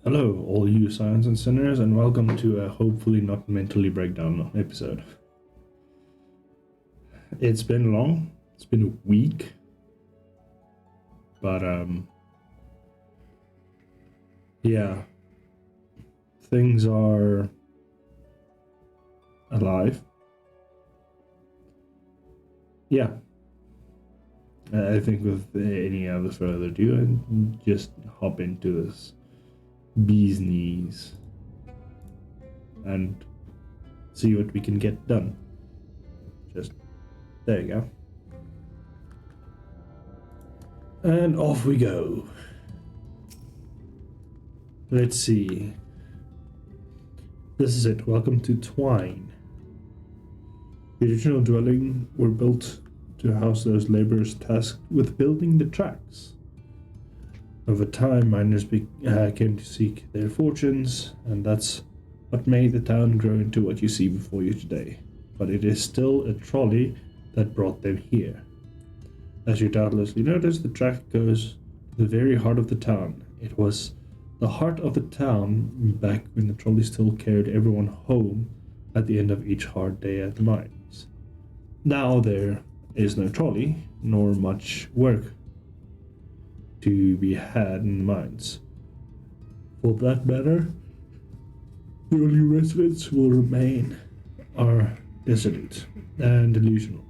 Hello, all you science and sinners, and welcome to a hopefully not mentally breakdown episode. It's been long. It's been a week. But, yeah. Things are alive. Yeah. I think with any other further ado, and just hop into this bee's knees and see what we can get done. Just there you go. And off we go. Let's see. This is it. Welcome to Twine. The original dwelling were built to house those laborers tasked with building the tracks. Over time, miners came to seek their fortunes, and that's what made the town grow into what you see before you today. But it is still a trolley that brought them here. As you doubtlessly noticed, the track goes to the very heart of the town. It was the heart of the town back when the trolley still carried everyone home at the end of each hard day at the mines. Now there is no trolley, nor much work to be had in the mines. For that matter, the only residents who will remain are dissolute and delusional,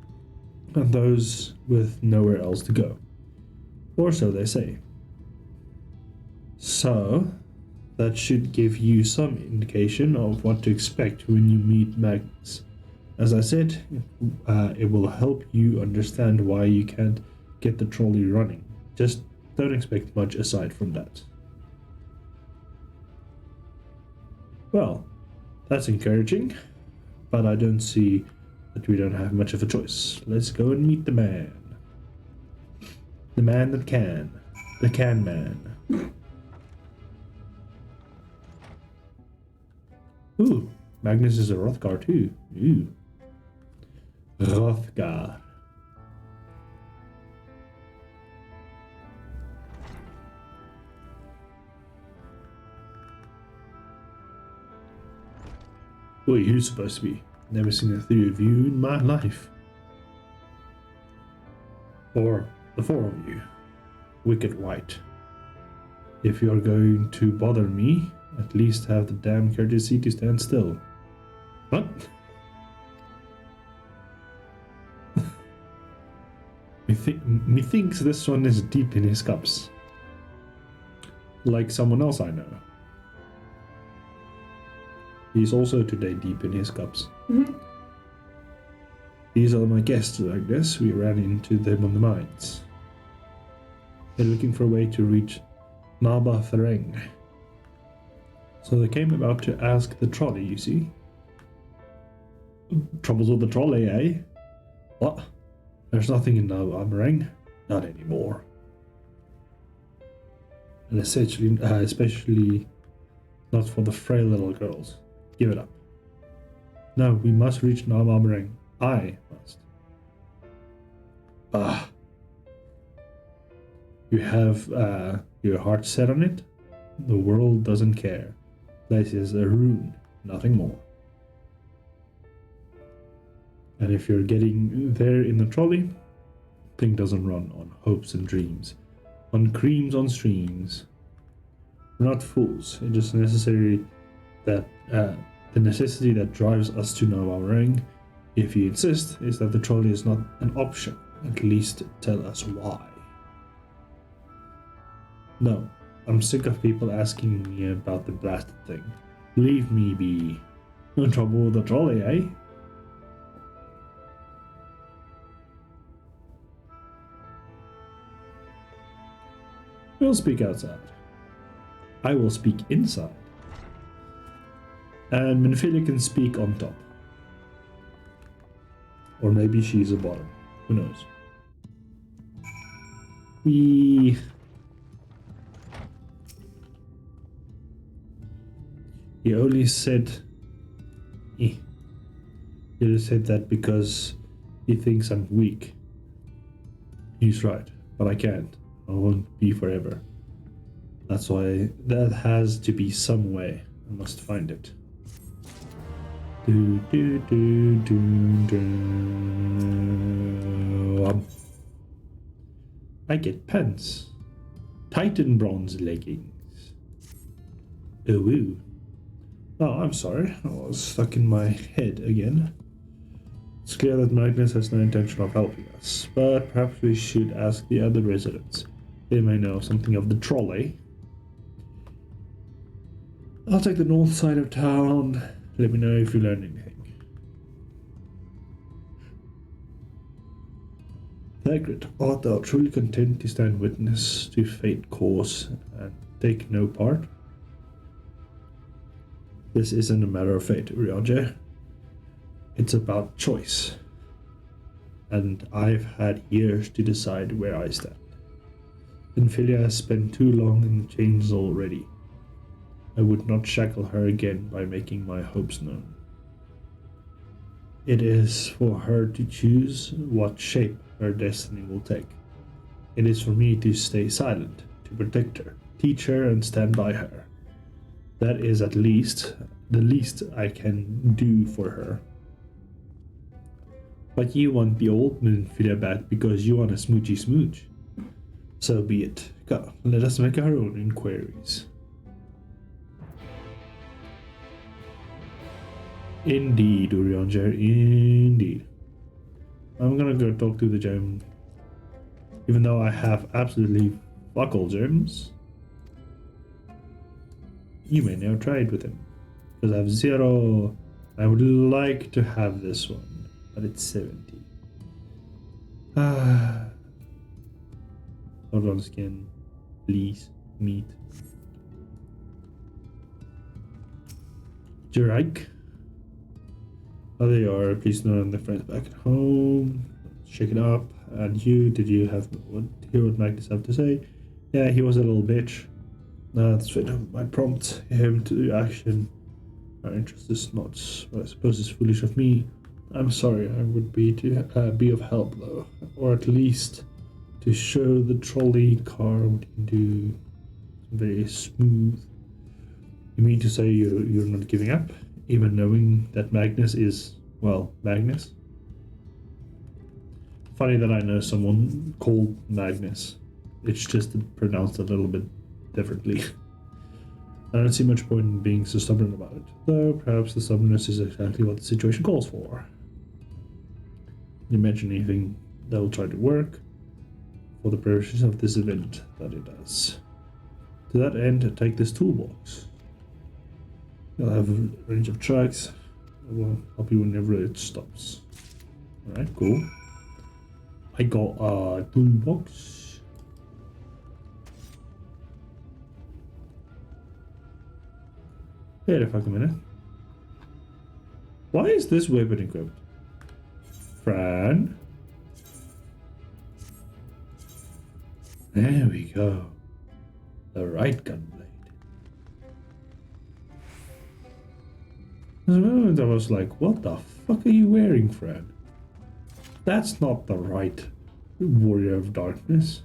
and those with nowhere else to go. Or so they say. So, that should give you some indication of what to expect when you meet Magnus. As I said, it will help you understand why you can't get the trolley running. Just don't expect much aside from that. Well, that's encouraging, but I don't see that we don't have much of a choice. Let's go and meet the man. The man that can. The can man. Ooh, Magnus is a Rothgar too. Ooh. Rothgar. Who are you supposed to be? Never seen a three of you in my life. Or the four of you. Wicked White. If you're going to bother me, at least have the damn courtesy to stand still. What? Methinks this one is deep in his cups. Like someone else I know. He's also today deep in his cups. Mm-hmm. These are my guests, I guess. We ran into them on the mines. They're looking for a way to reach Naba Fereng. So they came about to ask the trolley, you see. Troubles with the trolley, eh? What? There's nothing in Naba Fereng. Not anymore. And especially not for the frail little girls. Give it up. No, we must reach Naba Fereng. I must. You have your heart set on it? The world doesn't care. This is a rune, nothing more. And if you're getting there in the trolley, thing doesn't run on hopes and dreams, on creams on streams. We're not fools. It is necessary that the necessity that drives us to Naba Fereng, if you insist, is that the trolley is not an option. At least tell us why. No, I'm sick of people asking me about the blasted thing. Leave me be. No trouble with the trolley, eh? We'll speak outside. I will speak inside. And Minfilia can speak on top. Or maybe she's a bottom. Who knows? He only said... He only said that because he thinks I'm weak. He's right, but I can't. I won't be forever. That's why that has to be some way. I must find it. Do, do, do, do, do. I get pants. Titan bronze leggings. Oh, woo. Oh, I'm sorry. I was stuck in my head again. It's clear that Magnus has no intention of helping us, but perhaps we should ask the other residents. They may know something of the trolley. I'll take the north side of town. Let me know if you learn anything. Thagrid, art thou truly content to stand witness to fate course and take no part? This isn't a matter of fate, Urianger. It's about choice. And I've had years to decide where I stand. Ophelia has spent too long in the chains already. I would not shackle her again by making my hopes known. It is for her to choose what shape her destiny will take. It is for me to stay silent, to protect her, teach her, and stand by her. That is at least the least I can do for her. But you want the old Minfilia back because you want a smoochy smooch. So be it. Go, let us make our own inquiries. Indeed, Urianger, indeed. I'm gonna go talk to the gem. Even though I have absolutely fuck all gems. You may now trade with him. Because I have 0. I would like to have this one, but it's 70. Hold on, skin. Please. Meat. Jurek. Oh, there you are. Please know I'm the friends back at home. Shake it up. And you, did you hear what Magnus have to say? Yeah, he was a little bitch. That's fit. I might prompt him to do action. Our interest is not, but I suppose it's foolish of me. I'm sorry. I would be of help though, or at least to show the trolley car what you can do. Very smooth. You mean to say you're not giving up? Even knowing that Magnus is, well, Magnus? Funny that I know someone called Magnus. It's just pronounced a little bit differently. I don't see much point in being so stubborn about it, though perhaps the stubbornness is exactly what the situation calls for. You mention anything that will try to work for the purposes of this event that it does. To that end, take this toolbox. You'll have a range of tracks that will help you whenever it stops. Alright, cool. I got a toolbox. Wait a fucking minute. Why is this weapon equipped? Fran? There we go. The right gunblade. There's a moment I was like, what the fuck are you wearing, Fran? That's not the right Warrior of Darkness.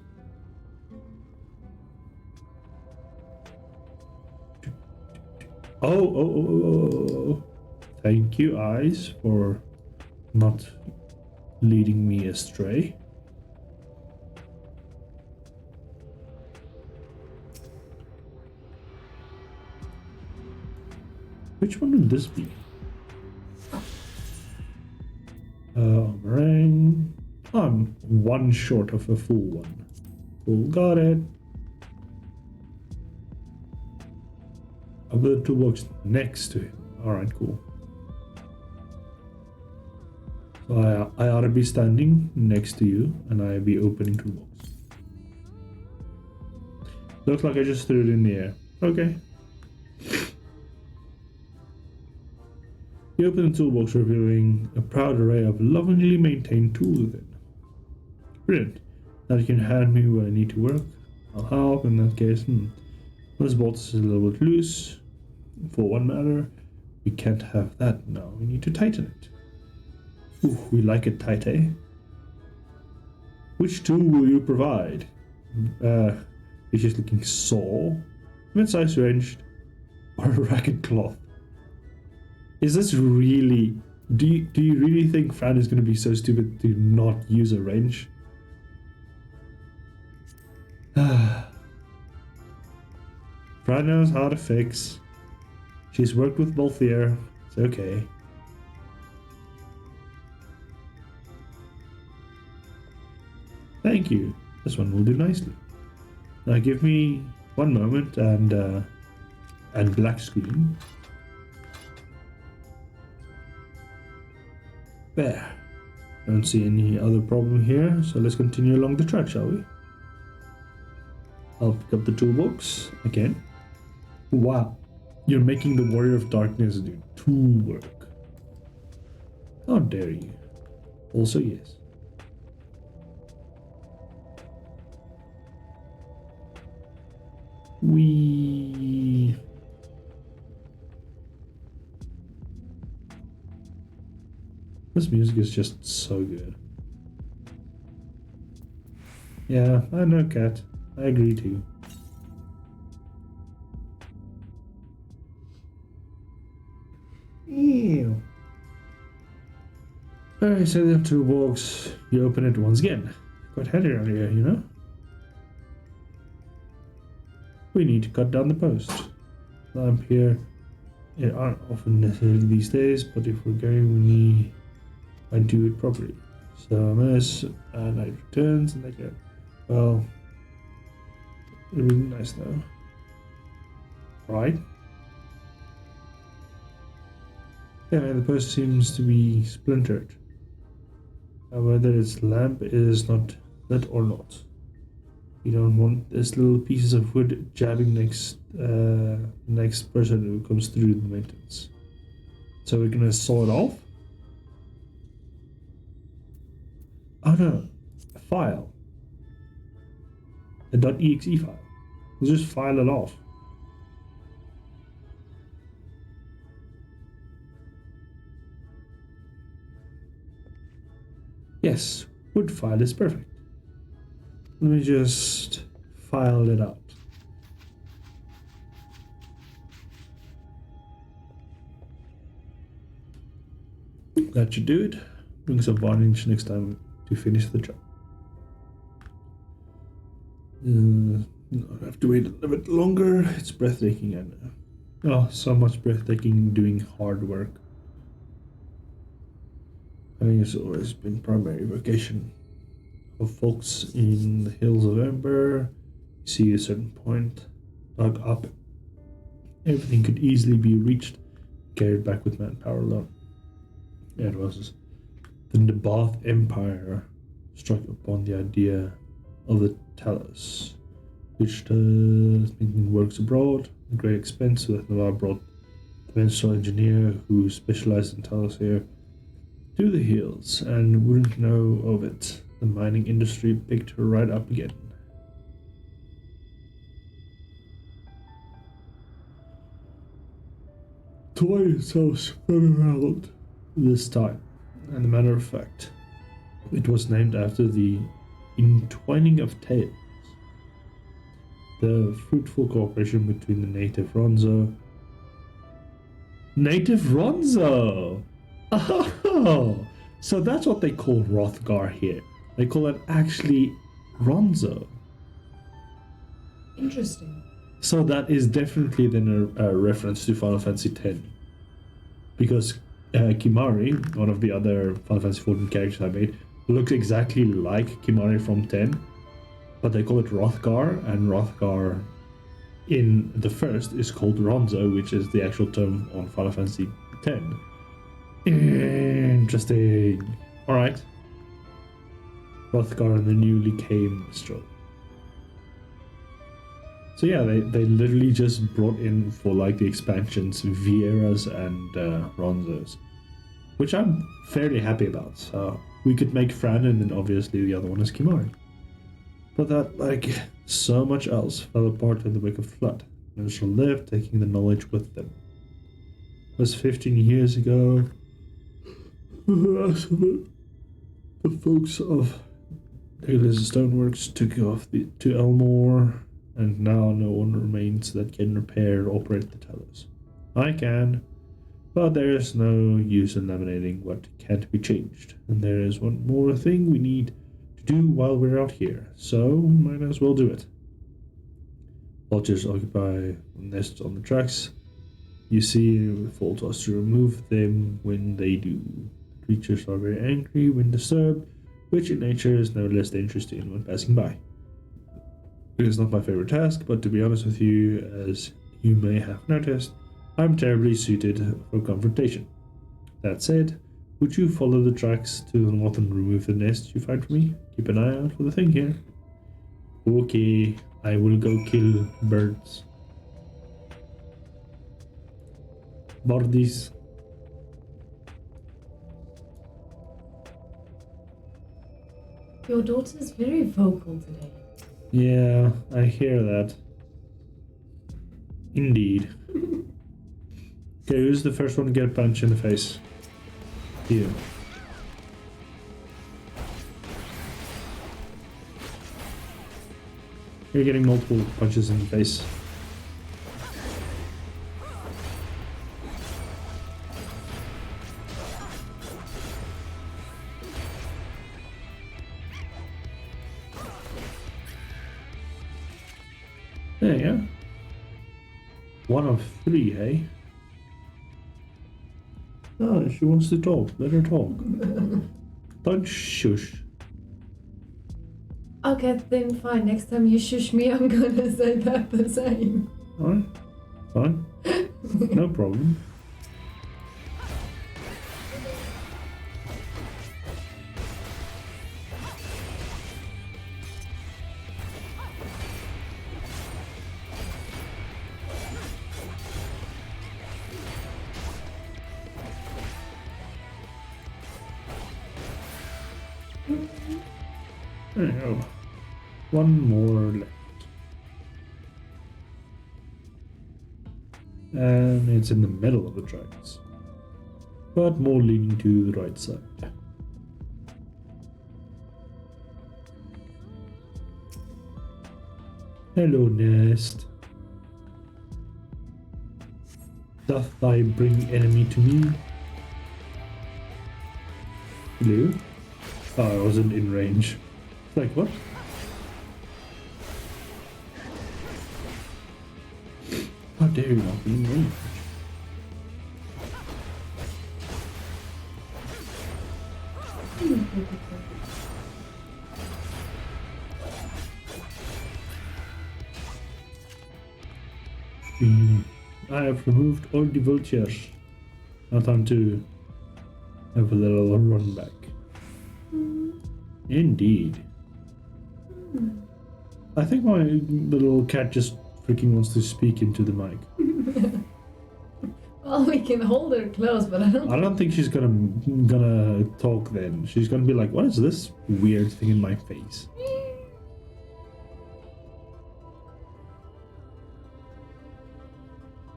Oh. Thank you, eyes, for not leading me astray. Which one would this be? Ring. I'm one short of a full one. Cool, got it. I'll put the toolbox next to him. Alright, cool. So I ought to be standing next to you, and I'll be opening toolbox. Looks like I just threw it in the air. Okay. You open the toolbox, revealing a proud array of lovingly maintained tools within. Brilliant. Now you can hand me what I need to work. I'll help in that case. This bolt is a little bit loose. For one matter, we can't have that now. We need to tighten it. Ooh, we like it tight, eh? Which tool will you provide? Vicious looking saw. mid-sized ranged, or a ragged cloth. Is this really... Do you really think Fran is going to be so stupid to not use a range? Fran knows how to fix. She's worked with Bolthier. It's okay. Thank you. This one will do nicely. Now give me one moment and black screen. There. Don't see any other problem here, so let's continue along the track, shall we? I'll pick up the toolbox again. Wow. You're making the Warrior of Darkness do tool work. How dare you? Also, yes. This music is just so good. Yeah, I know, Cat. I agree too. Ew. Alright, so the toolbox. You open it once again. Quite heavy around here, you know? We need to cut down the post. Lamp here. It aren't often necessary these days, but if we're going, we need to do it properly. So MS and it returns and they go. Well, it was nice though. Right? Yeah, the post seems to be splintered. Whether its lamp is not lit or not. You don't want this little pieces of wood jabbing next person who comes through the maintenance. So we're gonna saw it off. Oh no, a file. A .exe file. We'll just file it off. Yes, wood file is perfect. Let me just file it out. That should do it. Bring some varnish next time to finish the job. I have to wait a little bit longer. It's breathtaking, I know. Oh, so much breathtaking doing hard work. I think it's always been primary vocation of folks in the hills of Ember. You see a certain point, dug up. Everything could easily be reached, carried back with manpower alone. Yeah, it was. Then the Bath Empire struck upon the idea of the Talus, which does making works abroad at great expense. So that Navarre brought the minstrel engineer who specialized in Talus here to the hills and wouldn't know of it. The mining industry picked her right up again. Twice I was spread around this time, and a matter of fact, it was named after the entwining of tales, the fruitful cooperation between the native Ronzo. Native Ronzo! Oh, so that's what they call Hrothgar here. They call it actually Ronzo. Interesting. So that is definitely then a reference to Final Fantasy X. Because Kimari, one of the other Final Fantasy XIV characters I made, looks exactly like Kimari from 10. But they call it Hrothgar, and Hrothgar in the first is called Ronzo, which is the actual term on Final Fantasy X. Interesting. Alright. Hrothgar and the newly came Minstrel. So yeah, they literally just brought in for like the expansions Vieras and Ronzos, which I'm fairly happy about. So we could make Fran, and then obviously the other one is Kimari. But that, like so much else, fell apart in the wake of flood. Minstrel lived, taking the knowledge with them. It was 15 years ago. The folks of Daly's Stoneworks took off to Elmore and now no one remains that can repair or operate the tellers. I can, but there is no use in laminating what can't be changed, and there is one more thing we need to do while we're out here, so we might as well do it. Vultures occupy nests on the tracks. You see, it falls us to remove them when they do. Creatures are very angry when disturbed, which in nature is no less interesting when passing by. It is not my favorite task, but to be honest with you, as you may have noticed, I'm terribly suited for confrontation. That said, would you follow the tracks to the north and remove the nest you find for me? Keep an eye out for the thing here. Okay, I will go kill birds. Birdies. Your daughter is very vocal today. Yeah, I hear that. Indeed. Okay, who's the first one to get a punch in the face? You. You're getting multiple punches in the face. There you go. 1 of 3, hey? Oh, she wants to talk. Let her talk. Don't shush. Okay, then fine. Next time you shush me, I'm gonna say that the same. Alright, fine. No problem. There you go. One more left. And it's in the middle of the tracks, but more leaning to the right side. Hello, nest. Doth thy bring enemy to me? Hello? Oh, I wasn't in range. Like, what? How dare you not be in range? I have removed all the vultures. Now time to have a little run back. Indeed. I think my little cat just freaking wants to speak into the mic. Well, we can hold her close, but I don't think she's gonna talk then. She's gonna be like, what is this weird thing in my face?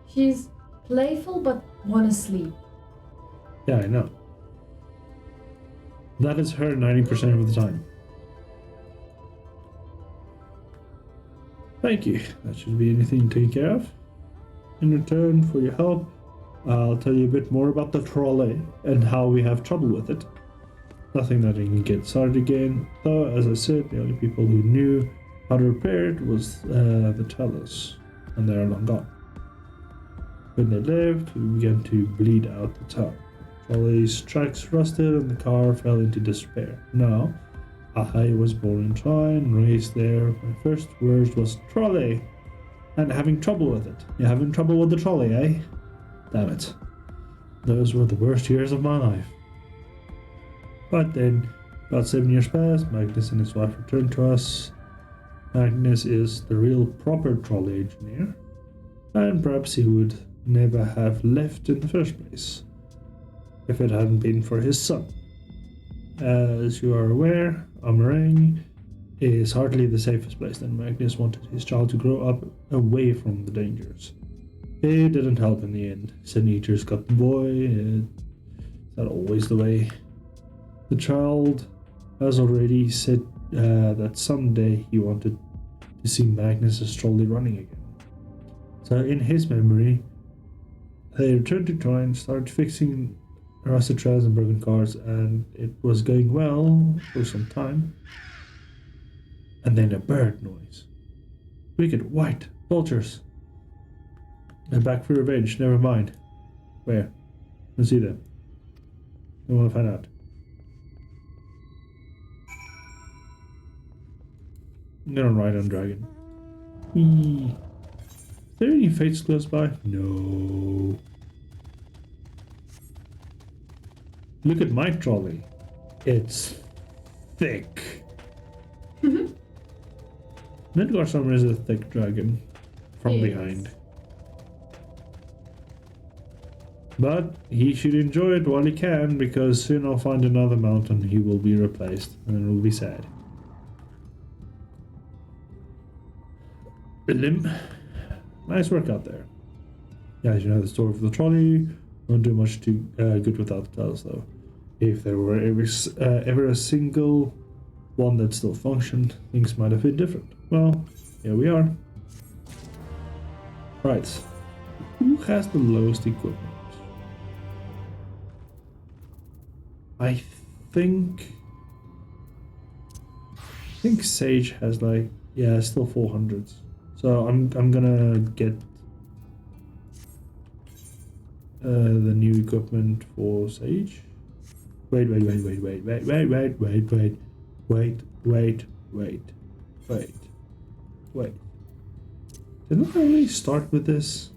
She's playful but wanna sleep. Yeah, I know. That is her 90% of the time. Thank you. That should be anything taken care of. In return for your help, I'll tell you a bit more about the trolley and how we have trouble with it. Nothing that I can get started again, though, as I said, the only people who knew how to repair it was the tellers, and they are long gone. When they left, we began to bleed out the town. Trolley's tracks rusted and the car fell into despair. Now, I was born in Twine and raised there. My first words was trolley, and having trouble with it. You're having trouble with the trolley, eh? Damn it. Those were the worst years of my life. But then, about 7 years passed, Magnus and his wife returned to us. Magnus is the real proper trolley engineer, and perhaps he would never have left in the first place if it hadn't been for his son. As you are aware, Amarang is hardly the safest place, and Magnus wanted his child to grow up away from the dangers. It didn't help in the end. Sin Eaters got the boy. Is that always the way? The child has already said that someday he wanted to to see Magnus's trolley running again. So in his memory, they returned to Troy and started fixing rusted trails and broken cars, and it was going well for some time. And then a bird noise. Wicked white vultures. They're back for revenge, never mind. Where? Let's see them. I want to find out. I'm gonna ride on dragon. Whee. Is there any fates close by? No. Look at my trolley. It's thick. Midgard Summer is a thick dragon from behind. But he should enjoy it while he can, because soon I'll find another mountain he will be replaced, and it will be sad. Limb. Nice work out there. Yeah, you know the story of the trolley. Won't do much too good without the tales, though. If there were ever a single one that still functioned, things might have been different. Well, here we are. Right. Who has the lowest equipment? I think Sage has like, yeah, still 400s. So I'm gonna get the new equipment for Sage. Wait. Didn't I really start with this?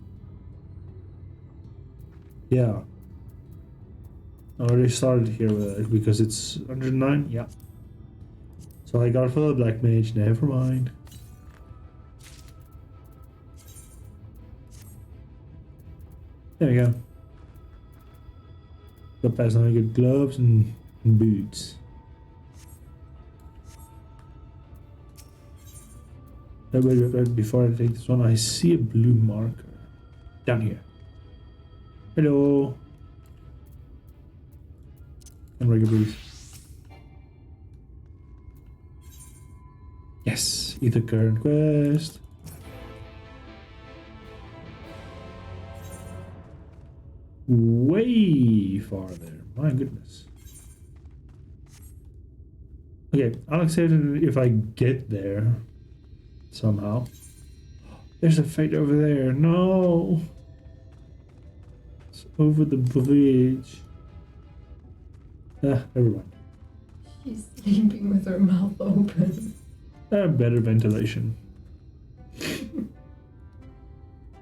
Yeah. I already started here with it because it's 109. Yeah. So I got it for the Black Mage. Never mind. There we go. Got past now. Good gloves and boots. Wait, before I take this one, I see a blue marker down here. Hello. And regular boots. Yes, either current quest. Way farther. My goodness. Okay, I'll accept it if I get there somehow. There's a fate over there. No. It's over the bridge. Never mind. She's sleeping with her mouth open. Better ventilation.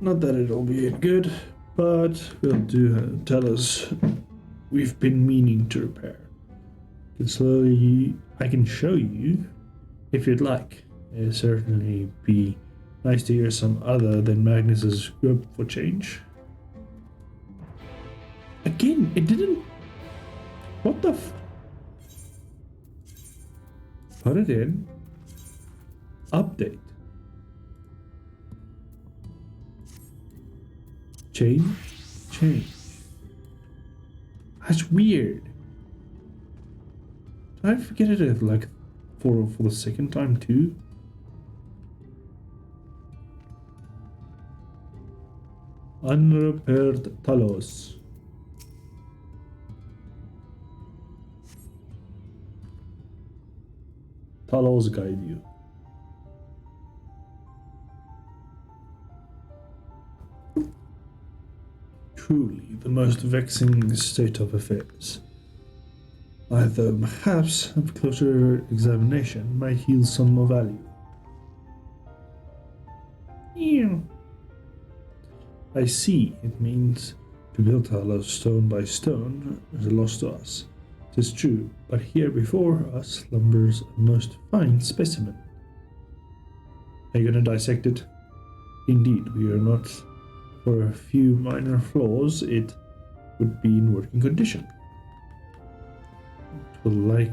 Not that it'll be good, but will do tell us we've been meaning to repair. I can show you if you'd like. It'd certainly be nice to hear some other than Magnus's group for change. Again, it didn't. What the f? Put it in. Update. Change. That's weird. Did I forget it like for the second time too? Unrepaired Talos. Talos guide you. Truly the most vexing state of affairs. Either perhaps a closer examination might yield some more value. Yeah. I see. It means to build Talos stone by stone is a loss to us. 'Tis true, but here before us slumbers a most fine specimen. Are you gonna dissect it? Indeed, we are not. For a few minor flaws, it would be in working condition. It will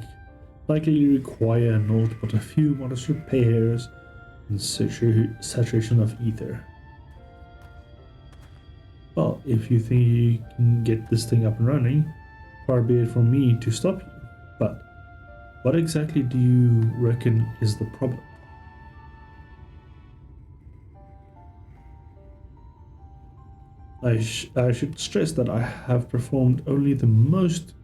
likely require naught but a few modest repairs and saturation of ether. Well, if you think you can get this thing up and running, far be it from me to stop you. But what exactly do you reckon is the problem? I should stress that I have performed only the most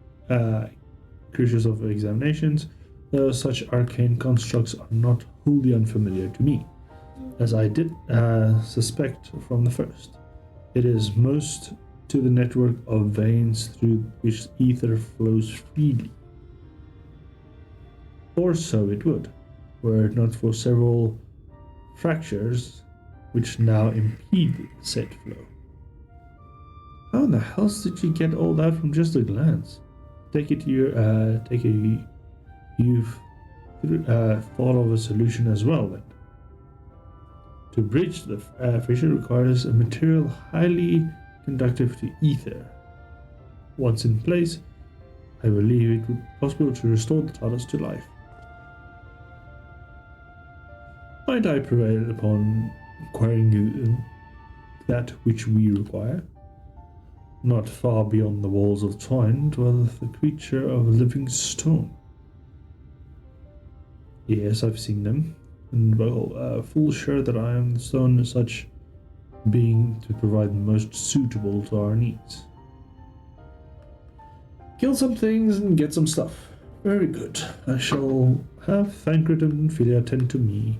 crucial of examinations, though such arcane constructs are not wholly unfamiliar to me, as I did suspect from the first. It is most to the network of veins through which ether flows freely. Or so it would, were it not for several fractures which now impede said flow. How in the hell did you get all that from just a glance? Take it you've thought of a solution as well then. To bridge the fissure requires a material highly conductive to ether. Once in place, I believe it would be possible to restore the TARDIS to life. Might I prevail upon acquiring you that which we require? Not far beyond the walls of Twine dwelleth the creature of living stone. Yes, I've seen them, and well, full sure that I am the stone such being to provide the most suitable to our needs. Kill some things and get some stuff. Very good. I shall have Thancred and Philia attend to me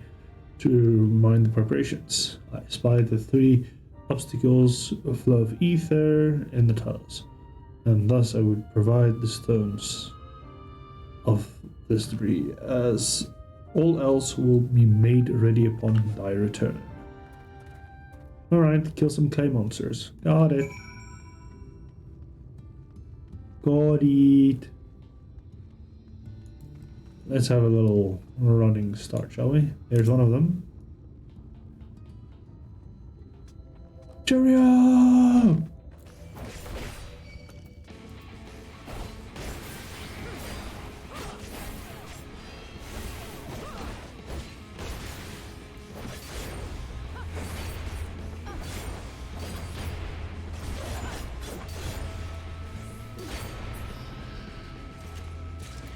to mind the preparations. I spy the 3 obstacles of flow of ether in the tunnels, and thus I would provide the stones of this debris, as all else will be made ready upon thy return. Alright, kill some clay monsters. Got it. Got it. Let's have a little running start, shall we? There's one of them. Cheerio!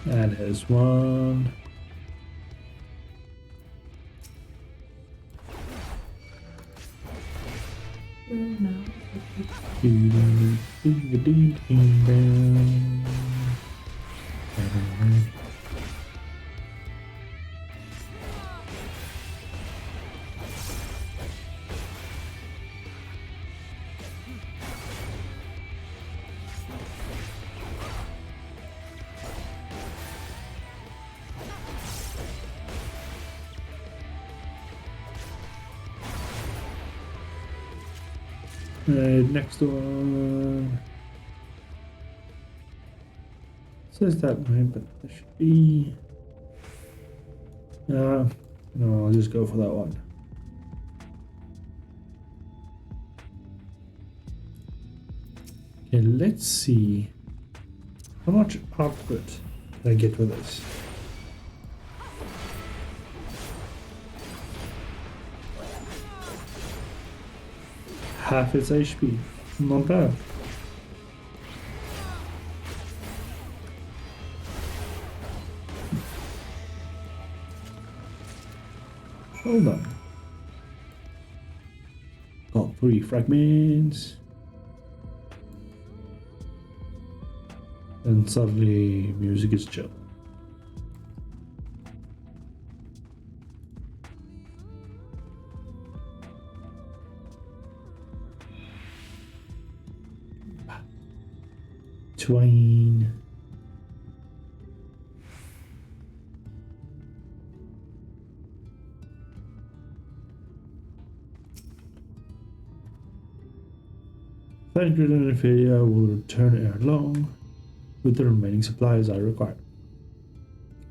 And here's one. No. Next one says that way, but there should be. No, I'll just go for that one. Okay, let's see how much output can I get with this. Half its HP. Not bad. Hold on. Got 3 fragments. And suddenly music is chill. Twine. Thancred and Ophelia will return ere long with the remaining supplies I require.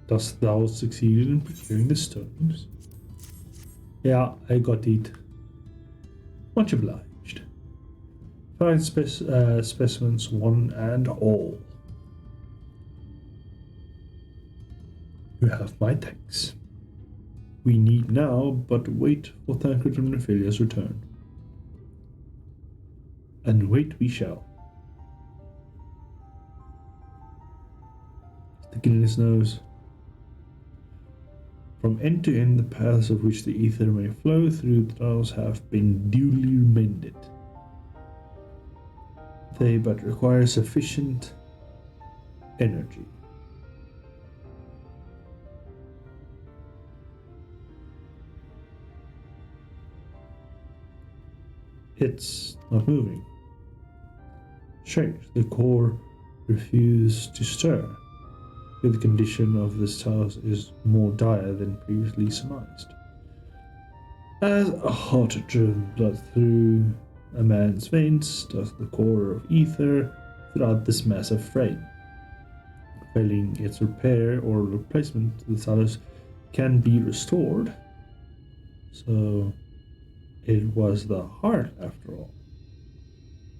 Dost thou succeed in procuring the stones? Yeah, I got it. Much obliged. Fine specimens, one and all. You have my thanks. We need now but wait for Thancred and Ophelia's return. And wait we shall. Sticking in his nose. From end to end, the paths of which the ether may flow through the tunnels have been duly mended. they but require sufficient energy. It's not moving. Strange, the core refused to stir. The condition of this house is more dire than previously surmised. As a heart-driven blood through a man's veins does the core of ether throughout this massive frame. Failing its repair or replacement, the Salus can be restored. So it was the heart after all.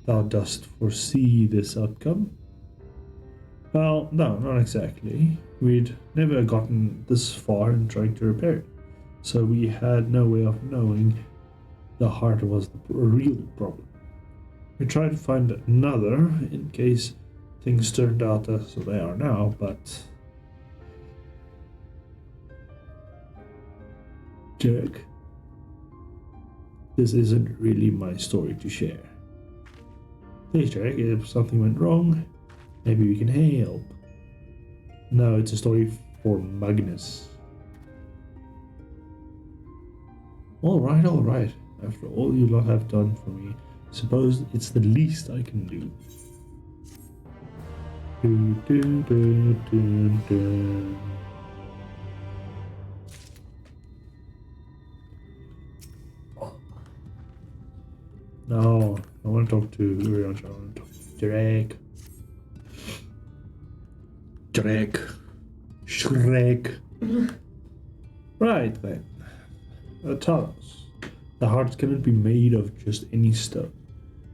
Thou dost foresee this outcome? Well, no, not exactly. We'd never gotten this far in trying to repair it, so we had no way of knowing the heart was the real problem. We tried to find another in case things turned out as they are now, but... Jack, this isn't really my story to share. Please, Jack, if something went wrong, maybe we can help. No, it's a story for Magnus. Alright, alright. After all you lot have done for me, suppose it's the least I can do. Do, do, do, do, do. No, I want to talk to Uriancha. I want to talk to Drake. Drake. Shrek. Right then. Tell us. The heart cannot be made of just any stone.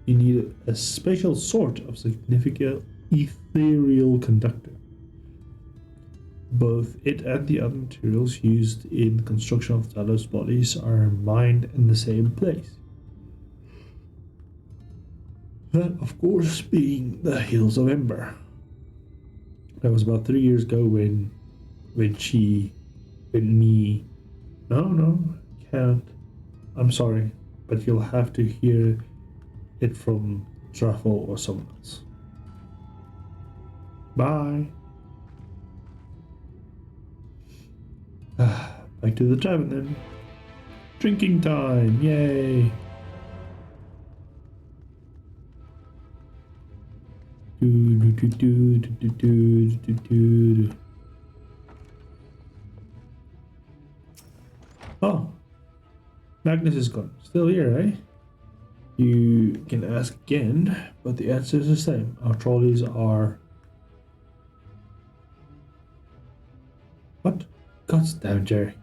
You need a special sort of significant ethereal conductor. Both it and the other materials used in the construction of Talos bodies are mined in the same place. That, of course, being the Hills of Ember. That was about 3 years ago when me... No, can't. I'm sorry, but you'll have to hear it from Truffle or someone else. Bye. Back to the tavern then. Drinking time, yay. Oh, Magnus is gone. Still here, eh? You can ask again, but the answer is the same. Our trolleys are... What? God damn, Jerry.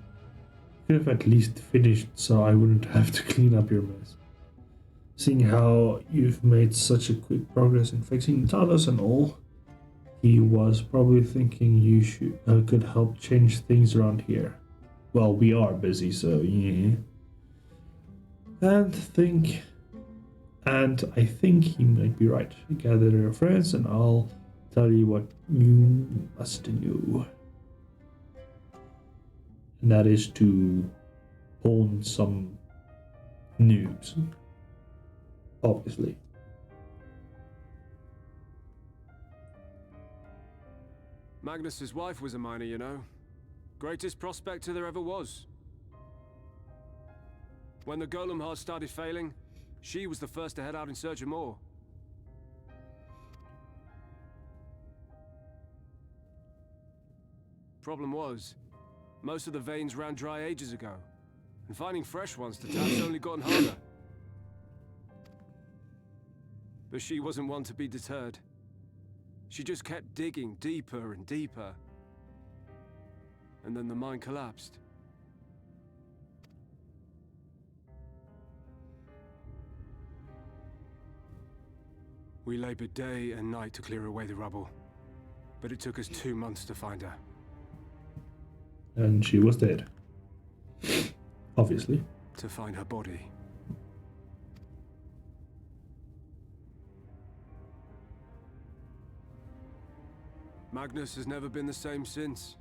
Could have at least finished so I wouldn't have to clean up your mess. Seeing how you've made such a quick progress in fixing the Talos and all, he was probably thinking you could help change things around here. Well, we are busy, so yeah. And I think he might be right. Gather your friends and I'll tell you what you must know. And that is to pawn some noobs. Obviously. Magnus's wife was a miner, you know. Greatest prospector there ever was. When the golem heart started failing, she was the first to head out in search of more. Problem was, most of the veins ran dry ages ago, and finding fresh ones to tap's only gotten harder. But she wasn't one to be deterred. She just kept digging deeper and deeper. And then the mine collapsed. We labored day and night to clear away the rubble, but it took us 2 months to find her. And she was dead. Obviously. To find her body. Magnus has never been the same since.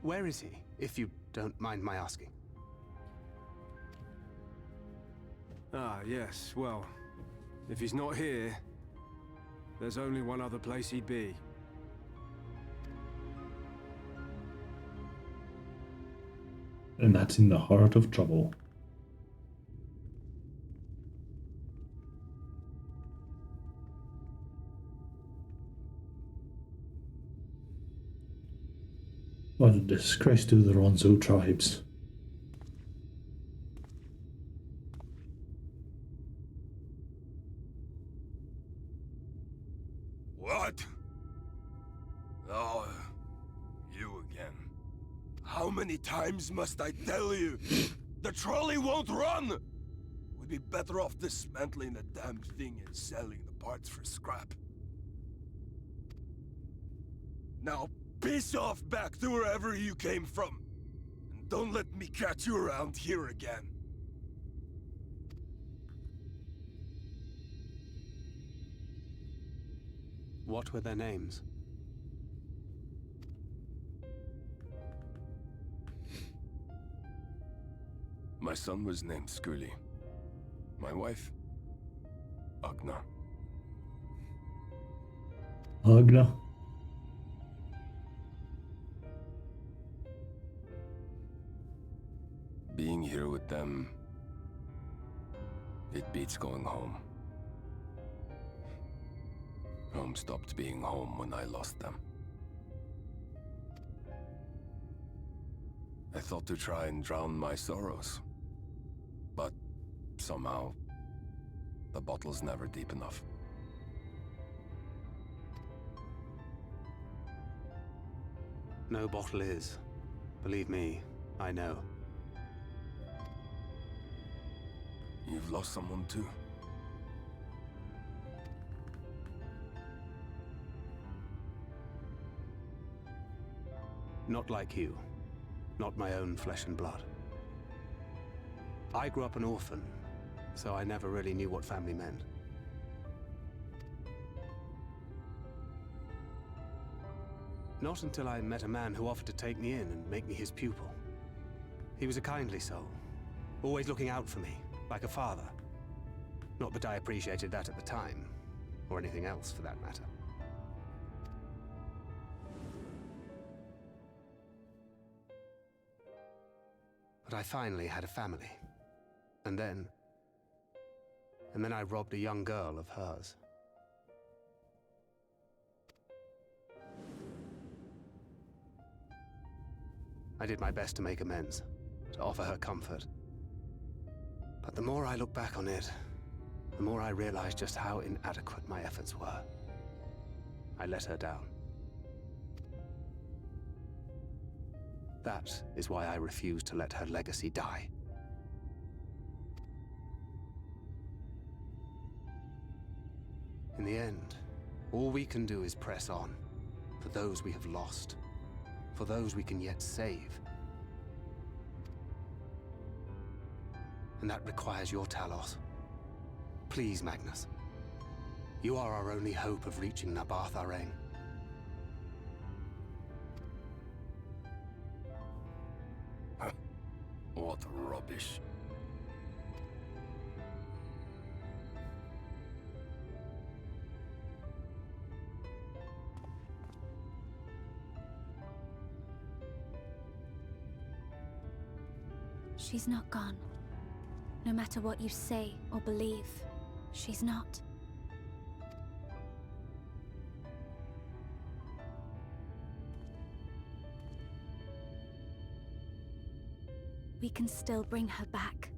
Where is he, if you don't mind my asking? Ah, yes, well, if he's not here, there's only one other place he'd be. And that's in the heart of trouble. What a disgrace to the Ronzo tribes. What? Oh, you again. How many times must I tell you? The trolley won't run! We'd be better off dismantling the damn thing and selling the parts for scrap. Now, piss off back to wherever you came from. And don't let me catch you around here again. What were their names? My son was named Skuli. My wife, Agna. Agna? Being here with them, it beats going home. Home stopped being home when I lost them. I thought to try and drown my sorrows. But somehow, the bottle's never deep enough. No bottle is. Believe me, I know. You've lost someone too? Not like you. Not my own flesh and blood. I grew up an orphan, so I never really knew what family meant. Not until I met a man who offered to take me in and make me his pupil. He was a kindly soul, always looking out for me, like a father. Not that I appreciated that at the time, or anything else for that matter. But I finally had a family. And then I robbed a young girl of hers. I did my best to make amends, to offer her comfort. But the more I look back on it, the more I realize just how inadequate my efforts were. I let her down. That is why I refuse to let her legacy die. In the end, all we can do is press on, for those we have lost, for those we can yet save. And that requires your Talos. Please, Magnus. You are our only hope of reaching Nabarth Areng. What rubbish. She's not gone. No matter what you say or believe, she's not. We can still bring her back.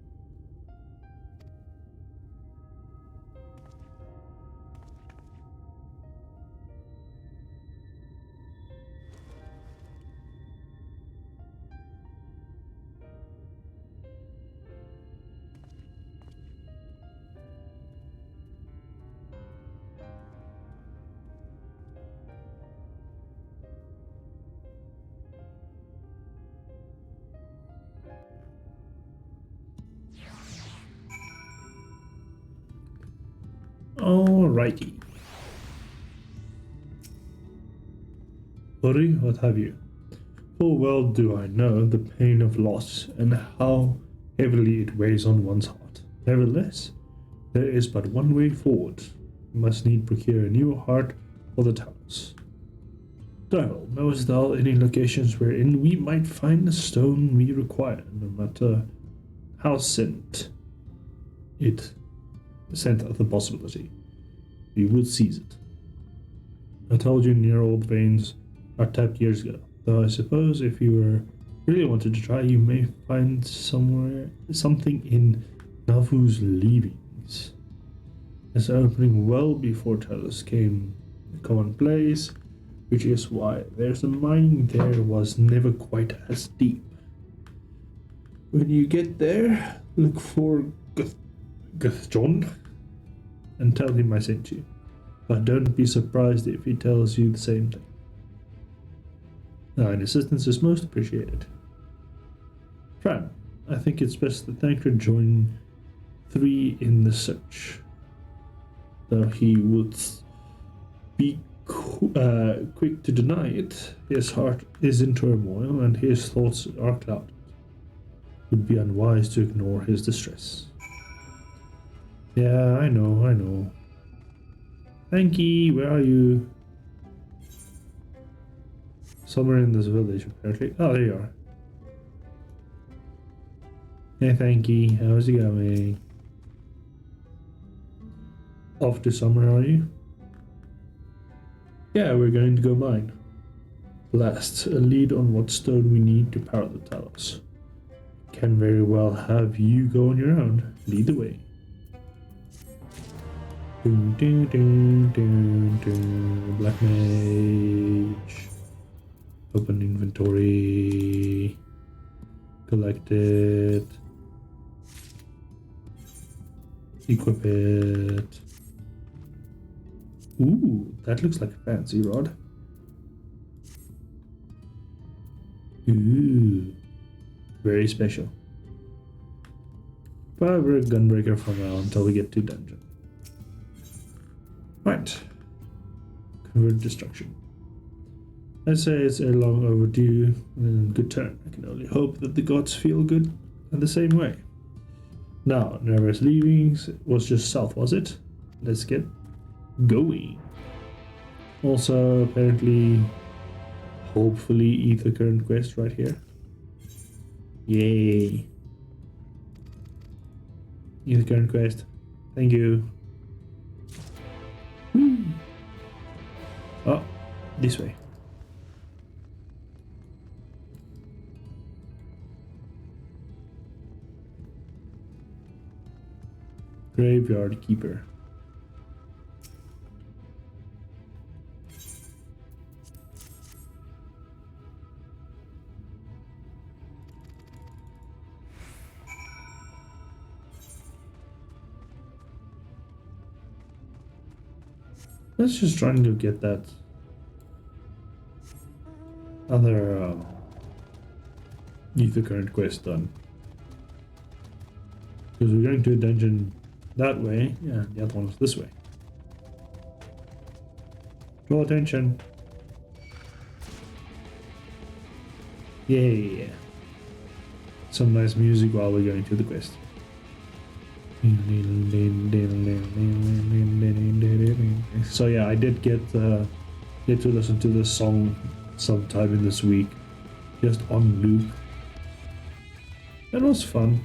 Alrighty. Hurry, what have you? Full well do I know the pain of loss and how heavily it weighs on one's heart. Nevertheless, there is but one way forward. We must need procure a new heart for the towers. Darrell, knowest thou any locations wherein we might find the stone we require, no matter how sent of the possibility? We would seize it. I told you near old veins are tapped years ago, though I suppose if you really wanted to try, you may find something in Navu's leavings. As opening well before Talos came commonplace, which is why there's a mining there was never quite as deep. When you get there, look for John and tell him I sent you. But don't be surprised if he tells you the same thing. Thine assistance is most appreciated. Fran, I think it's best that Thancred join 3 in the search. Though he would be quick to deny it, his heart is in turmoil and his thoughts are clouded. It would be unwise to ignore his distress. Yeah, I know. Thanky, where are you? Somewhere in this village, apparently. Oh, there you are. Hey, Thanky, how's it going? Off to summer, are you? Yeah, we're going to go mine. Last, a lead on what stone we need to power the towers. Can very well have you go on your own. Lead the way. Black Mage. Open inventory. Collect it. Equip it. Ooh, that looks like a fancy rod. Ooh, very special. But we're a gunbreaker for now until we get to dungeon. Right. Convert destruction. I'd say it's a long overdue and good turn. I can only hope that the gods feel good in the same way. Now, Nervous Leavings was just south, was it? Let's get going. Also, apparently, hopefully, ether current quest right here. Yay. Ether current quest. Thank you. Whee. Oh, this way. Graveyard Keeper. Let's just try and go get that other ether current quest done. Because we're going to a dungeon that way. Yeah, the other one was this way. Draw attention. Yay. Some nice music while we're going to the quest. So yeah, I did get to listen to this song sometime in this week, just on loop. It was fun.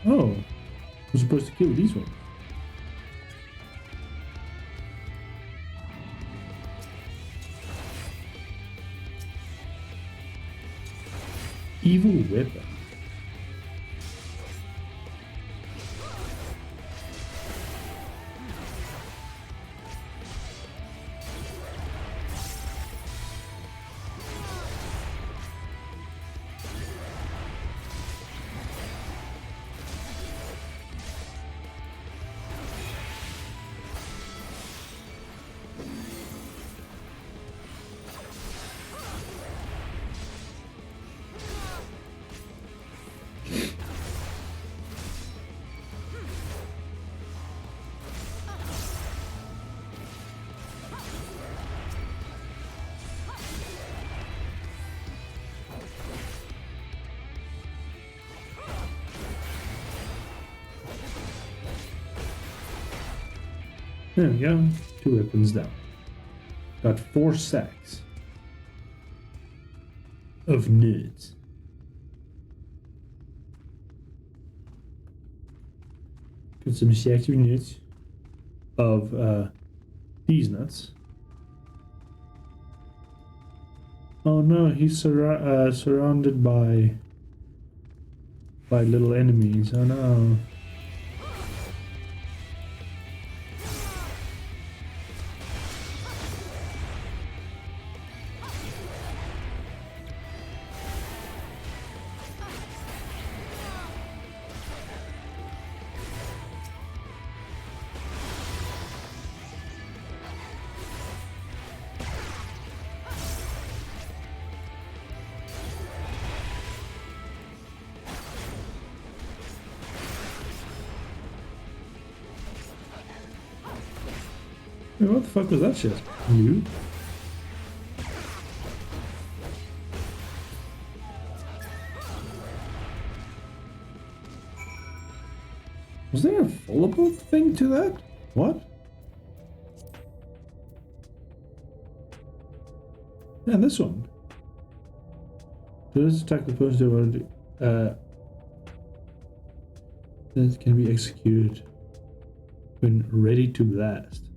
Oh, we're supposed to kill these ones. Evil weapon. There we go. 2 weapons down. Got 4 sacks of nuts. Got some sacks of nuts of these nuts. Oh no, he's surrounded by little enemies. Oh no. Hey, what the fuck was that shit? You? Was there a follow-up thing to that? What? Yeah, this one. Does attack the person that can be executed when ready to blast.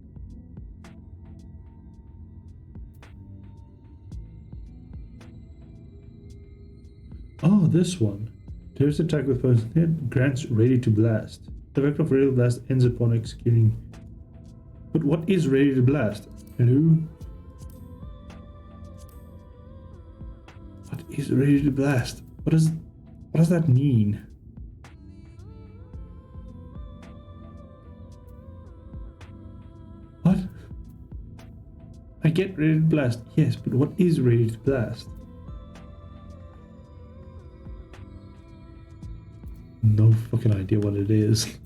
Oh, this one. Terrorist attack with person hit grants ready to blast. The effect of ready to blast ends upon executing. But what is ready to blast? Hello? What is ready to blast? What does that mean? What? I get ready to blast, yes, but what is ready to blast? No fucking idea what it is.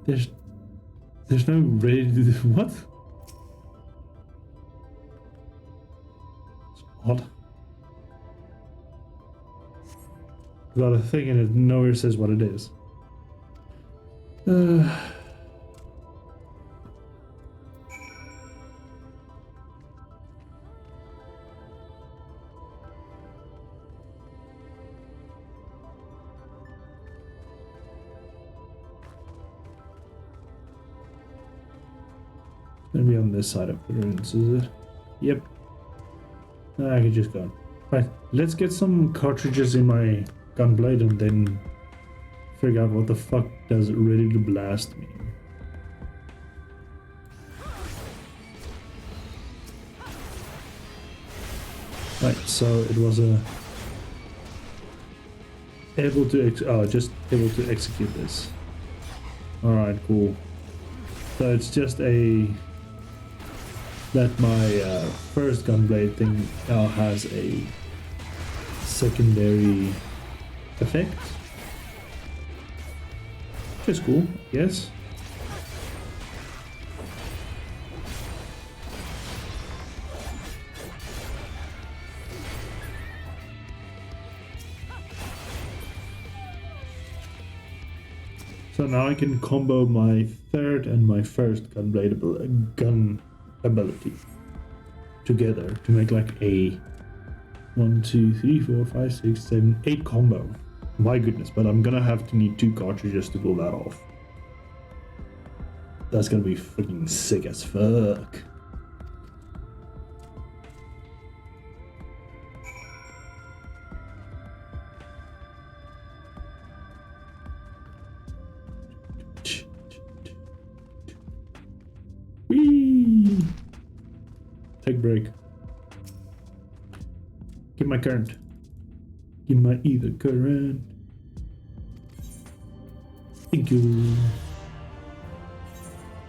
There's no ready to do what? It's odd. Got a thing and it nowhere says what it is. Gonna be on this side of the ruins, is it? Yep. I can just go. Right, let's get some cartridges in my gunblade and then figure out what the fuck does ready to blast mean. Right, so it was just able to execute this. Alright, cool. So it's just that my first gunblade thing now has a secondary effect. Which is cool, yes. So now I can combo my third and my first gun ability together to make like a 1, 2, 3, 4, 5, 6, 7, 8 combo. My goodness, but I'm gonna have to need 2 cartridges to pull that off. That's gonna be freaking sick as fuck. Whee! Take break. Give my current. Give my either current. Thank you.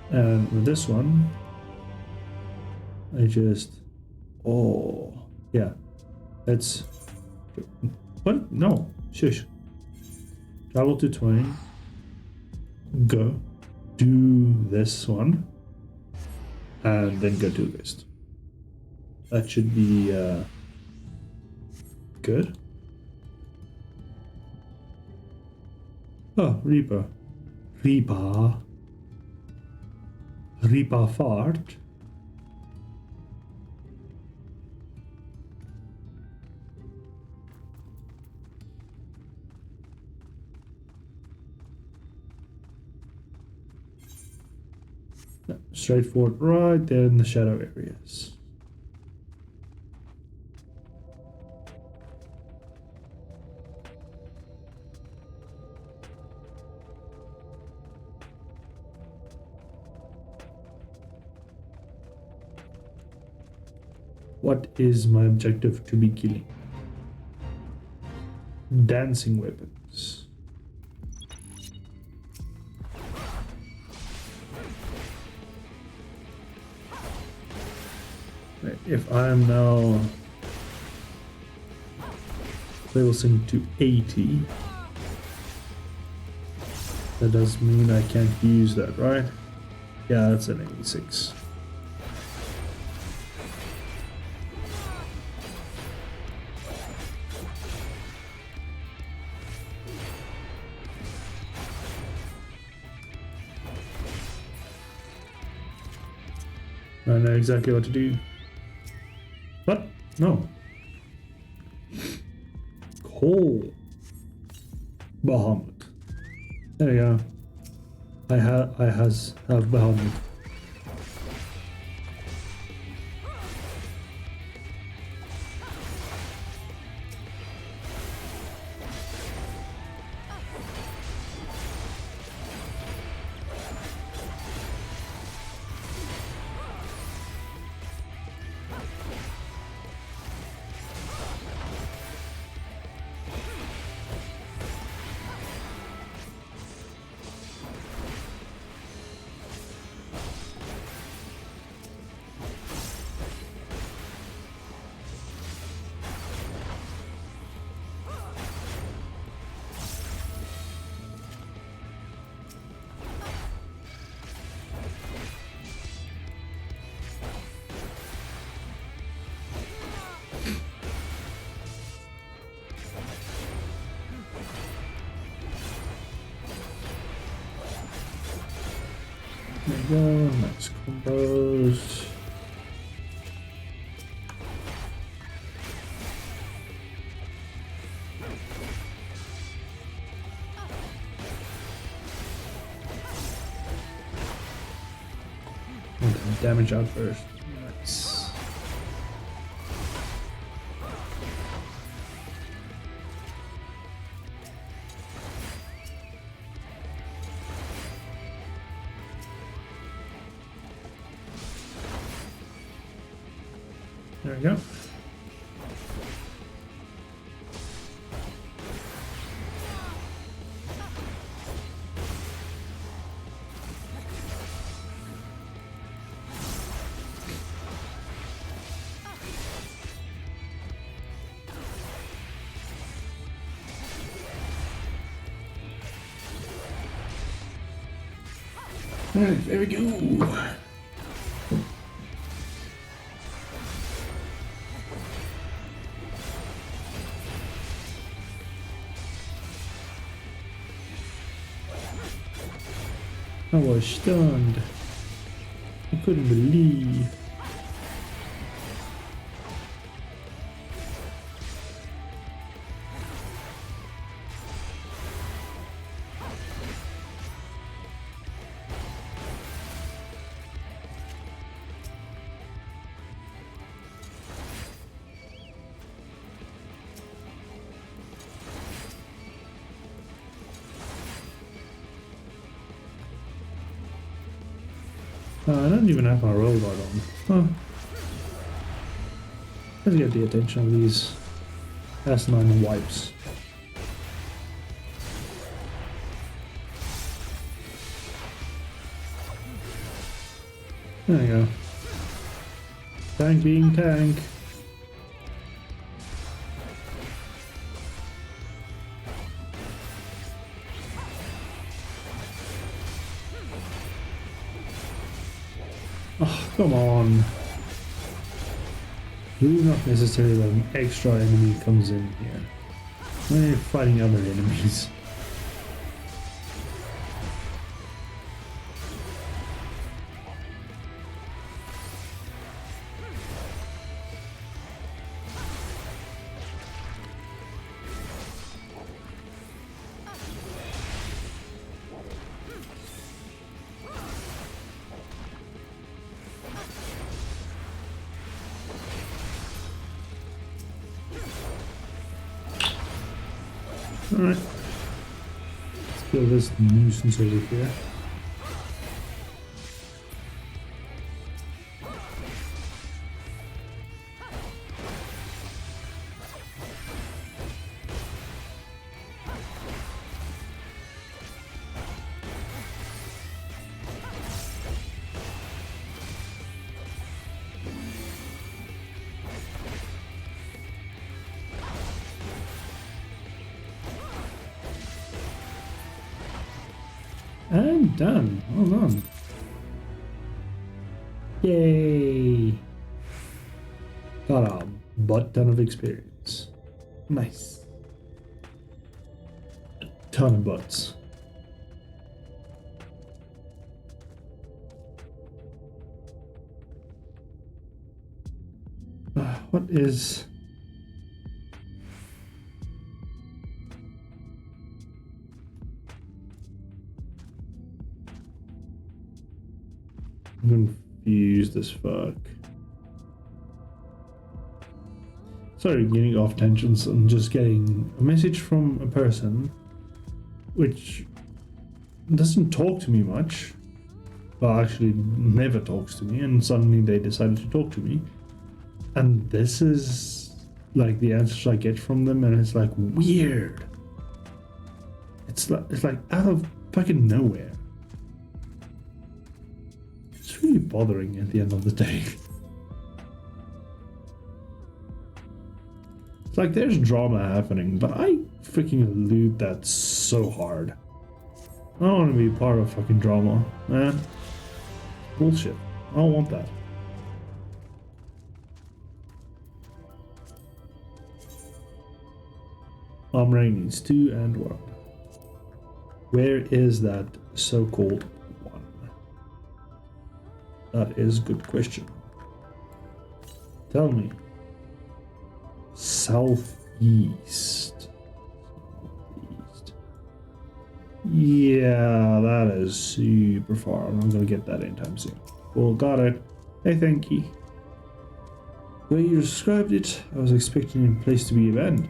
And with this one, I just... Oh, yeah. Let's... What? No. Shush. Travel to 20. Go. Do this one. And then go to list. That should be... good. Oh, Reaper. Reaper. Reaper fart. No, straight forward right there in the shadow areas. What is my objective to be killing? Dancing weapons. Right, if I am now leveling to 80, that does mean I can't use that, right? Yeah, that's an 86. I know exactly what to do. What? No. Coal. Bahamut. There you go. I have Bahamut. There you go, nice combos. Okay, damage outburst. Nice. There we go. Alright, there we go. I was stunned. I couldn't believe. I don't even have my roll guard on. Huh. Let's get the attention of these S9 wipes. There you go. Tank being tank. Oh, come on. Really not necessary that an extra enemy comes in here when you're fighting other enemies. Alright. Let's kill this nuisance over here. And done. Well done. Yay! Got a butt ton of experience. Nice. A ton of butts. What is... I'm confused as fuck. Sorry, getting off tangents. I'm just getting a message from a person which doesn't talk to me much. Well, actually never talks to me, and suddenly they decided to talk to me. And this is like the answers I get from them, and it's like weird. It's like out of fucking nowhere. It's really bothering at the end of the day. It's like there's drama happening, but I freaking elude that so hard. I don't want to be part of fucking drama, man. Bullshit. I don't want that. Armoring needs 2 and 1. Where is that so-called 1? That is a good question. Tell me. Southeast. Yeah, that is super far. I'm not gonna get that anytime soon. Well, got it. Hey, thank you. The way you described it, I was expecting a place to be abandoned.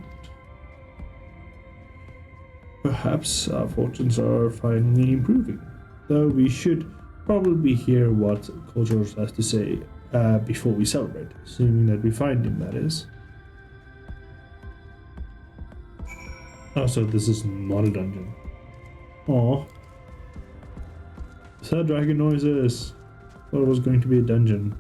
Perhaps our fortunes are finally improving. Though we should probably hear what Cultures has to say before we celebrate, assuming that we find him, that is. Oh, so this is not a dungeon. Aw. Is that dragon noises? Thought it was going to be a dungeon.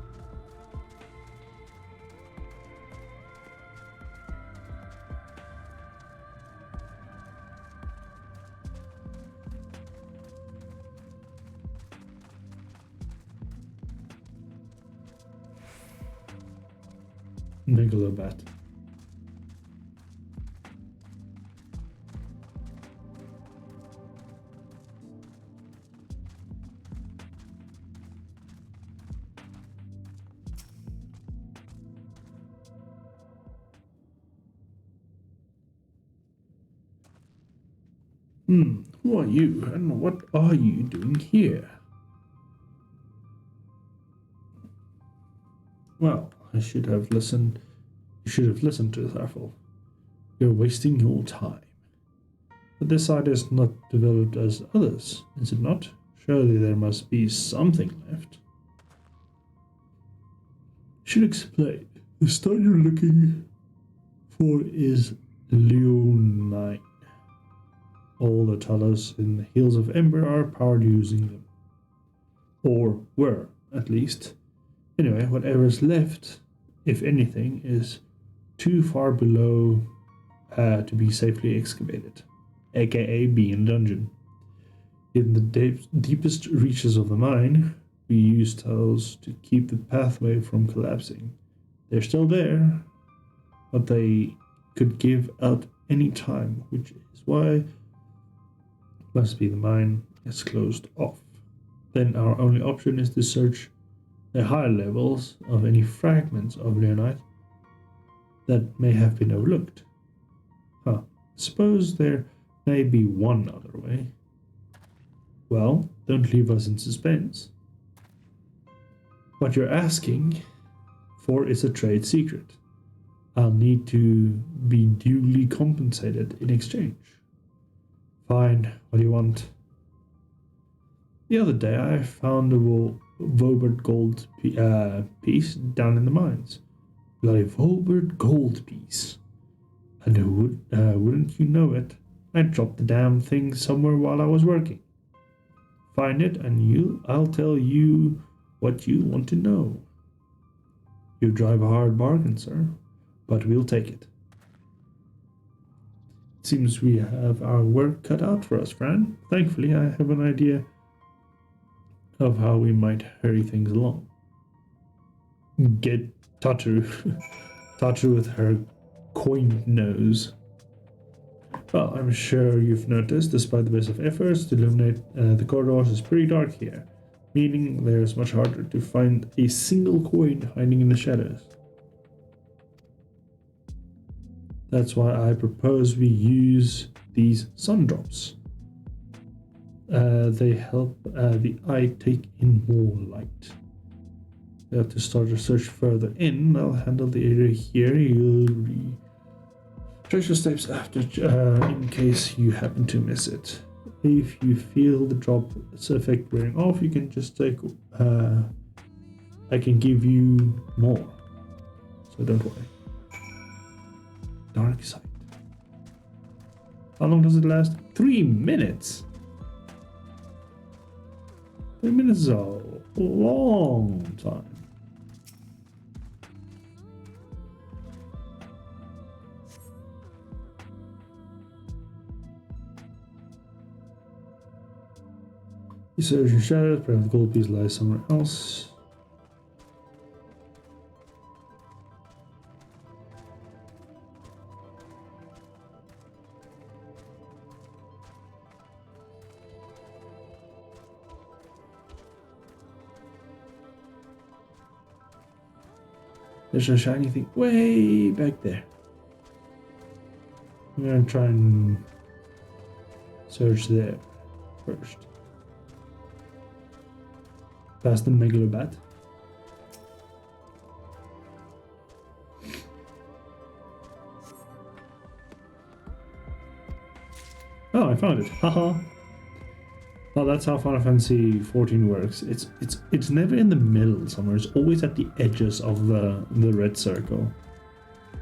Megalobat. Who are you, and what are you doing here? Well, I should have listened. You should have listened to Tharfel. You're wasting your time. But this site is not developed as others, is it not? Surely there must be something left. Should explain. The stone you're looking for is Leonine. All the Talos in the Hills of Ember are powered using them. Or were, at least. Anyway, whatever's left, if anything, is too far below to be safely excavated, aka being a dungeon. In the deepest reaches of the mine, we use tunnels to keep the pathway from collapsing. They're still there, but they could give out any time, which is why must be the mine is closed off. Then our only option is to search the higher levels of any fragments of Leonite that may have been overlooked. Suppose there may be one other way. Well, don't leave us in suspense. What you're asking for is a trade secret. I'll need to be duly compensated in exchange. Fine, what do you want? The other day I found a Volbert gold piece down in the mines. Bloody Volbert gold piece. And wouldn't you know it, I dropped the damn thing somewhere while I was working. Find it and I'll tell you what you want to know. You drive a hard bargain, sir, but we'll take it. Seems we have our work cut out for us, Fran. Thankfully, I have an idea of how we might hurry things along. Get Tatu with her coin nose. Well, I'm sure you've noticed, despite the best of efforts to illuminate the corridors, it's pretty dark here, meaning there's much harder to find a single coin hiding in the shadows. That's why I propose we use these sun drops. They help the eye take in more light. We have to start a search further in. I'll handle the area here. You'll trace your steps after in case you happen to miss it. If you feel the drop's effect wearing off, you can just take I can give you more, so don't worry. Dark sight. How long does it last? 3 minutes. 3 minutes is a long time. You search in shadows, perhaps the gold piece lies somewhere else. There's a shiny thing way back there. I'm gonna try and search there first. Past the megalobat. Oh, I found it. Haha. Well, that's how Final Fantasy 14 works. It's never in the middle somewhere. It's always at the edges of the red circle.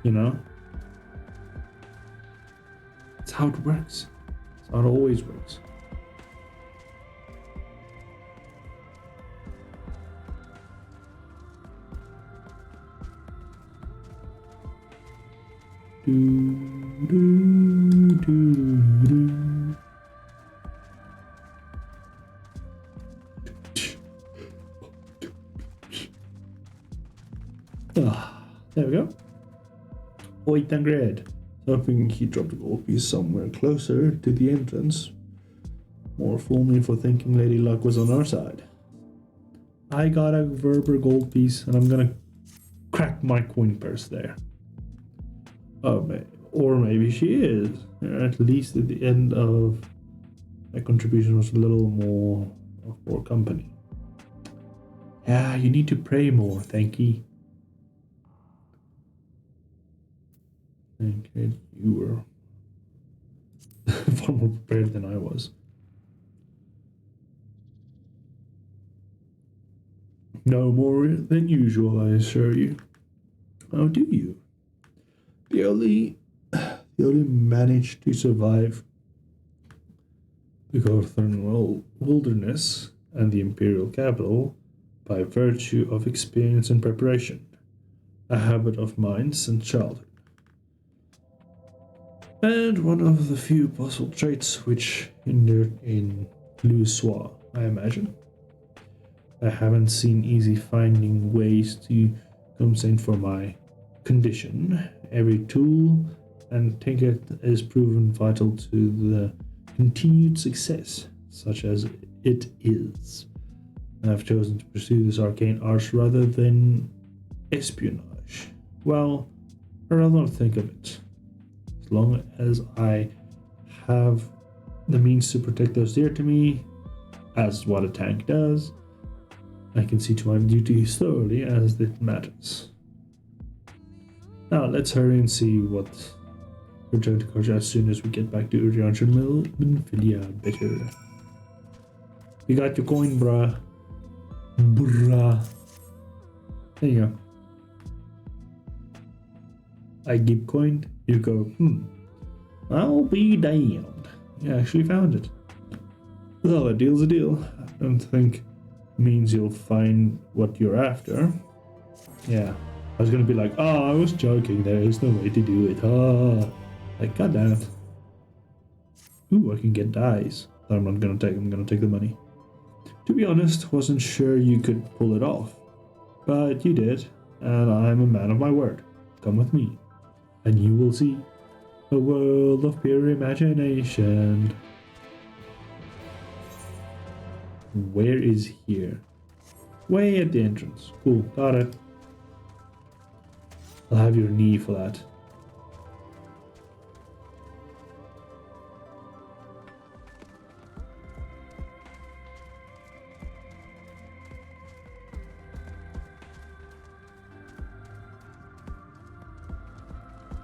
You know? It's how it works. It's how it always works. There we go. 800. Hoping he dropped a gold piece somewhere closer to the entrance. More fool me for thinking Lady Luck was on our side. I got a Verber gold piece and I'm gonna crack my coin purse there. Oh, or maybe she is. At least at the end of my contribution was a little more for company. Yeah, you need to pray more, thank you. Thank you. You were far more prepared than I was. No more than usual, I assure you. How do you? The only managed to survive the Gothenburg wilderness and the imperial capital by virtue of experience and preparation, a habit of mine since childhood. And one of the few possible traits which hindered in Louisoix, I imagine. I haven't seen easy finding ways to comes in for my condition. Every tool and trinket is proven vital to the continued success, such as it is. I've chosen to pursue this arcane arts rather than espionage. Well, I'd rather not think of it. As long as I have the means to protect those dear to me, as what a tank does, I can see to my duty thoroughly as it matters. Now let's hurry and see what return to Koja as soon as we get back to Urianshan Mill, Minfilia better. You got your coin, bruh. Bruh. There you go. I give coin, you go, I'll be damned. You actually found it. Well, a deal's a deal. I don't think means you'll find what you're after. Yeah, I was gonna be like, oh, I was joking, there is no way to do it. Oh, like, god damn it. Ooh, I can get dice. That I'm gonna take the money. To be honest, wasn't sure you could pull it off. But you did, and I'm a man of my word. Come with me, and you will see a world of pure imagination. Where is here? Way at the entrance. Cool, got it. I'll have your knee for that.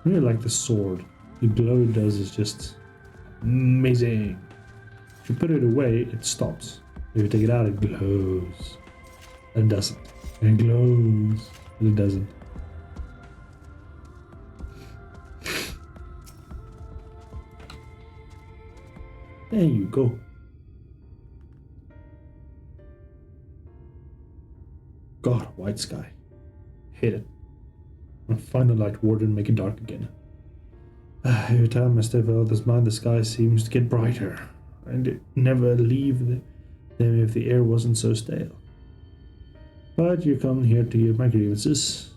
I really like the sword. The glow it does is just amazing. If you put it away, it stops. If you take it out, it glows. And it doesn't. And it glows. But it doesn't. There you go. God, white sky. Hate it. I'll find a light ward and make it dark again. Every time I step out of this mind, the sky seems to get brighter. I'd never leave them if the air wasn't so stale. But you come here to hear my grievances.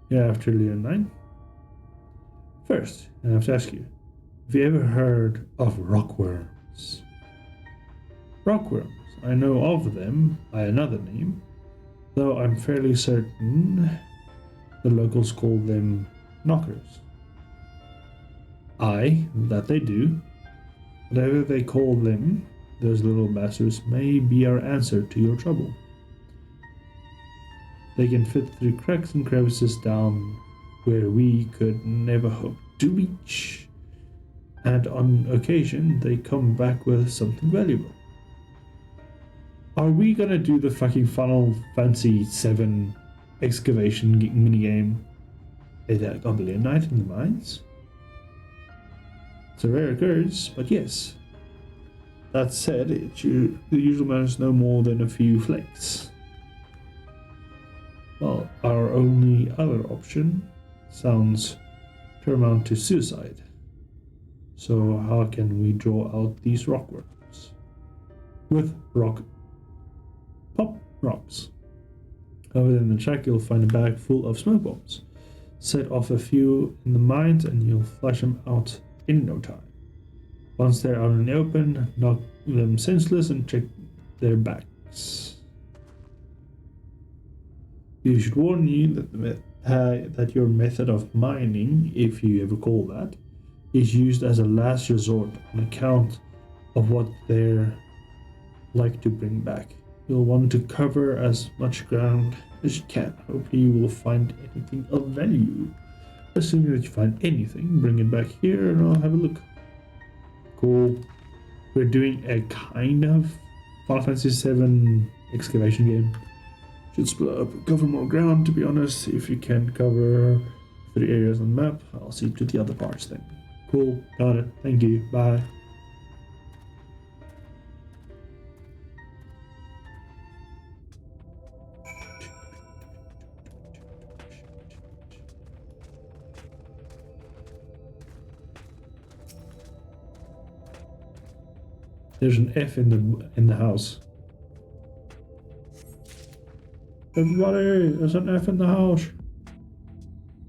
You're after Leonine. First, I have to ask you, have you ever heard of rockworms? Rockworms, I know of them by another name, though I'm fairly certain the locals call them knockers. Aye, that they do. Whatever they call them, those little bastards may be our answer to your trouble. They can fit through cracks and crevices down where we could never hope to reach. And on occasion, they come back with something valuable. Are we gonna do the fucking Final Fantasy VII excavation minigame? Is that a billion night in the mines? It's a rare occurrence, but yes. That said, the usual man is no more than a few flakes. Well, our only other option sounds paramount to suicide. So how can we draw out these rockworms? With pop rocks. Over in the shack, you'll find a bag full of smoke bombs. Set off a few in the mines and you'll flush them out in no time. Once they're out in the open, knock them senseless and check their backs. You should warn you that your method of mining, if you ever call that, is used as a last resort on account of what they're like to bring back. You'll want to cover as much ground as you can. Hopefully you will find anything of value. Assuming that you find anything, bring it back here and I'll have a look. Cool. We're doing a kind of Final Fantasy VII excavation game. Should split up, cover more ground, to be honest. If you can cover 3 areas on the map, I'll see to the other parts then. Cool, got it. Thank you. Bye. There's an F in the house. Everybody, there's an F in the house.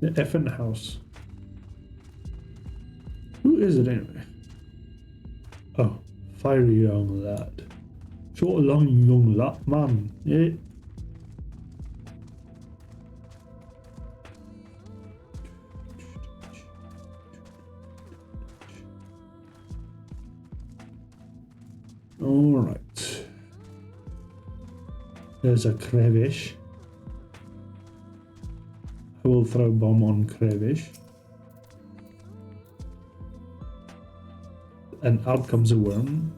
The F in the house. Who is it anyway? Oh, fiery young lad. Short, long, young lad, man. Yeah. All right. There's a crevice. I will throw bomb on crevice. And out comes a worm.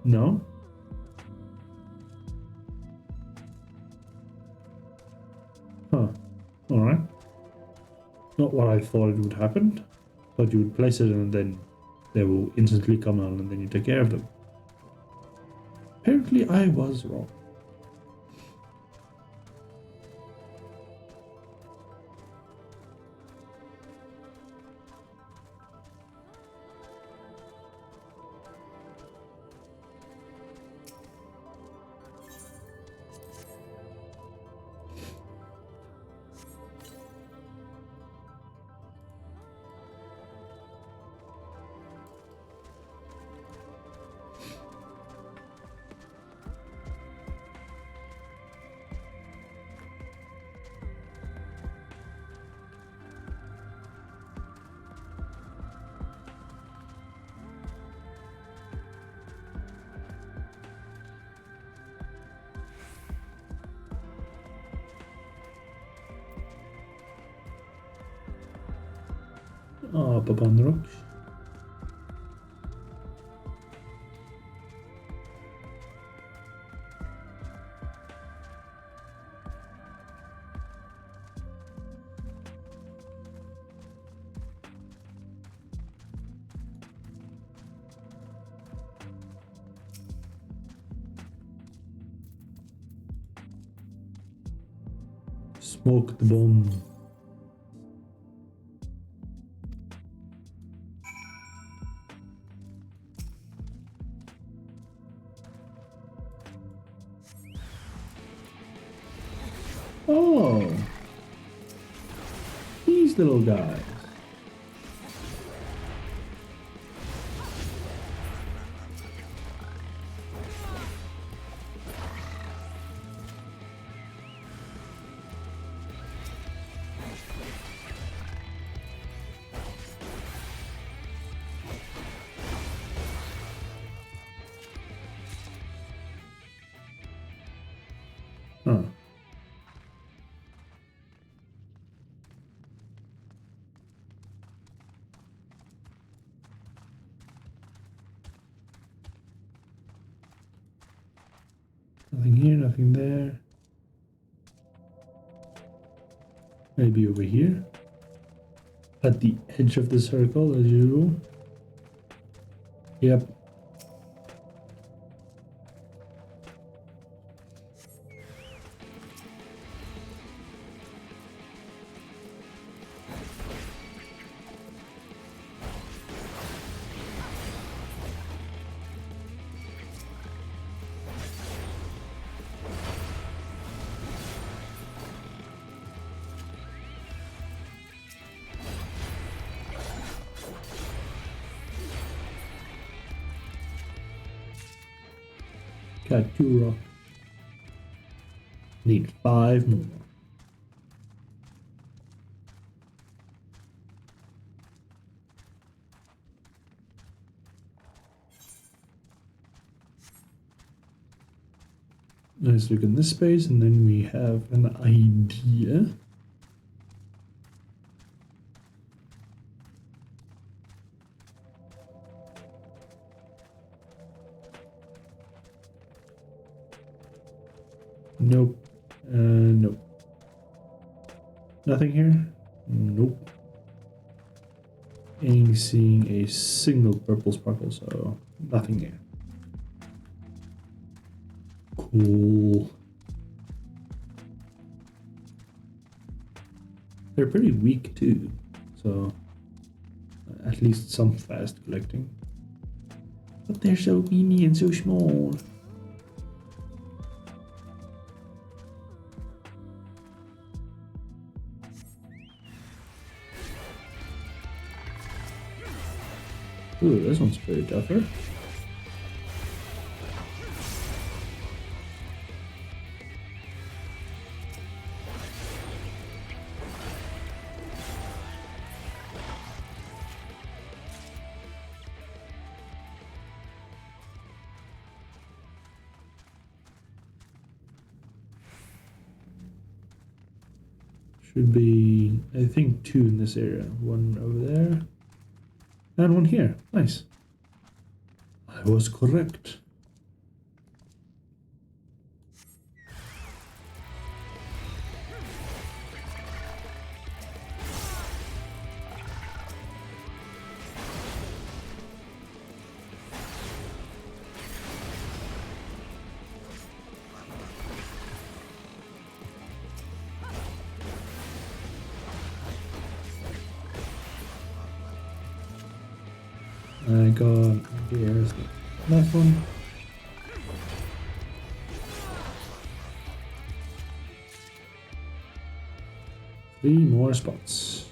No? Huh. Alright. Not what I thought it would happen. But you would place it and then they will instantly come out and then you take care of them. Apparently I was wrong. Up on the rocks. Smoke the bomb. Oh, these little guys. Huh. Nothing here, nothing there. Maybe over here. At the edge of the circle, as usual. Yep. Got 2 rock. Need 5 more. Let's look in this space and then we have an idea. Nope. Nope. Nothing here? Nope. Ain't seeing a single purple sparkle, so nothing here. Cool. They're pretty weak too, so at least some fast collecting. But they're so weeny and so small. Ooh, this one's pretty tougher. Should be, I think, 2 in this area. 1 over there. And 1 here. Nice. I was correct. I got, here's the last one. Three more spots.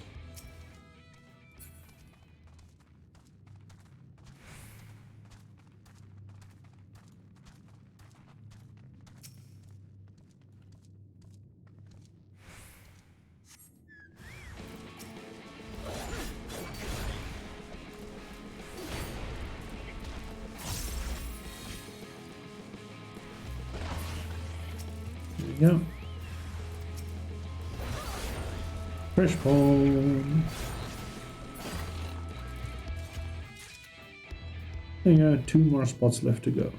There we go. Fresh bone. There you go, 2 more spots left to go.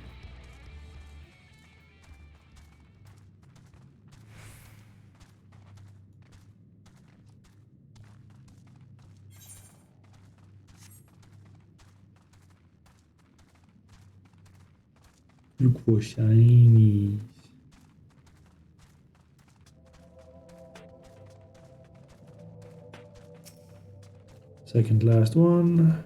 Look for shinies. Second last one.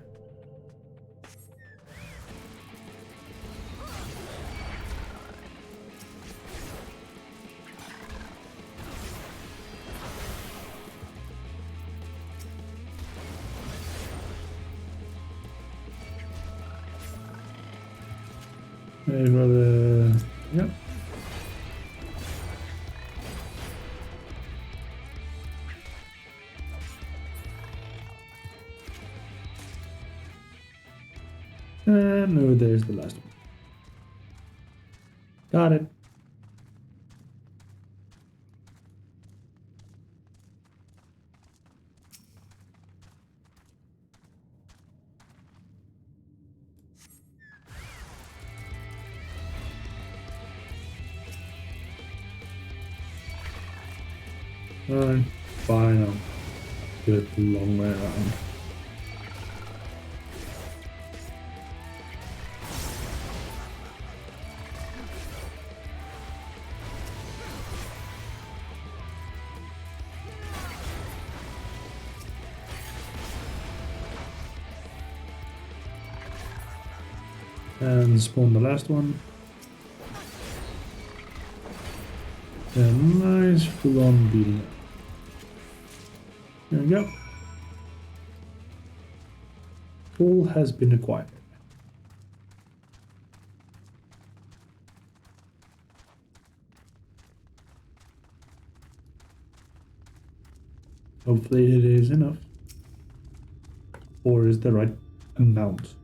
I'd rather, yep. And no, there's the last one. Got it. Alright, fine, I'll do it the long way around. And spawn the last one. And nice full on beating up. There we go. All has been acquired. Hopefully it is enough. Or is the right amount.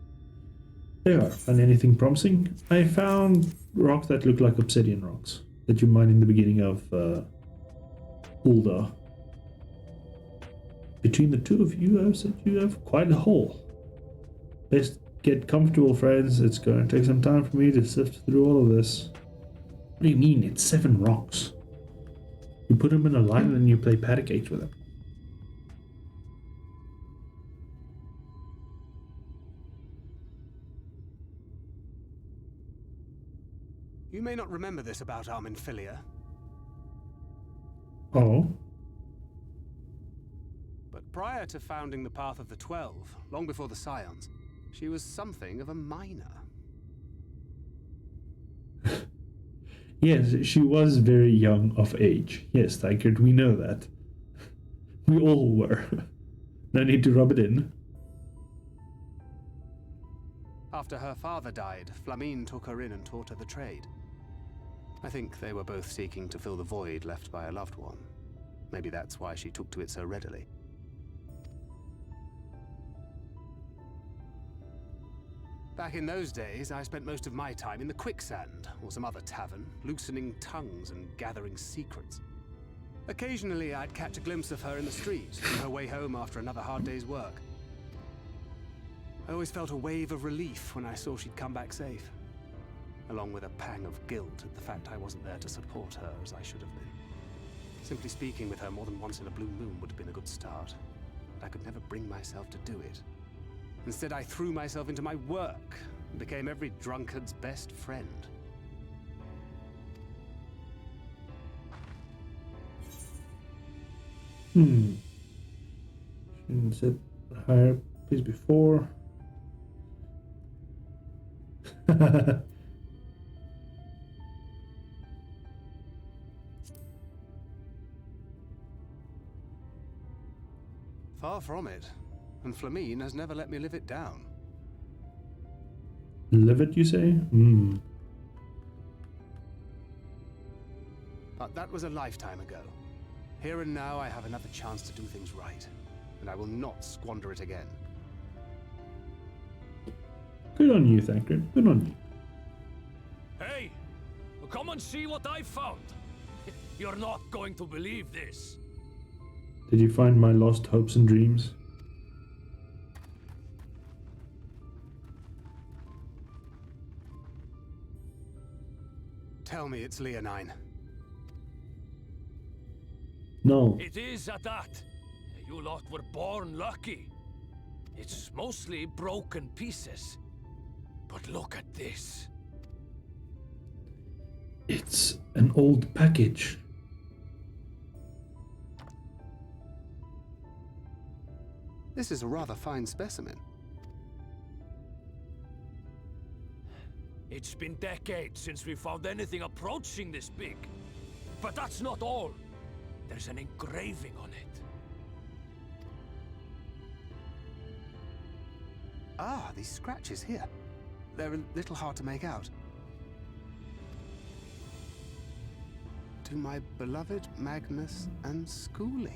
There are. Find anything promising? I found rocks that look like obsidian rocks that you mine in the beginning of Ulda. Between the two of you, I've said you have quite a haul. Best get comfortable, friends. It's going to take some time for me to sift through all of this. What do you mean? It's 7 rocks. You put them in a line and you play paddock games with them. You may not remember this about Arminfilia, Oh? but prior to founding the Path of the 12, long before the Scions, she was something of a miner. Yes, she was very young of age. Yes, Tankard, we know that. We all were. No need to rub it in. After her father died, Flamine took her in and taught her the trade. I think they were both seeking to fill the void left by a loved one. Maybe that's why she took to it so readily. Back in those days, I spent most of my time in the Quicksand, or some other tavern, loosening tongues and gathering secrets. Occasionally, I'd catch a glimpse of her in the street, on her way home after another hard day's work. I always felt a wave of relief when I saw she'd come back safe, along with a pang of guilt at the fact I wasn't there to support her as I should have been. Simply speaking with her more than once in a blue moon would have been a good start, but I could never bring myself to do it. Instead, I threw myself into my work and became every drunkard's best friend. Shouldn't set higher place before. Far from it. And Flamine has never let me live it down. Live it, you say? But that was a lifetime ago. Here and now, I have another chance to do things right. And I will not squander it again. Good on you, Thancred. Good on you. Hey! Come and see what I found! You're not going to believe this. Did you find my lost hopes and dreams? Tell me it's Leonine. No. It is at that. You lot were born lucky. It's mostly broken pieces. But look at this. It's an old package. This is a rather fine specimen. It's been decades since we found anything approaching this big. But that's not all. There's an engraving on it. Ah, these scratches here. They're a little hard to make out. To my beloved Magnus and Schoolie.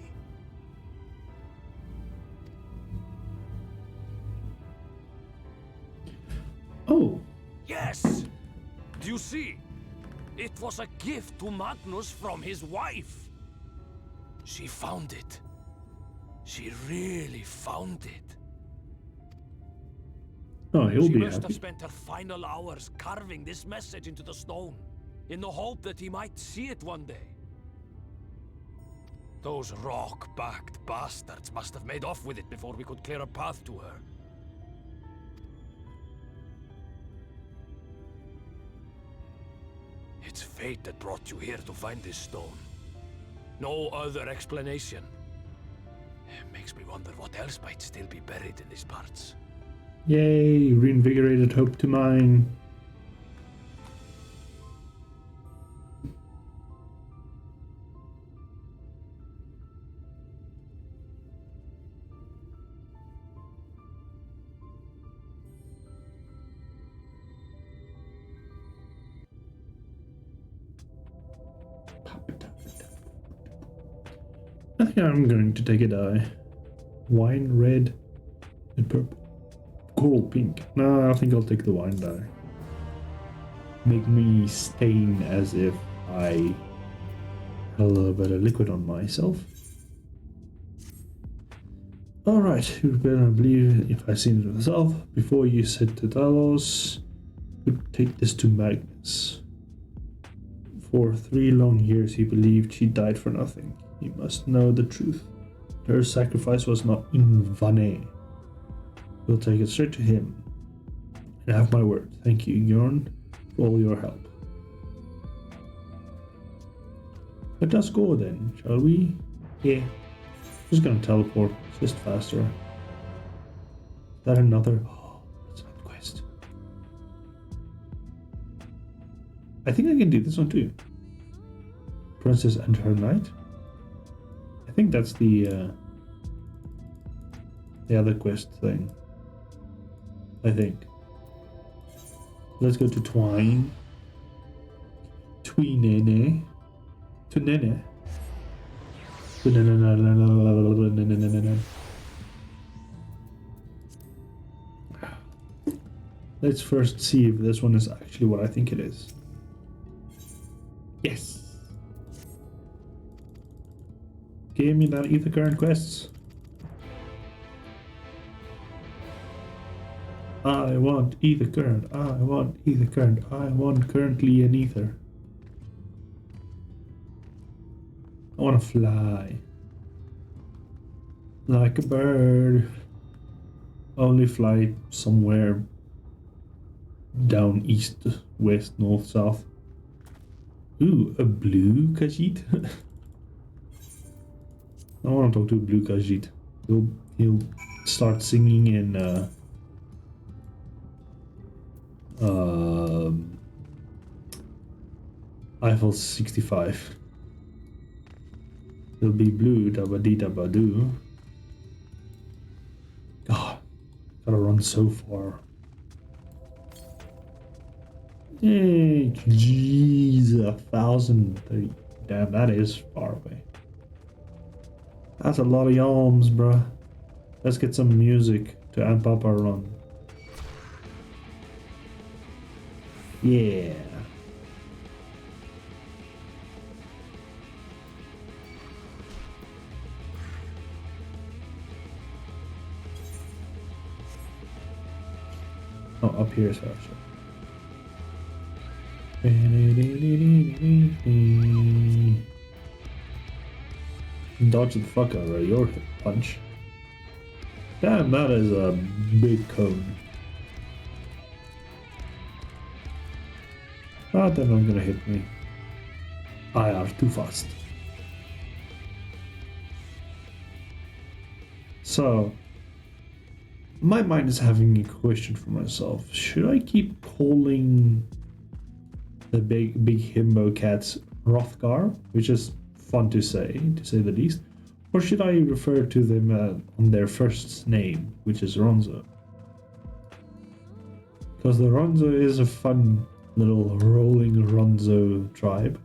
Oh. Yes! Do you see? It was a gift to Magnus from his wife. She found it. She really found it. Oh, he'll She be must have happy. spent her final hours carving this message into the stone, in the hope that he might see it one day. Those rock-backed bastards must have made off with it before we could clear a path to her. It's fate that brought you here to find this stone. No other explanation. It makes me wonder what else might still be buried in these parts. Yay, reinvigorated hope to mine. I think I'm going to take a dye. Wine red and purple. Coral pink. No, I think I'll take the wine dye. Make me stain as if I had a little bit of liquid on myself. Alright, you better believe if I seen it myself. Before you said to Talos, would take this to Magnus. For 3 long years he believed she died for nothing. He must know the truth. Her sacrifice was not in vain. We'll take it straight to him. And have my word. Thank you, Bjorn, for all your help. Let us go then, shall we? Yeah. Just gonna teleport. It's just faster. Is that another? Oh, it's an quest. I think I can do this one too. Princess and her knight. I think that's the other quest thing. I think. Let's go to Twine. Tweenene. To Nene. Let's first see if this one is actually what I think it is. Yes. Give me that ether current quests. I want ether current. I want ether current. I want currently an ether. I want to fly like a bird. Only fly somewhere down east, west, north, south. Ooh, a blue Khajiit. I want to talk to a blue Khajiit. He'll start singing in Eiffel 65. He'll be blue, dabba dee dabba doo. God, gotta run so far. Hey, jeez, 1,030. Damn, that is far away. That's a lot of yalms, bruh. Let's get some music to amp up our run. Yeah. Oh, up here is our ship. Dodge the fuck out of your hit punch. Damn, that is a big cone. Ah, they're not gonna hit me. I are too fast. So, my mind is having a question for myself. Should I keep calling the big himbo cats Hrothgar, which is fun to say the least, or should I refer to them on their first name, which is Ronzo? Because the Ronzo is a fun little rolling Ronzo tribe,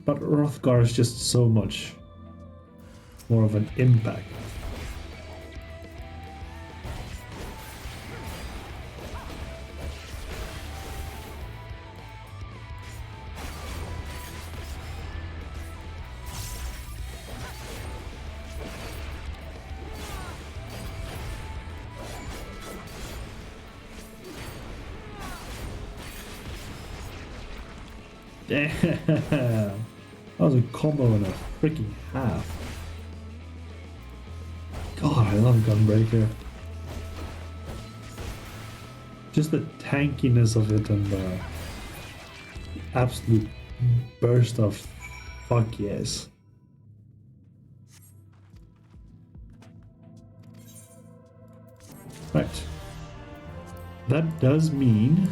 but Hrothgar is just so much more of an impact. Damn, that was a combo and a freaking half. God, I love Gunbreaker. Just the tankiness of it and the absolute burst of fuck yes. Right. That does mean...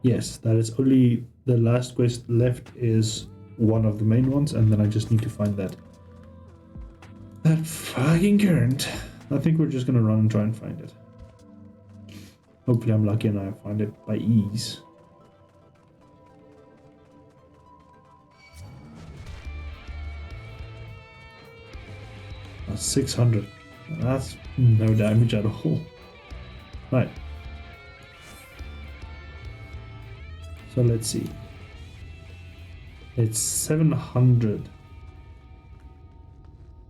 yes, that is only the last quest left is one of the main ones, and then I just need to find that fucking current. I think we're just gonna run and try and find it. Hopefully I'm lucky and I find it by ease. That's 600. That's no damage at all. Right. So let's see. It's 700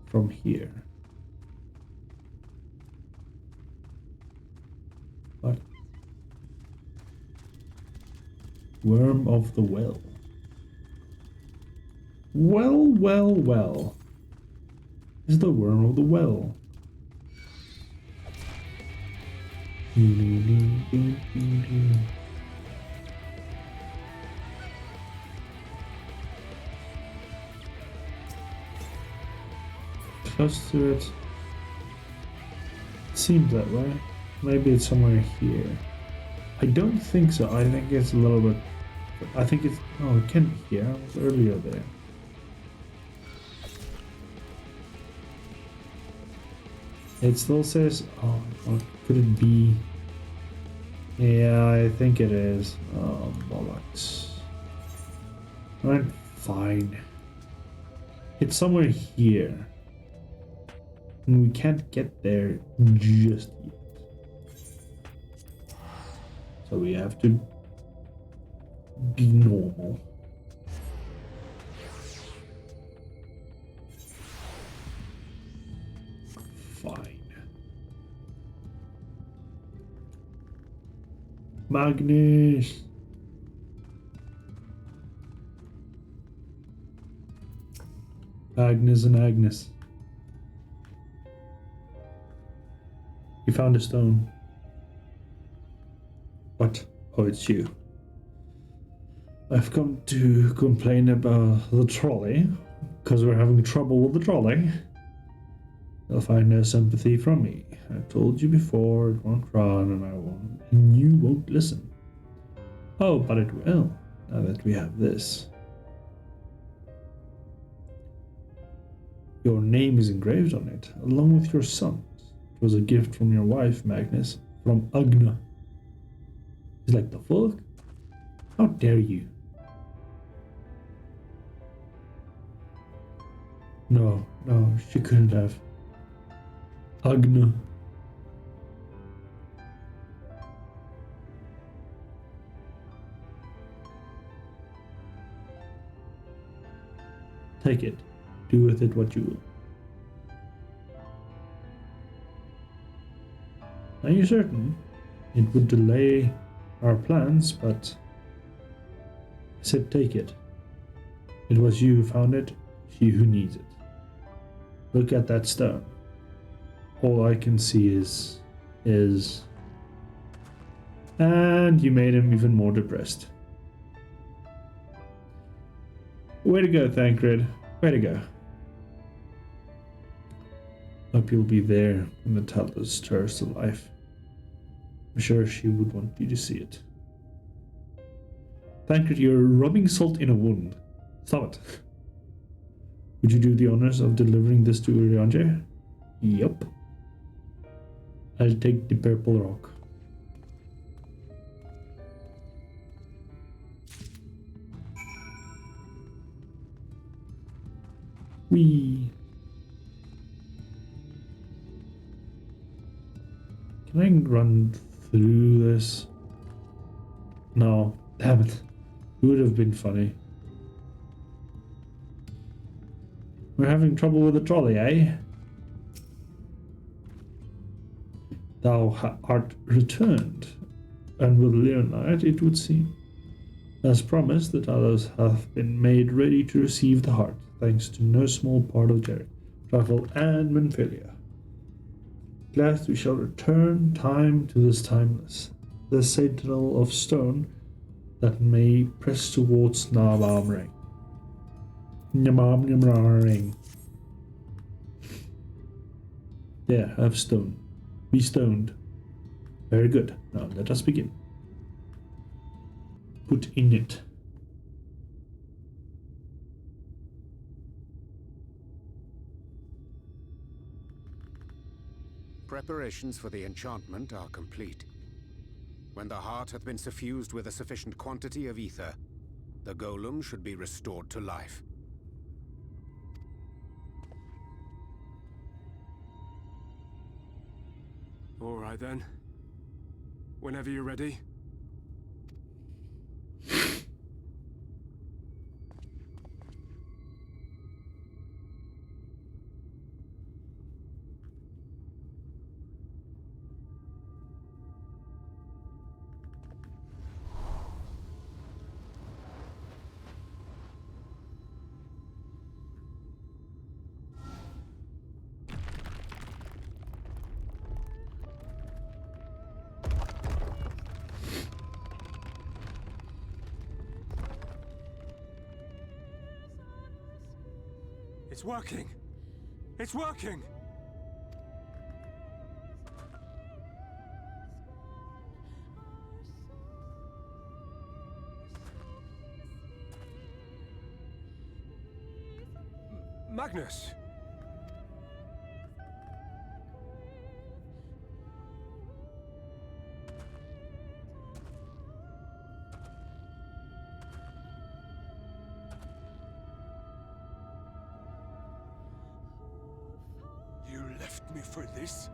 from here. What? Worm of the Well. Well. Is the Worm of the Well. Close to it. Seems that way. Maybe it's somewhere here. I don't think so. I think it's a little bit... I think it's... Oh, it can't be here. I was earlier there. It still says... Oh, what could it be? Yeah, I think it is. Oh, bollocks. Alright, fine. It's somewhere here. And we can't get there just yet. So we have to be normal. Fine. Magnus. Agnes and Agnes. You found a stone. What? Oh, it's you. I've come to complain about the trolley, because we're having trouble with the trolley. You'll find no sympathy from me. I told you before it won't run and you won't listen. Oh, but it will, now that we have this. Your name is engraved on it, along with your son's. It was a gift from your wife, Magnus, from Agna. He's like, the fuck? How dare you? No, she couldn't have. Agna. Take it. Do with it what you will. Are you certain? It would delay our plans, but I said take it. It was you who found it, she who needs it. Look at that stone. All I can see is... And you made him even more depressed. Way to go, Thancred. Way to go. Hope you'll be there when the Talus stirs to life. I'm sure she would want you to see it. Thancred, you're rubbing salt in a wound. Stop it. Would you do the honors of delivering this to Urianger? Yup. I'll take the purple rock. Whee! Can I run through this? No, damn it. It would have been funny. We're having trouble with the trolley, eh? Thou art returned, and with Leonard, it would seem. As promised, the Talos hath been made ready to receive the heart, thanks to no small part of Jarek, Travel, and Menphilia. At last we shall return time to this timeless, the sentinel of stone that may press towards Nabam Ring. Nabam Ring. There, have stone. Be stoned. Very good. Now let us begin. Put in it. Preparations for the enchantment are complete. When the heart hath been suffused with a sufficient quantity of ether, the golem should be restored to life. All right then. Whenever you're ready. It's working! It's working! Magnus! You left me for this?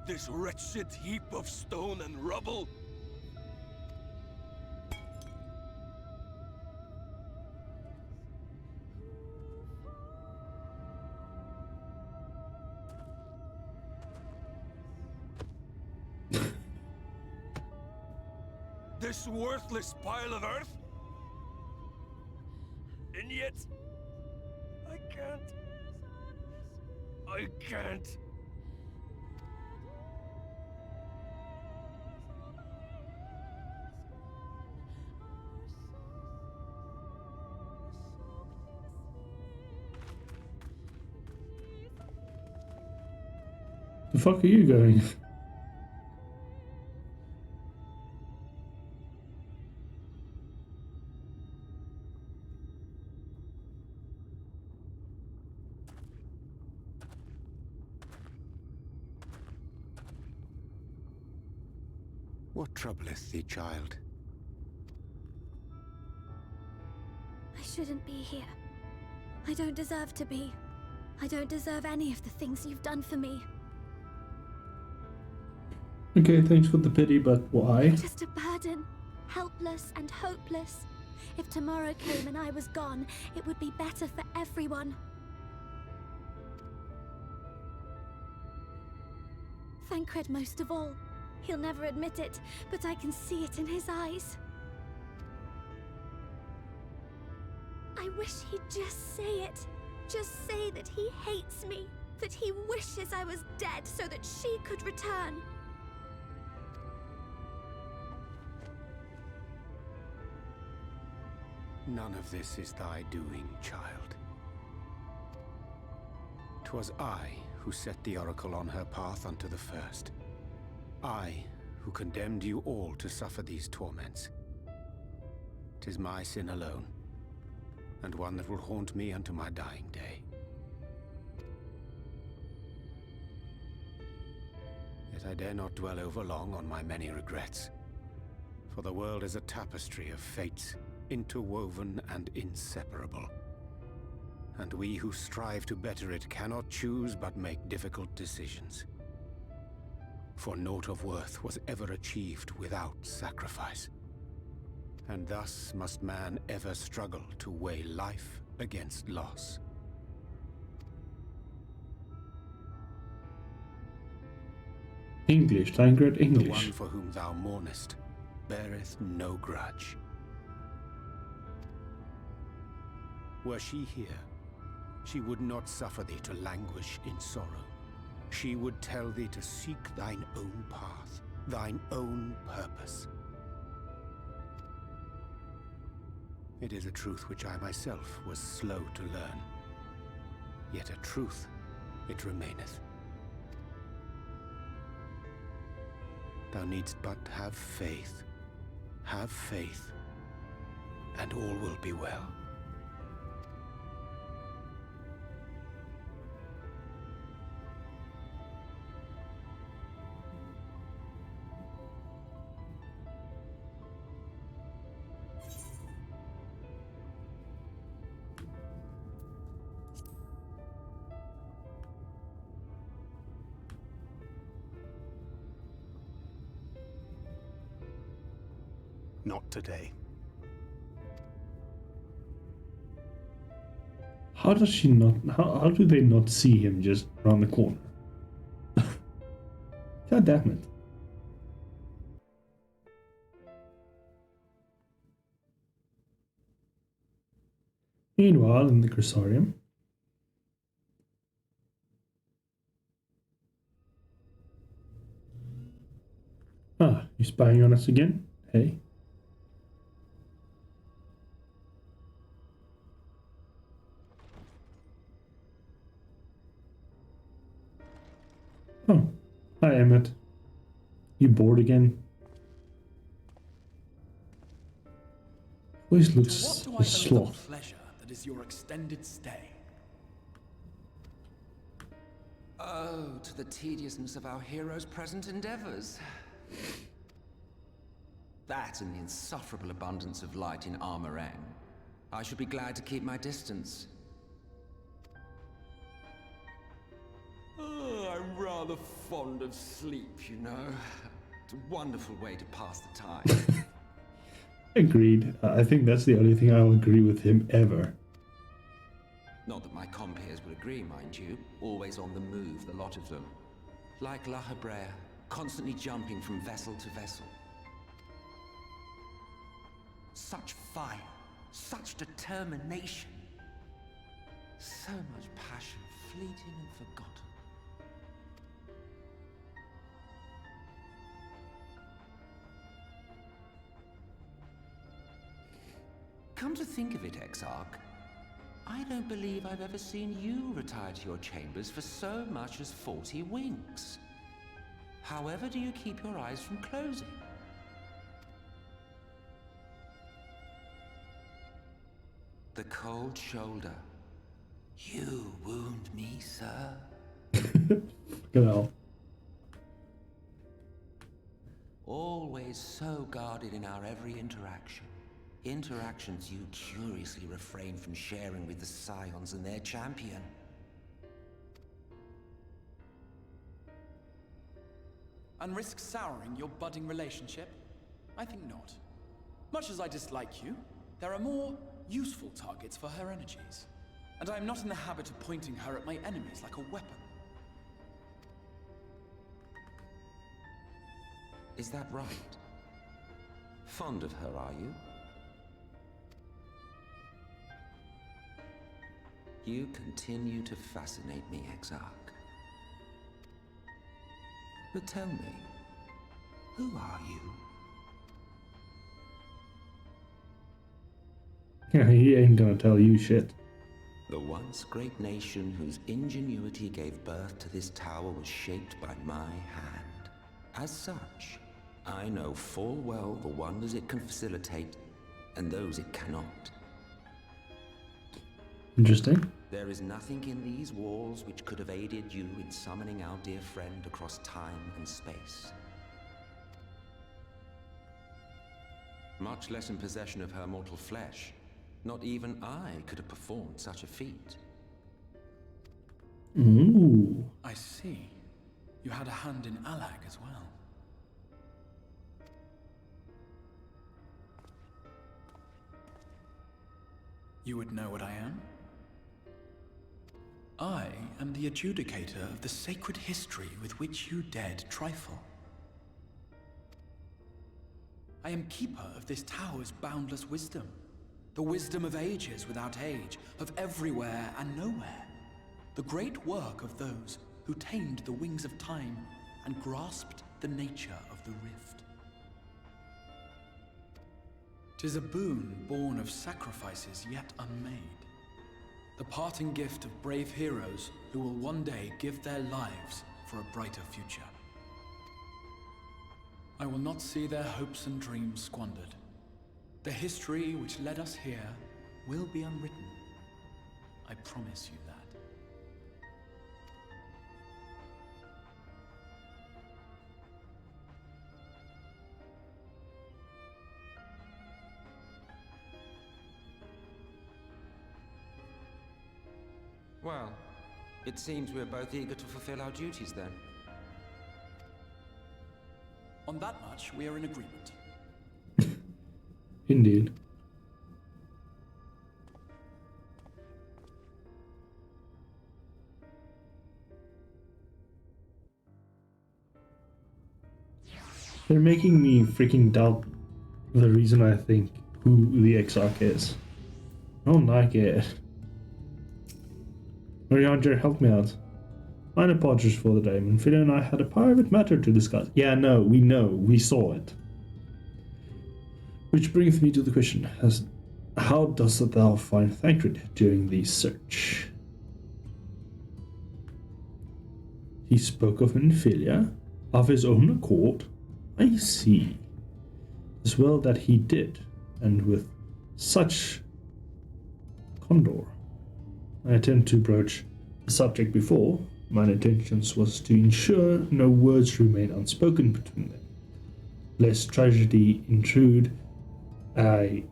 This wretched heap of stone and rubble? This worthless pile of earth? And yet, I can't. I can't. The fuck are you going? What troubleth thee, child? I shouldn't be here. I don't deserve to be. I don't deserve any of the things you've done for me. Okay, thanks for the pity, but why? Just a burden, helpless and hopeless. If tomorrow came and I was gone, it would be better for everyone. Thancred most of all. He'll never admit it, but I can see it in his eyes. I wish he'd just say it. Just say that he hates me, that he wishes I was dead so that she could return. None of this is thy doing, child. 'Twas I who set the oracle on her path unto the first. I who condemned you all to suffer these torments. 'Tis my sin alone, and one that will haunt me unto my dying day. Yet I dare not dwell over long on my many regrets, for the world is a tapestry of fates, interwoven and inseparable. And we who strive to better it cannot choose but make difficult decisions. For naught of worth was ever achieved without sacrifice. And thus must man ever struggle to weigh life against loss. English, Thancred, The English. one for whom thou mournest beareth no grudge. Were she here, she would not suffer thee to languish in sorrow. She would tell thee to seek thine own path, thine own purpose. It is a truth which I myself was slow to learn. Yet a truth it remaineth. Thou needst but have faith, and all will be well. Not today. How does she not? How do they not see him just around the corner? God damn it. Meanwhile, in the Crisarium. Ah, you spying on us again? Hey. Oh, hi Emmett. You bored again? Voice looks To what do a I owe the sloth. pleasure that is your extended stay? Oh, to the tediousness of our hero's present endeavors. That and the insufferable abundance of light in Armorang. I should be glad to keep my distance. Oh, I'm rather fond of sleep, you know. It's a wonderful way to pass the time. Agreed. I think that's the only thing I'll agree with him ever. Not that my compeers would agree, mind you. Always on the move, the lot of them. Like La Hebrea, constantly jumping from vessel to vessel. Such fire, such determination. So much passion, fleeting and forgotten. Come to think of it, Exarch, I don't believe I've ever seen you retire to your chambers for so much as 40 winks. However do you keep your eyes from closing? The cold shoulder. You wound me, sir. Fucking hell. Always so guarded in our every interaction. Interactions you curiously refrain from sharing with the Scions and their champion. And risk souring your budding relationship? I think not. Much as I dislike you, there are more useful targets for her energies. And I am not in the habit of pointing her at my enemies like a weapon. Is that right? Fond of her, are you? You continue to fascinate me, Exarch. But tell me, who are you? Yeah, he ain't gonna tell you shit. The once great nation whose ingenuity gave birth to this tower was shaped by my hand. As such, I know full well the wonders it can facilitate and those it cannot. Interesting. There is nothing in these walls which could have aided you in summoning our dear friend across time and space. Much less in possession of her mortal flesh. Not even I could have performed such a feat. Ooh. I see. You had a hand in Alag as well. You would know what I am? I am the adjudicator of the sacred history with which you dared trifle. I am keeper of this tower's boundless wisdom. The wisdom of ages without age, of everywhere and nowhere. The great work of those who tamed the wings of time and grasped the nature of the rift. 'Tis a boon born of sacrifices yet unmade. The parting gift of brave heroes who will one day give their lives for a brighter future. I will not see their hopes and dreams squandered. The history which led us here will be unwritten. I promise you that. Well, it seems we're both eager to fulfill our duties then. On that much, we are in agreement. Indeed. They're making me freaking doubt the reason I think who the Exarch is. I don't like it. Marianger, help me out. Minor apologies for the day. Manfredo and I had a private matter to discuss. Yeah, no, we know. We saw it. Which brings me to the question, how dost thou find Thancred during the search? He spoke of Ophelia, of his own accord. I see. As well that he did, and with such condor. I attempt to broach the subject before, My intentions was to ensure no words remain unspoken between them. Lest tragedy intrude, I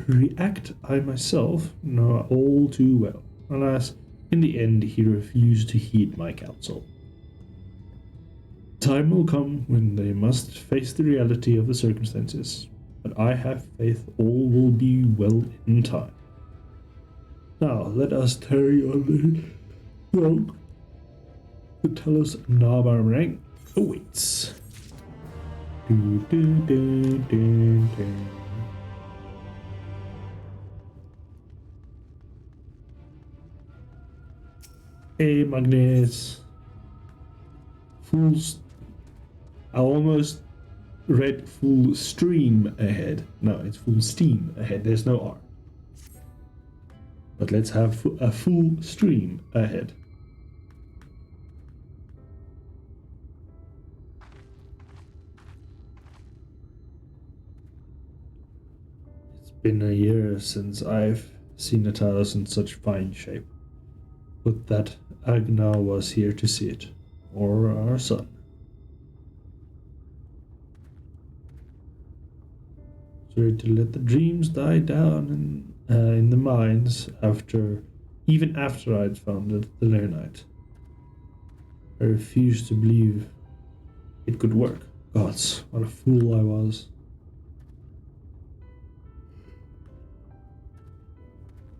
react I myself know all too well. Alas, in the end he refused to heed my counsel. Time will come when they must face the reality of the circumstances, but I have faith all will be well in time. Now let us tarry on the road. The Talos Nabarang awaits. Do, do, do, do, do. Hey Magnus. I almost read full stream ahead. No, it's full steam ahead. There's no R. But let's have a full stream ahead. It's been a year since I've seen Natalis in such fine shape. But that Agna was here to see it. Or our son. Sorry to let the dreams die down in the mines even after I'd founded the Leonite. I refused to believe it could work. Gods, what a fool I was.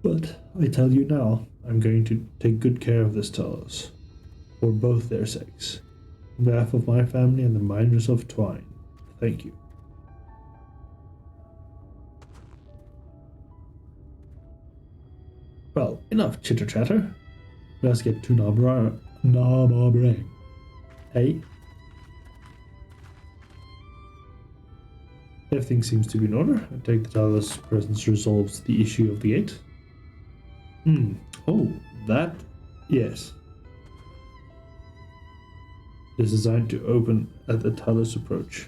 But I tell you now, I'm going to take good care of this Talos. For both their sakes. On behalf of my family and the miners of Twine. Thank you. Well, enough chitter-chatter. Let's get to Nabarang. Hey? Everything seems to be in order. I take the Talos' presence resolves the issue of the gate. Oh, that? Yes. It is designed to open at the Talos approach.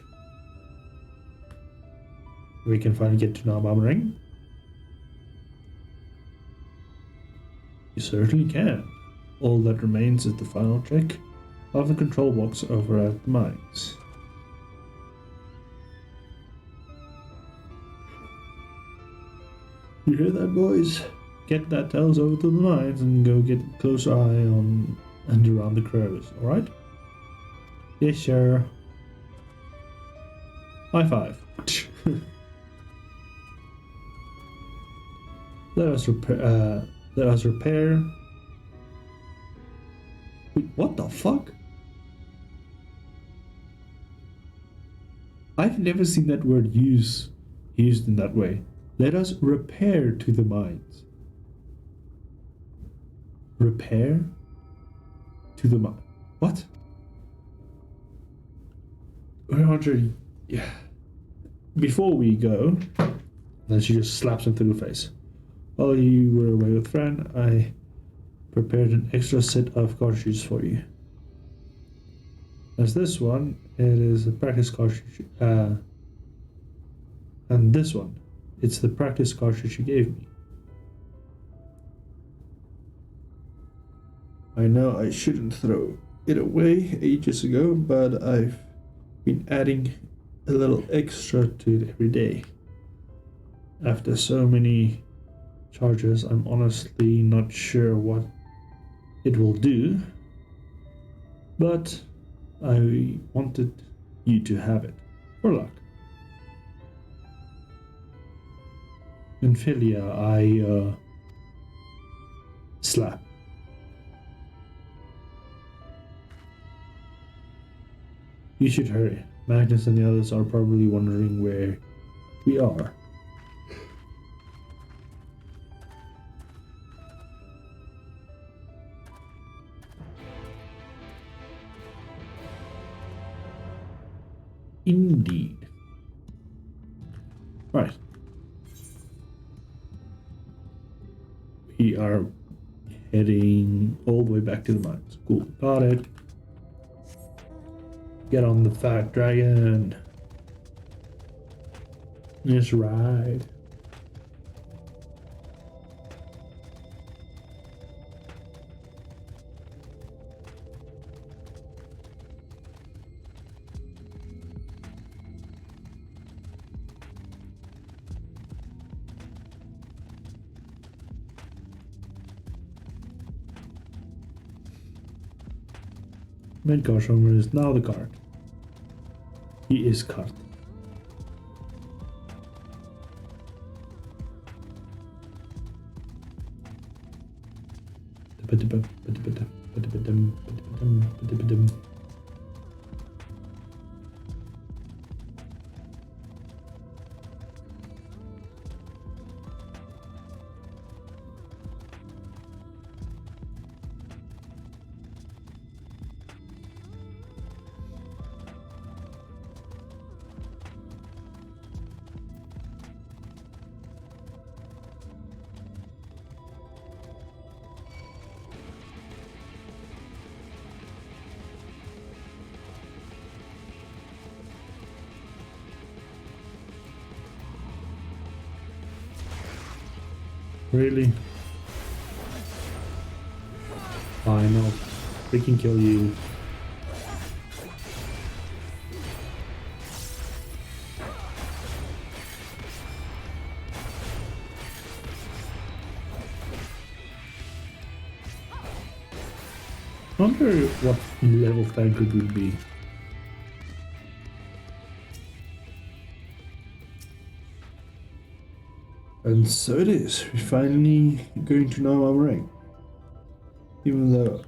We can finally get to Nabarang. You certainly can. All that remains is the final check of the control box over at the mines. You hear that, boys? Get that Talos over to the mines and go get a close eye on and around the crows, alright? Yes, sir. High five. Let us repair. Wait, what the fuck? I've never seen that word used in that way. Let us repair to the mines. Repair to the mine. What? Roger, yeah. Before we go, then she just slaps him through the face. While you were away with Fran, I prepared an extra set of cartridges for you. As this one, it is a practice cartridge, and this one, it's the practice cartridge you gave me. I know I shouldn't throw it away ages ago, but I've been adding a little extra to it every day. After so many charges, I'm honestly not sure what it will do, but I wanted you to have it for luck. In Philia, I slap. You should hurry. Magnus and the others are probably wondering where we are. Indeed. Right. We are heading all the way back to the mines. Cool. Got it. Get on the fat dragon. Let's ride. Midgard's is now the guard. He is cut. Really? I know. Freaking kill you. I wonder what level tank it would be. And so it is. We're finally going to know our rank. Even though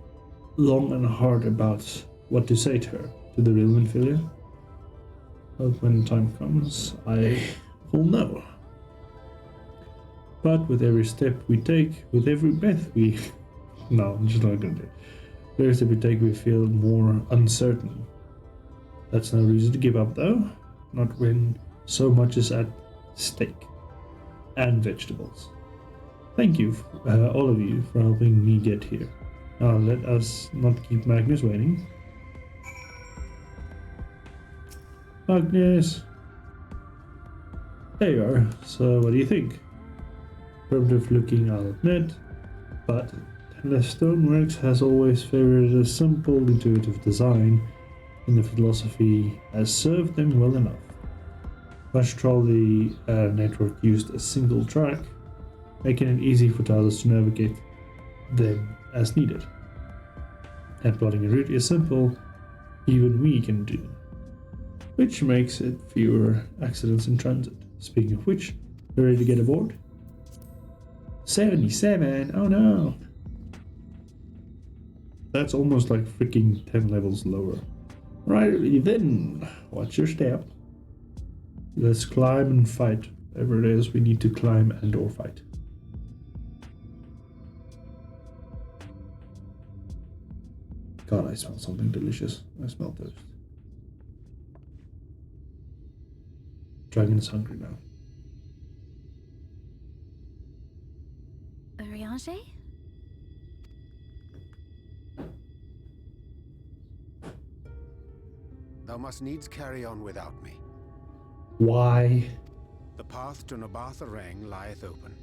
long and hard about what to say to her, to the real Minfilia. But when the time comes, I will know. But with every step we take, with every breath we... No, I'm just not gonna do it. Every step we take, we feel more uncertain. That's no reason to give up though. Not when so much is at stake. And vegetables. Thank you, all of you, for helping me get here. Now let us not keep Magnus waiting. Magnus! There you are. So what do you think? Primitive looking, I'll admit, but Tendless Stoneworks has always favored a simple, intuitive design, and the philosophy has served them well enough. Much Trolley network used a single track, making it easy for tilers to navigate them as needed. And plotting a route is simple, even we can do, which makes it fewer accidents in transit. Speaking of which, you ready to get aboard? 77, oh no! That's almost like freaking 10 levels lower. Right then, watch your step. Let's climb and fight. Whatever it is we need to climb and or fight. God, I smell something delicious. I smell toast. Dragon is hungry now. Urianger? Thou must needs carry on without me. Why? The path to Nabarth Arang lieth open.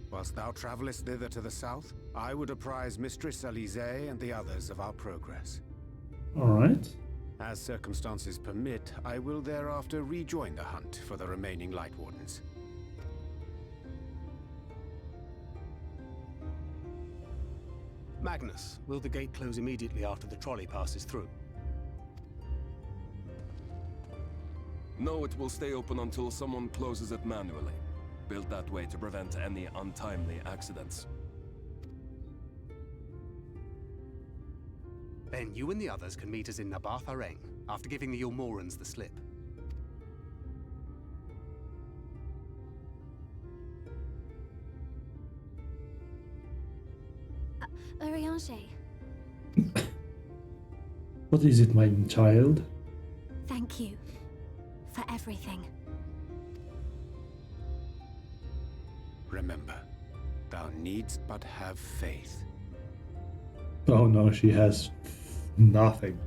Whilst thou travellest thither to the south, I would apprise Mistress Alize and the others of our progress. Alright. As circumstances permit, I will thereafter rejoin the hunt for the remaining Light Wardens. Magnus, will the gate close immediately after the trolley passes through? No, it will stay open until someone closes it manually. Built that way to prevent any untimely accidents. Then you and the others can meet us in Nabarth Arang, after giving the Ilmorans the slip. Urianger, What is it, my child? thank you for everything. Remember, thou needst but have faith. Oh no, she has nothing.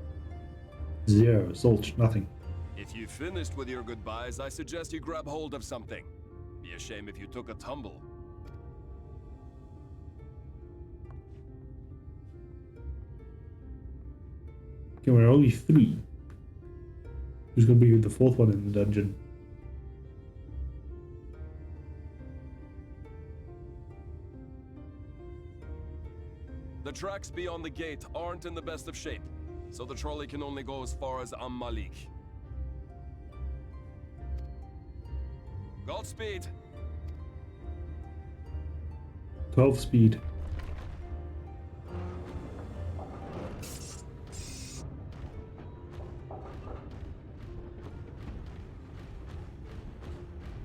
Zero, zilch, nothing. If you finished with your goodbyes, I suggest you grab hold of something. Be a shame if you took a tumble. Okay, we're only 3. Who's gonna be the 4th one in the dungeon? The tracks beyond the gate aren't in the best of shape. so the trolley can only go as far as Malik. Godspeed. 12 speed.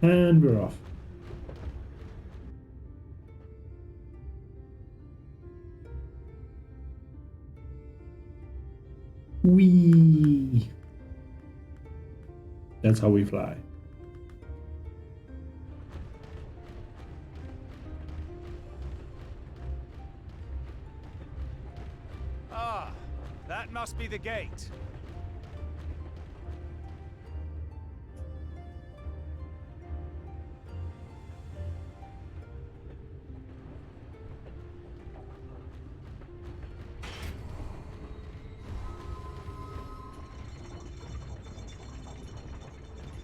And we're off. Whee! That's how we fly. Ah, that must be the gate.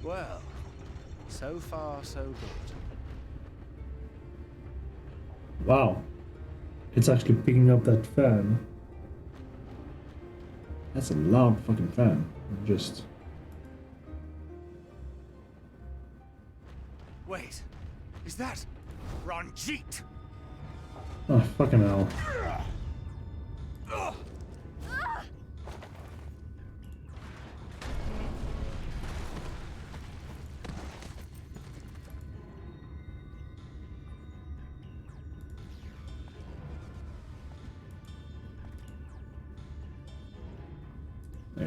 Well, so far so good. Wow. It's actually picking up that fan. That's a loud fucking fan. Just... Wait, is that Ranjit? Oh, fucking hell.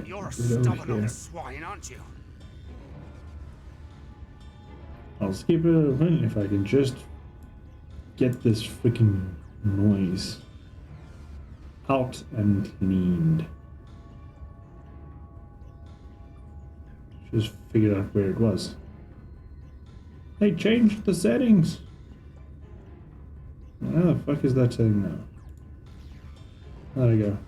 You're a stubborn old swine, aren't you? I'll skip it open if I can just get this freaking noise out and cleaned. Just figured out where it was. They changed the settings. Where the fuck is that setting now? There we go.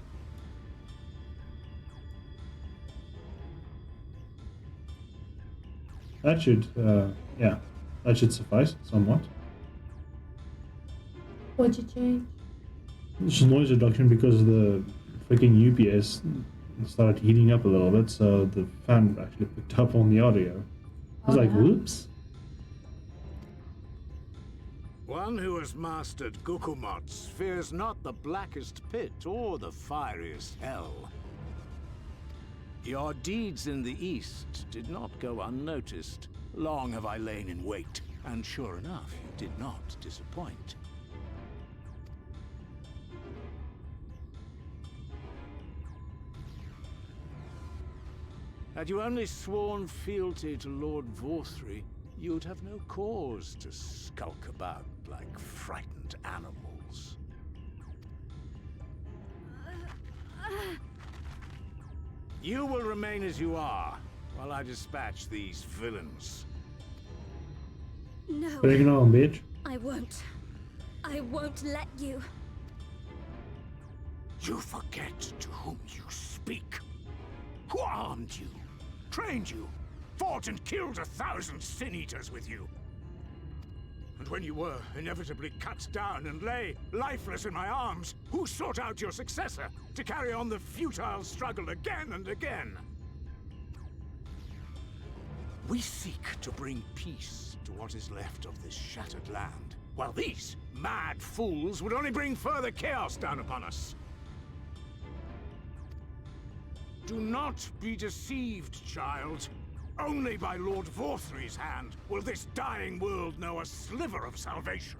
That should, yeah, that should suffice somewhat. What'd you change? It's just noise reduction because the freaking UPS started heating up a little bit, so the fan actually picked up on the audio. I was like, whoops. One who has mastered Gukumots fears not the blackest pit or the fieriest hell. Your deeds in the east did not go unnoticed. Long have I lain in wait, and sure enough, you did not disappoint. Had you only sworn fealty to Lord Vorthry, you'd have no cause to skulk about like frightened animals. You will remain as you are, while I dispatch these villains. No. Bring it on, bitch. I won't. I won't let you. You forget to whom you speak. Who armed you, trained you, fought and killed 1,000 sin-eaters with you. And when you were inevitably cut down and lay lifeless in my arms, who sought out your successor to carry on the futile struggle again and again? We seek to bring peace to what is left of this shattered land, while these mad fools would only bring further chaos down upon us. Do not be deceived, child. Only by Lord Vorthry's hand will this dying world know a sliver of salvation.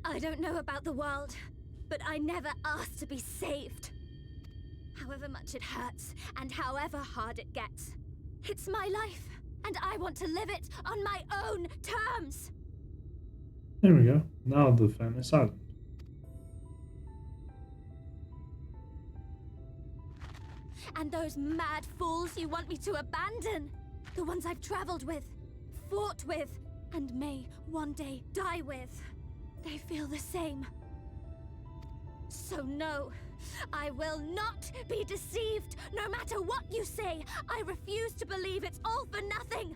I don't know about the world, but I never asked to be saved. However much it hurts, and however hard it gets. It's my life, and I want to live it on my own terms. There we go. Now the fan is silent. And those mad fools you want me to abandon, the ones I've traveled with, fought with, and may one day die with, they feel the same. So no, I will not be deceived, no matter what you say. I refuse to believe it's all for nothing.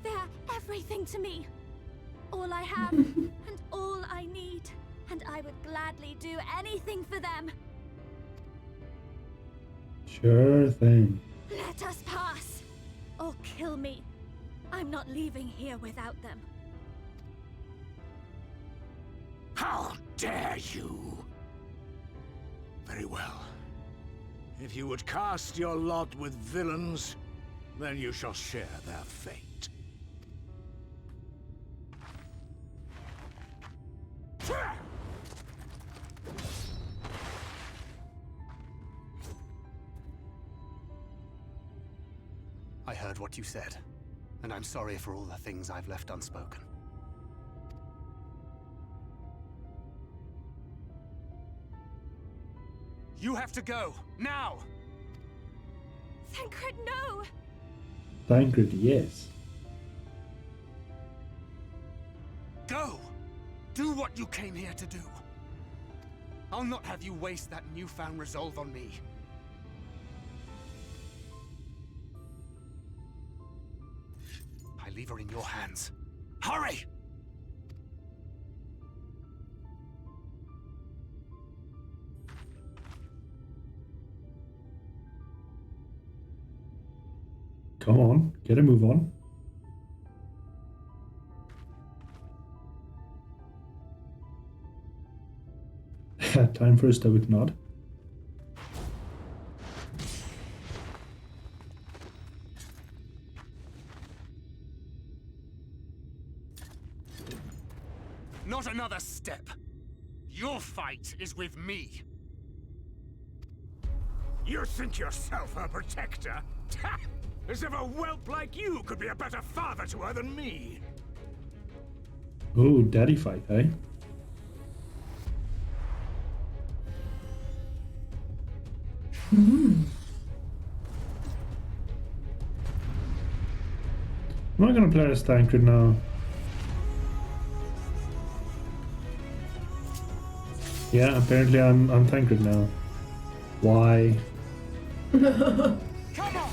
They everything to me. All I have and all I need. And I would gladly do anything for them. Sure thing. Let us pass. Or kill me. I'm not leaving here without them. How dare you! Very well. If you would cast your lot with villains, then you shall share their fate. I heard what you said, and I'm sorry for all the things I've left unspoken. You have to go, now! Thancred, no! Thancred, yes. Go! Do what you came here to do. I'll not have you waste that newfound resolve on me. I leave her in your hands. Hurry! Come on, get a move on. Time for a stoic nod. Not another step. Your fight is with me. You think yourself her protector? As if a whelp like you could be a better father to her than me. Oh, daddy fight, eh? I'm not gonna play as Thancred now. Yeah, apparently I'm Thancred now. Why? Come on!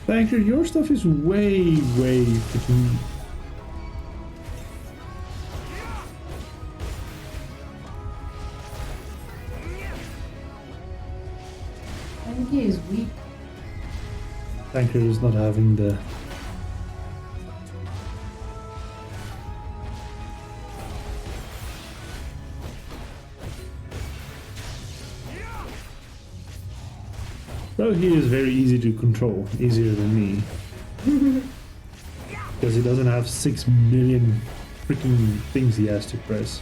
Thancred, your stuff is way freaking. I think he is weak. Thancred is not having the. Though he is very easy to control, easier than me. Because he doesn't have 6 million freaking things he has to press.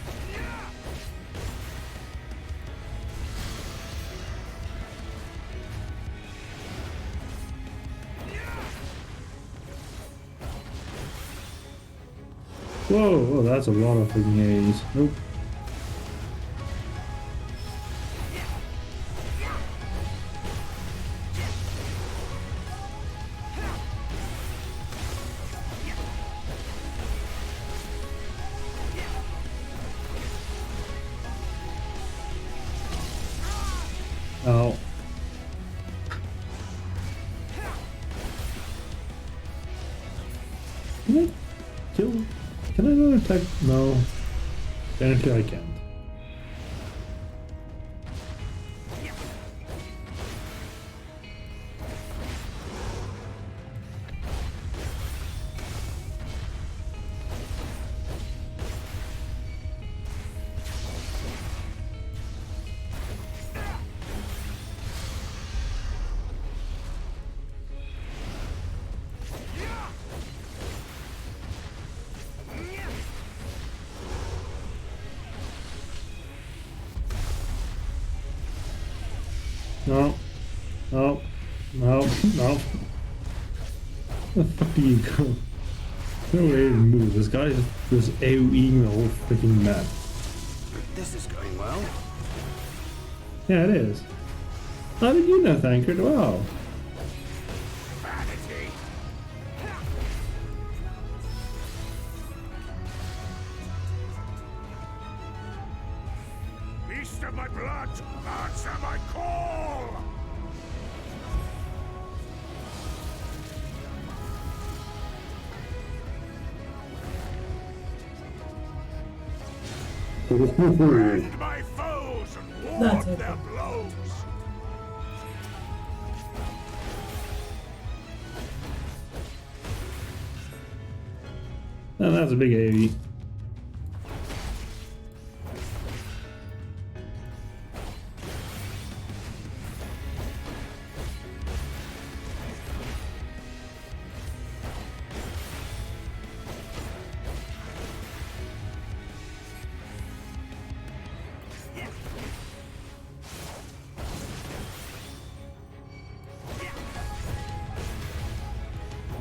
Whoa, oh, that's a lot of freaking A's. Nope. Oh. Can I kill? Can I not attack? No. Apparently I can't. No. No. No. No. Where the fuck do you go? No way to move. This guy is just AoEing the whole freaking map. This is going well. Yeah, it is. How did you know, Thancred? Wow. Vanity. Be taste of my blood? Answer my call! Rend my foes and ward their blows! Oh, that's a big AoE.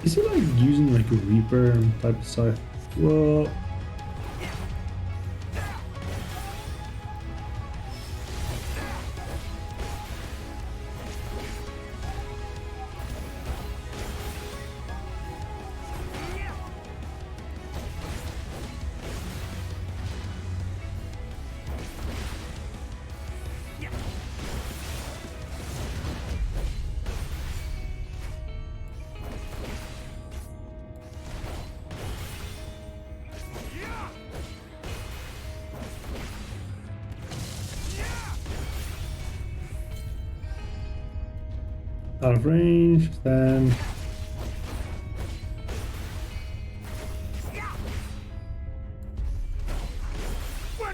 Is he like using like a Reaper type of scythe? Whoa. Out of range, then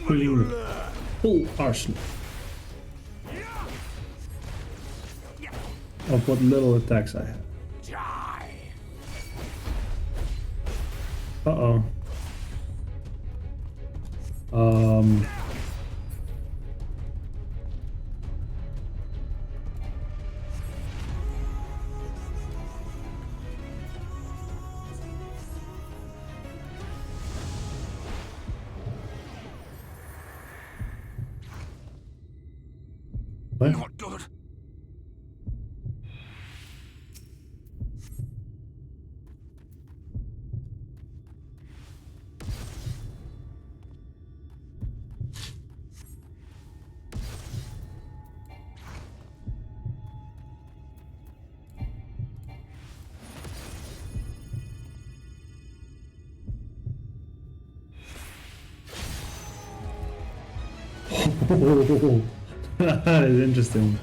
pulling the full arsenal of what little attacks I have. Uh-oh. What? Not good. Oh, that is interesting.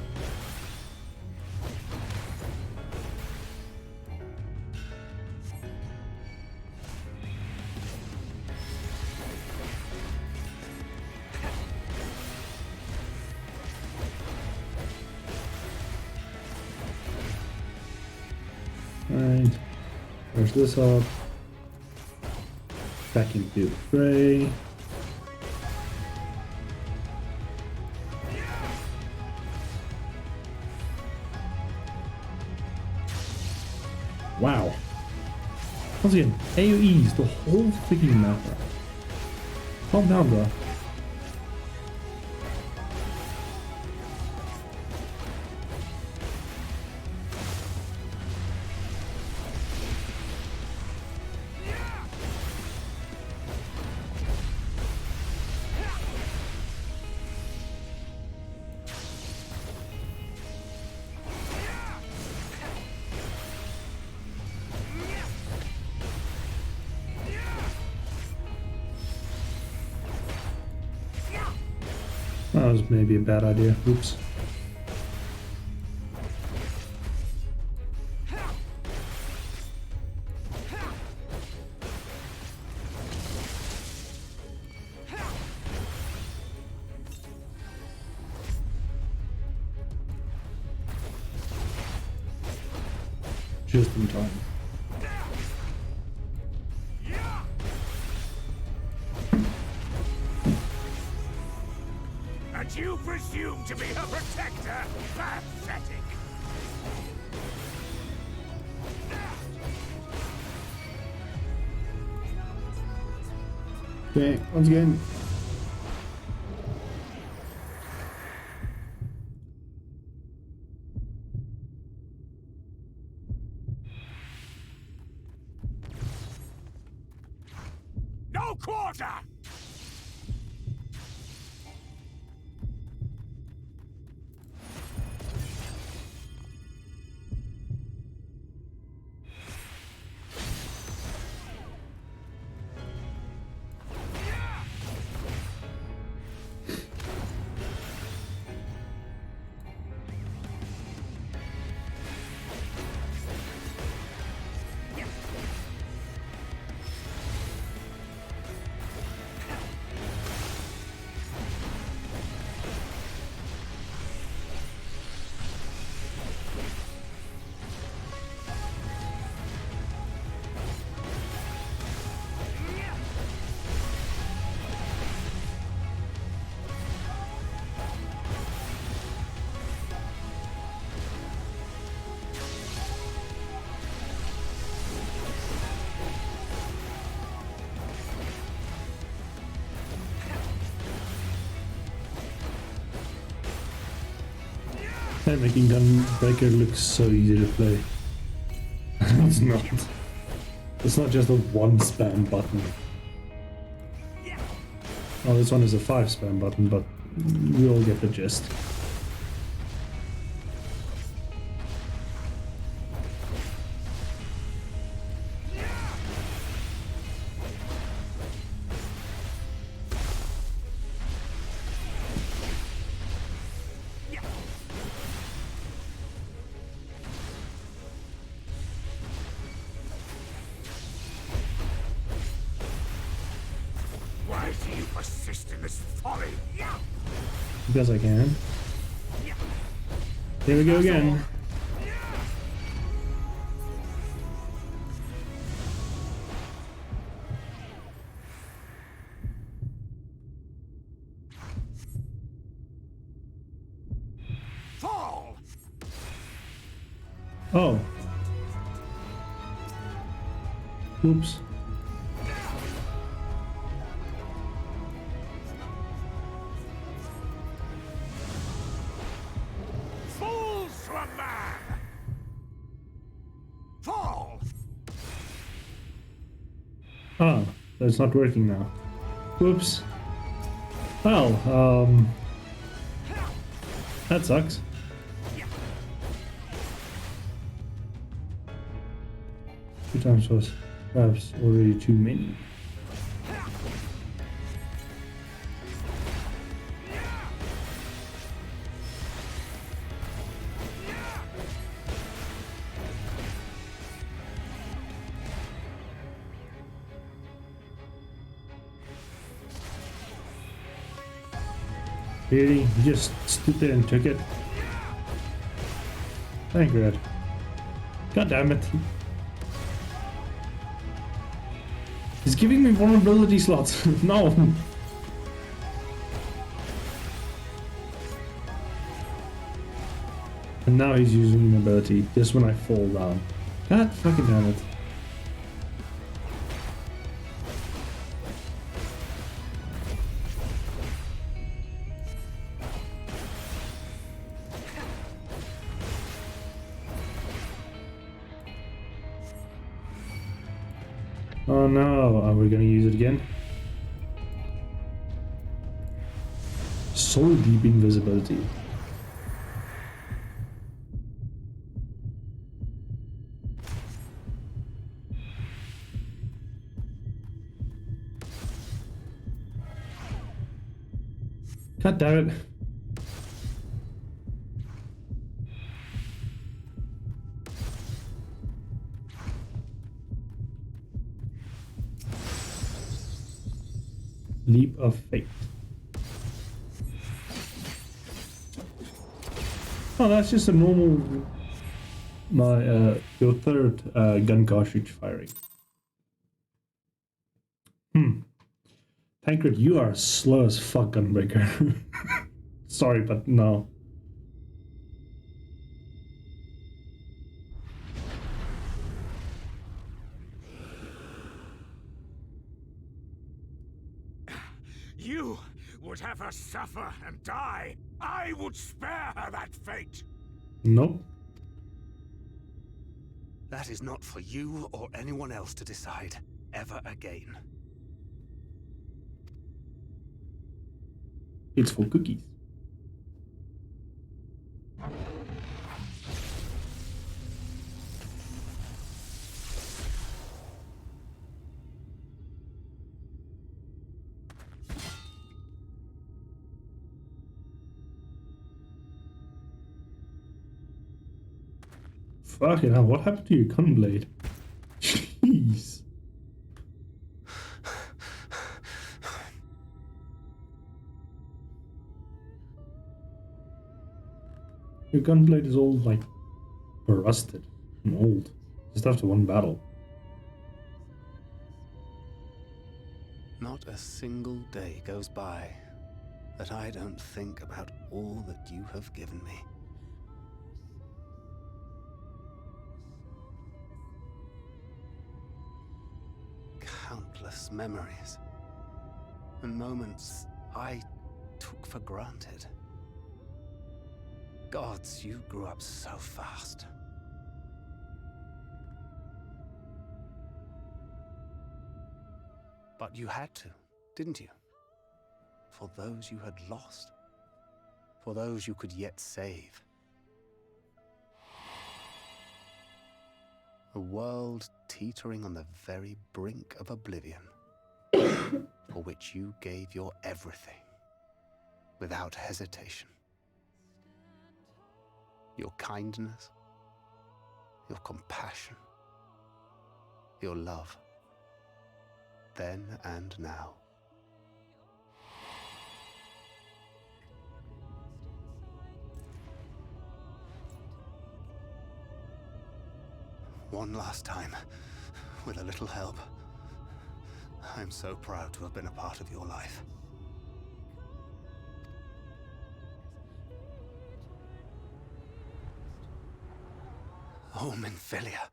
Right, push this up, back into the fray. Wow. Once again, AoEs the whole freaking map. Calm down, bro. That was maybe a bad idea. Oops. Just in time. And you presume to be her protector? Pathetic! Okay, once again. No quarter! And making Gunbreaker look so easy to play. It's not. It's not just a 1 spam button. Oh, this one is a 5 spam button, but we all get the gist. Why do you persist in this folly? Because I can. Here we go again. Fall! Oh. Oops. Fools to a man! Fall! Ah, that's not working now. Whoops. Well, that sucks. 2 times was perhaps already too many. Really? You just stood there and took it? Thank you, Red. God damn it. He's giving me vulnerability slots. No. And now he's using an ability just when I fall down. God fucking damn it. Oh no, are we gonna use it again? Soul Deep Invisibility. God damn it. Leap of Faith. Oh, that's just a normal... your third gun cartridge firing. Tancred, you are slow as fuck, Gunbreaker. Sorry, but no. You would have her suffer and die. I would spare her that fate. Nope. That is not for you or anyone else to decide ever again. It's for cookies. Fucking hell, what happened to your gunblade? Jeez. Your gunblade is all like rusted and old. Just after one battle. Not a single day goes by that I don't think about all that you have given me. Countless memories and moments I took for granted. Gods, you grew up so fast. But you had to, didn't you? For those you had lost. For those you could yet save. A world teetering on the very brink of oblivion, for which you gave your everything, without hesitation. Your kindness, your compassion, your love, then and now. One last time, with a little help. I'm so proud to have been a part of your life. Oh, Minfilia.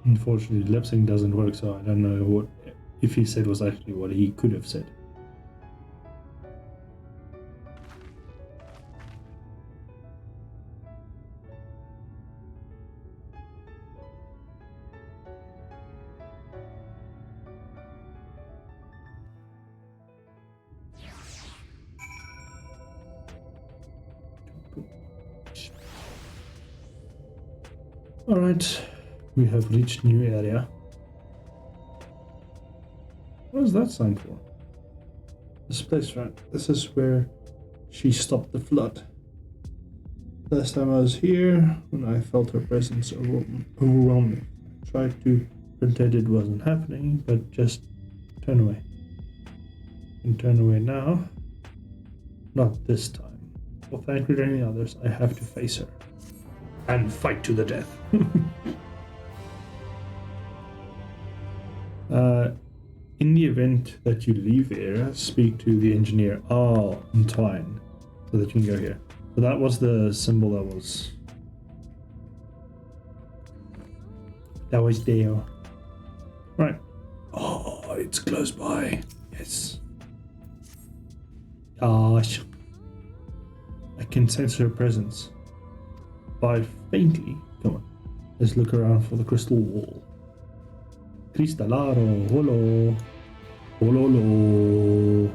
Unfortunately, lip sync doesn't work, so I don't know what if he said was actually what he could have said. All right. We have reached new area. What is that sign for? This place, right? This is where she stopped the flood. Last time I was here, when I felt her presence overwhelm me. I tried to pretend it wasn't happening, but just turn away. And turn away now. Not this time. For Thancred or any others, I have to face her. And fight to the death. In the event that you leave here, speak to the engineer in Twine so that you can go here. So that was the symbol that was there. Right. Oh, it's close by. Yes. Gosh. I can sense her presence. By faintly. Come on. Let's look around for the crystal wall. Cristallaro, holo, hololo.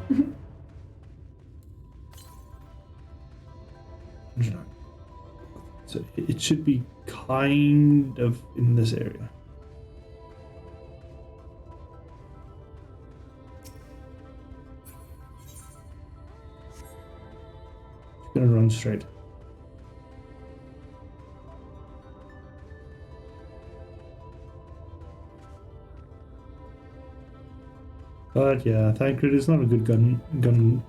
So it should be kind of in this area. Just gonna run straight. But yeah, Thancred is not a good gun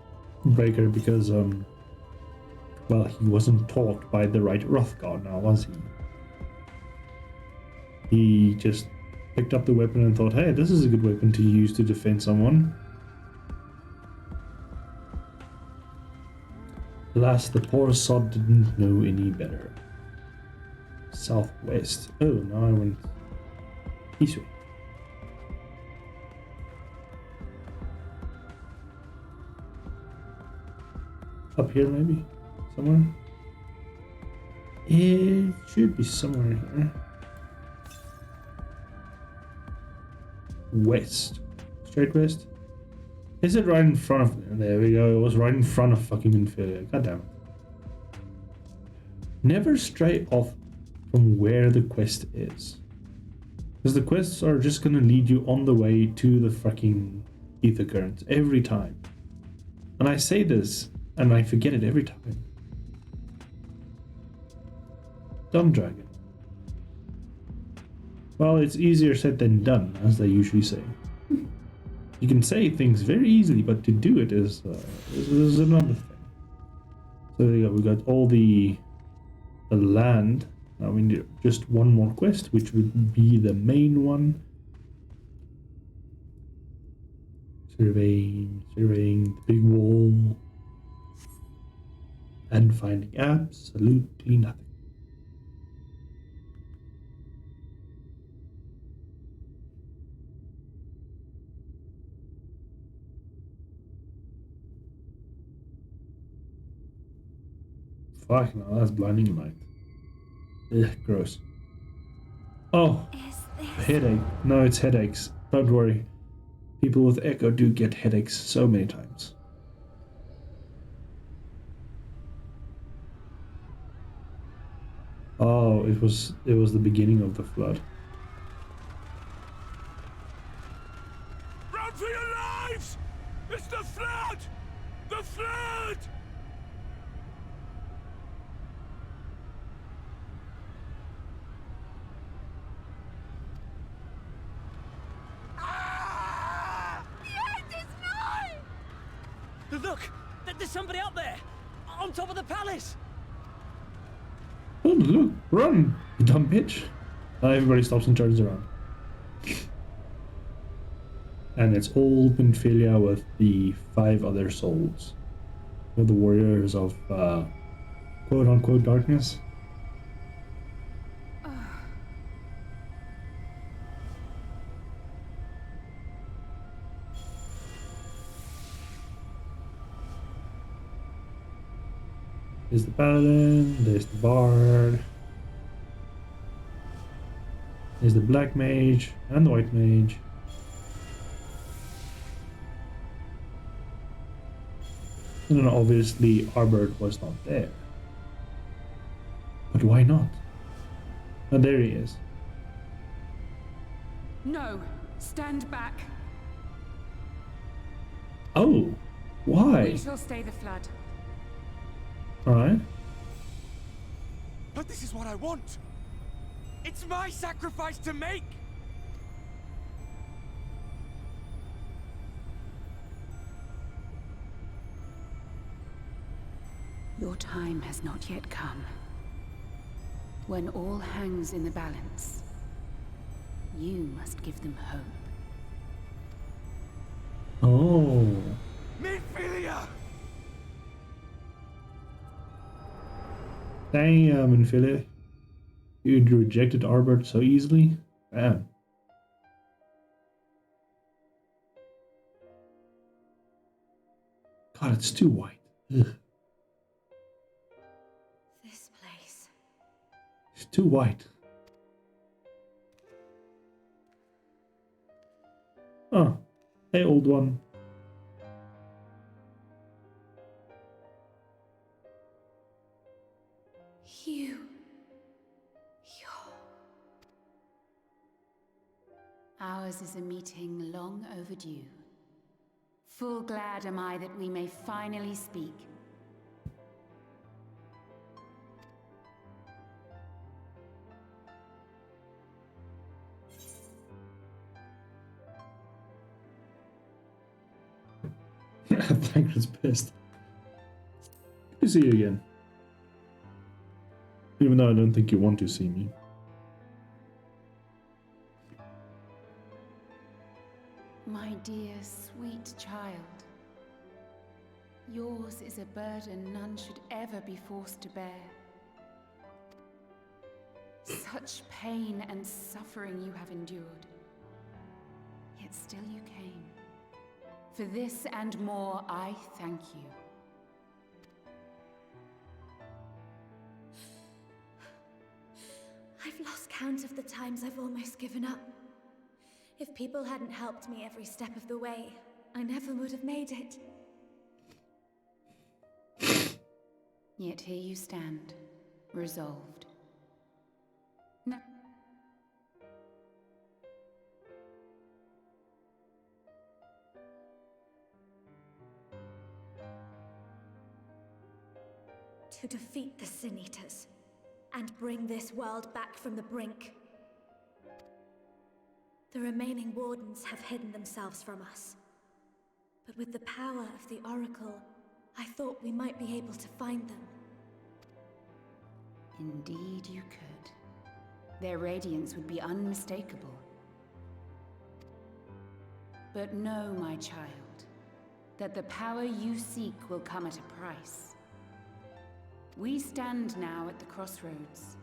breaker because well, he wasn't taught by the right Rothgar now, was he? He just picked up the weapon and thought, hey, this is a good weapon to use to defend someone. Alas, the poor sod didn't know any better. Southwest. Oh, now I went east way. Up here, maybe? Somewhere? It should be somewhere here. West. Straight west? Is it right in front of... There we go. It was right in front of fucking Minfilia. God damn it. Never stray off from where the quest is. Because the quests are just gonna lead you on the way to the fucking ether currents every time. And I say this... and I forget it every time. Dumb dragon. Well, it's easier said than done, as they usually say. You can say things very easily, but to do it is another thing. So there you go. We got all the land. Now we need just one more quest, which would be the main one. Surveying the big wall. And finding absolutely nothing. fuck no, that's blinding light. Ugh, gross. Oh, headache. No, it's headaches. Don't worry. People with echo do get headaches so many times. Oh, it was the beginning of the flood. Run for your lives! It's the flood! The flood! Look! There's somebody up there! On top of the palace! Oh, look! Run! You dumb bitch! Everybody stops and turns around. And it's old Benfilia with the 5 other souls. With the warriors of quote-unquote darkness. There's the paladin, there's the bard, there's the black mage and the white mage. And then obviously Arbert was not there. But why not? Oh, there he is. No, stand back. Oh, why? We shall stay the flood. Alright. But this is what I want! It's my sacrifice to make! Your time has not yet come. When all hangs in the balance, you must give them hope. Oh. Minfilia! Damn, Benfilia. You rejected Arbert so easily? Damn. God, it's too white. Ugh. This place. It's too white. Oh, hey, old one. Ours is a meeting long overdue. Full glad am I that we may finally speak. Thancred's pissed. Good to see you again. Even though I don't think you want to see me. My dear, sweet child. Yours is a burden none should ever be forced to bear. Such pain and suffering you have endured. Yet still you came. For this and more, I thank you. I've lost count of the times I've almost given up. If people hadn't helped me every step of the way, I never would have made it. Yet here you stand, resolved. No. To defeat the Sin Eaters, and bring this world back from the brink. The remaining Wardens have hidden themselves from us. But with the power of the Oracle, I thought we might be able to find them. Indeed you could. Their radiance would be unmistakable. But know, my child, that the power you seek will come at a price. We stand now at the crossroads.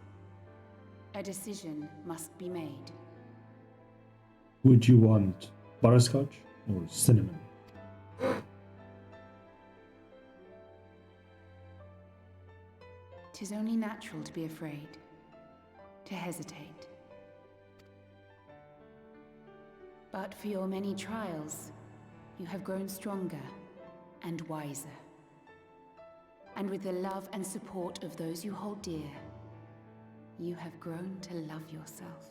A decision must be made. Would you want butterscotch or cinnamon? 'Tis only natural to be afraid, to hesitate. But for your many trials, you have grown stronger and wiser. And with the love and support of those you hold dear, you have grown to love yourself.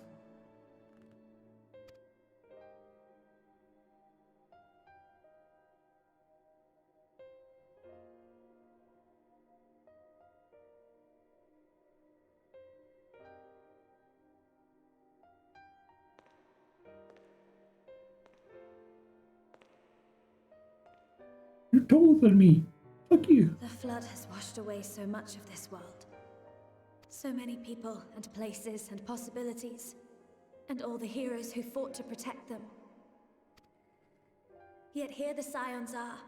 You're taller than me. Fuck you. The flood has washed away so much of this world. So many people and places and possibilities. And all the heroes who fought to protect them. Yet here the Scions are,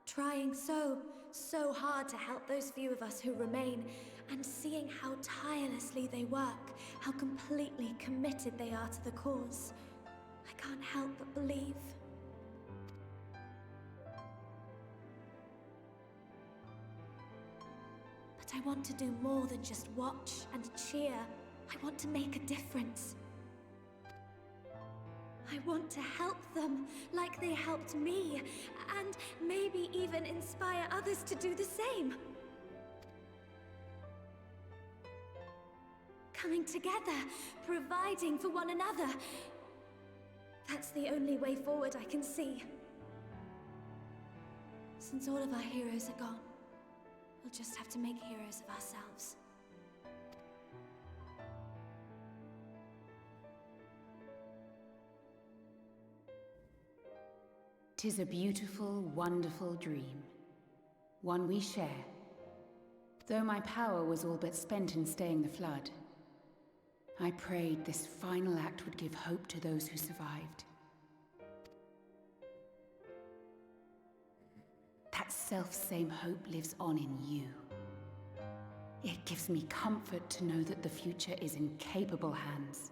trying so hard to help those few of us who remain, and seeing how tirelessly they work, how completely committed they are to the cause. I can't help but believe. But I want to do more than just watch and cheer. I want to make a difference. I want to help them, like they helped me, and maybe even inspire others to do the same. Coming together, providing for one another. That's the only way forward I can see. Since all of our heroes are gone, we'll just have to make heroes of ourselves. 'Tis a beautiful, wonderful dream. One we share. Though my power was all but spent in staying the flood, I prayed this final act would give hope to those who survived. That self-same hope lives on in you. It gives me comfort to know that the future is in capable hands.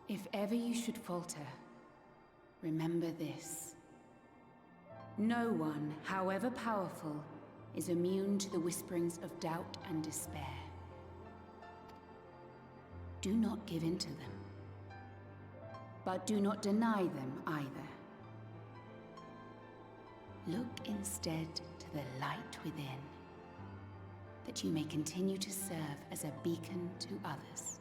If ever you should falter, remember this. No one, however powerful, is immune to the whisperings of doubt and despair. Do not give in to them, but do not deny them either. Look instead to the light within, that you may continue to serve as a beacon to others.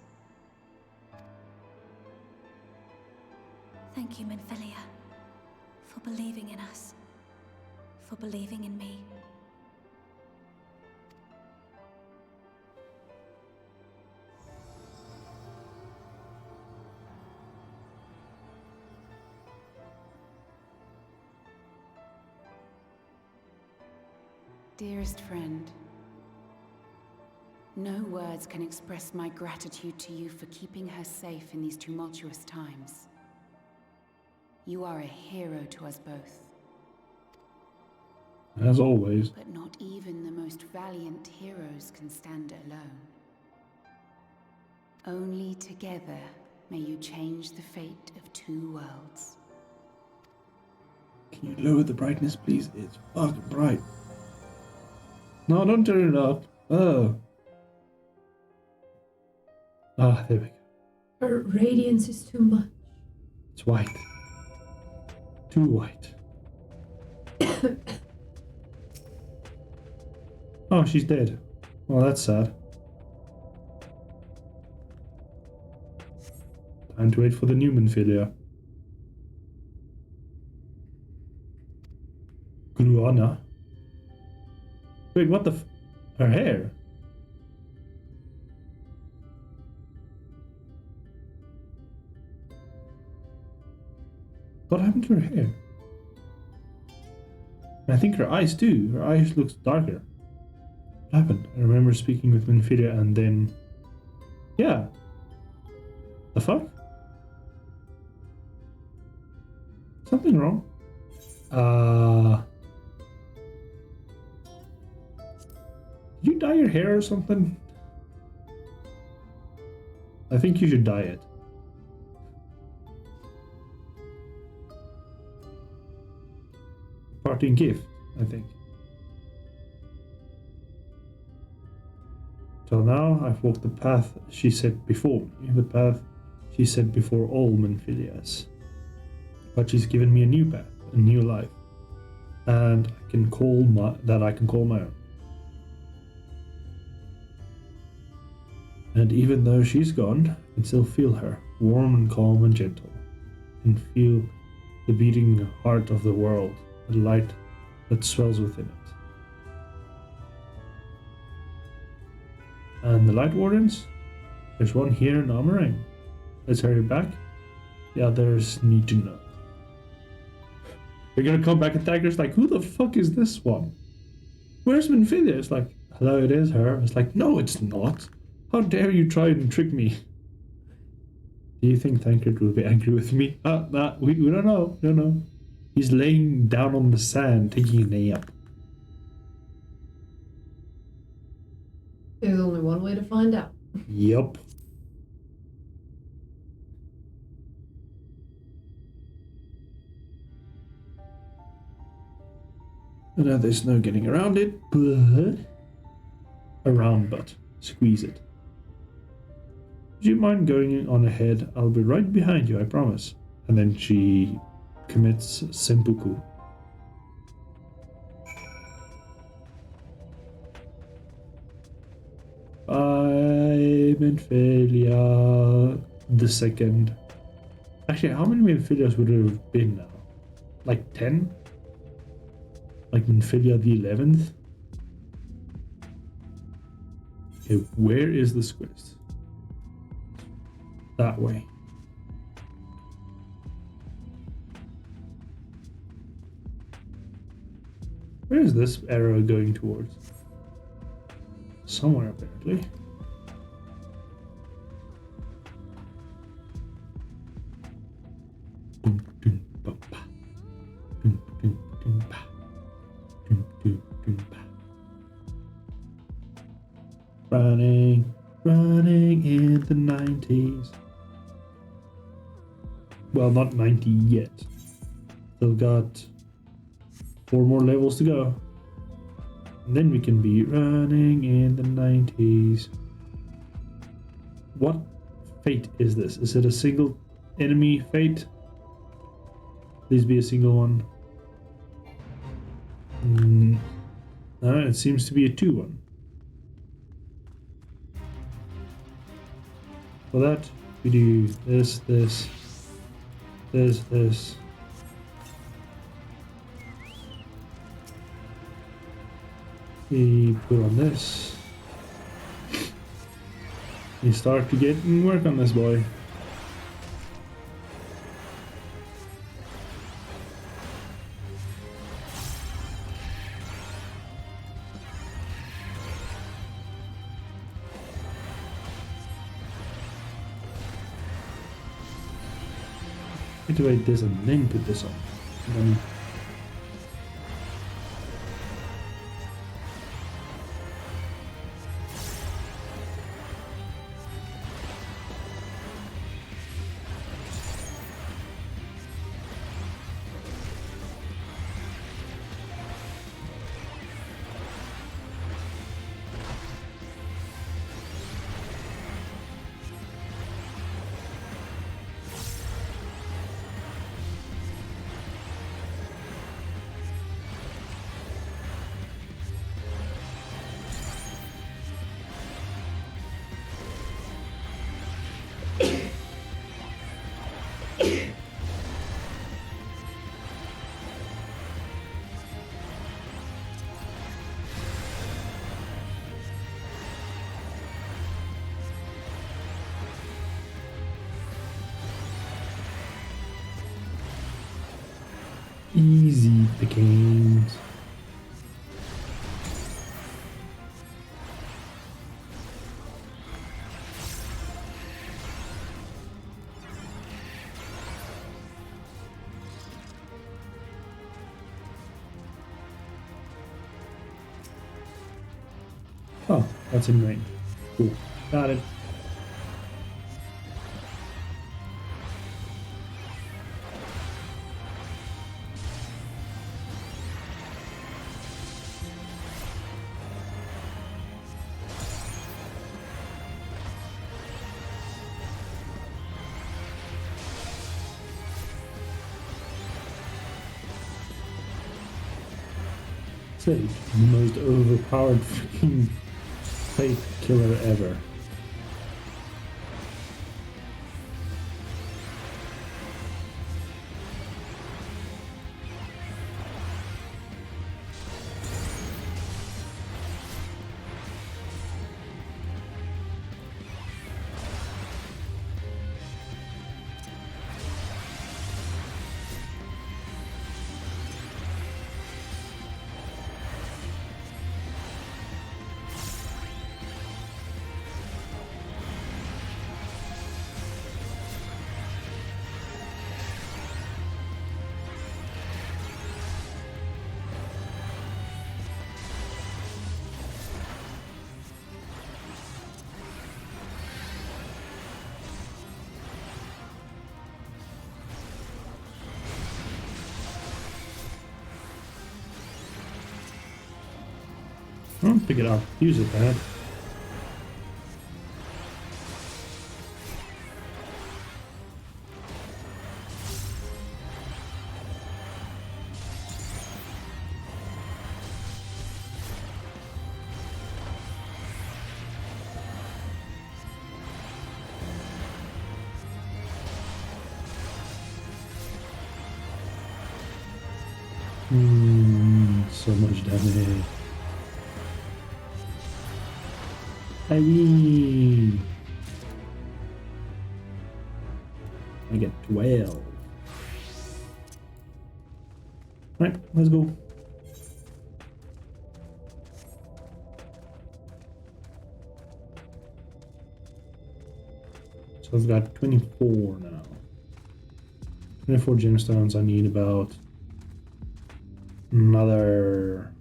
Thank you, Minfilia, for believing in us, for believing in me. Dearest friend, no words can express my gratitude to you for keeping her safe in these tumultuous times. You are a hero to us both. As always. But not even the most valiant heroes can stand alone. Only together may you change the fate of two worlds. Can you lower the brightness, please? It's fucking bright. No, don't turn it up. Oh. Ah, there we go. Her radiance is too much. It's white. Too white. Oh, she's dead. Oh, that's sad. Time to wait for the new Minfilia. Gruana. Wait, what the f- Her hair? What happened to her hair? I think her eyes too. Her eyes looks darker. What happened? I remember speaking with Minfilia and then... Yeah. The fuck? Something wrong? Did you dye your hair or something? I think you should dye it. parting gift, I think. Till now, I've walked the path she set before me, the path she set before all Menphilias. But she's given me a new path, a new life, and I can call my own. And even though she's gone, I can still feel her, warm and calm and gentle, and feel the beating heart of the world, the light that swells within it. And the Light Wardens? There's one here in Amarang. Let's hurry back. The others need to know. They're gonna come back and tag us like, who the fuck is this one? Where's Menphilia? It's like, hello, it is her. It's like, no, it's not. How dare you try and trick me? Do you think Tancred will be angry with me? We don't know. We don't know. He's laying down on the sand, taking a nap. There's only one way to find out. Yup. I know there's no getting around it, but... Squeeze it. Would you mind going on ahead? I'll be right behind you, I promise. And then she commits seppuku. Bye, Menphilia the second. Actually, how many Menphilias would there have been now? Like 10? Like Menphilia the 11th? Okay, where is this quest? That way. Where is this arrow going towards? Somewhere, apparently. Running in the 90s. Well, not 90 yet. Still got 4 more levels to go. And then we can be running in the 90s. What fate is this? Is it a single enemy fate? Please be a single one. No, it seems to be a 2-1. For that, we do this. We put on this. We start to get and work on this boy. Activate this and then put this on. And then easy pickings. Oh, that's in range. Cool. Got it. sake, the most overpowered freaking fate killer ever. I'll pick it up. Use it, man. So much damage. I mean, I get 12. Right, let's go. So I've got 24 now. 24 gemstones. I need about another,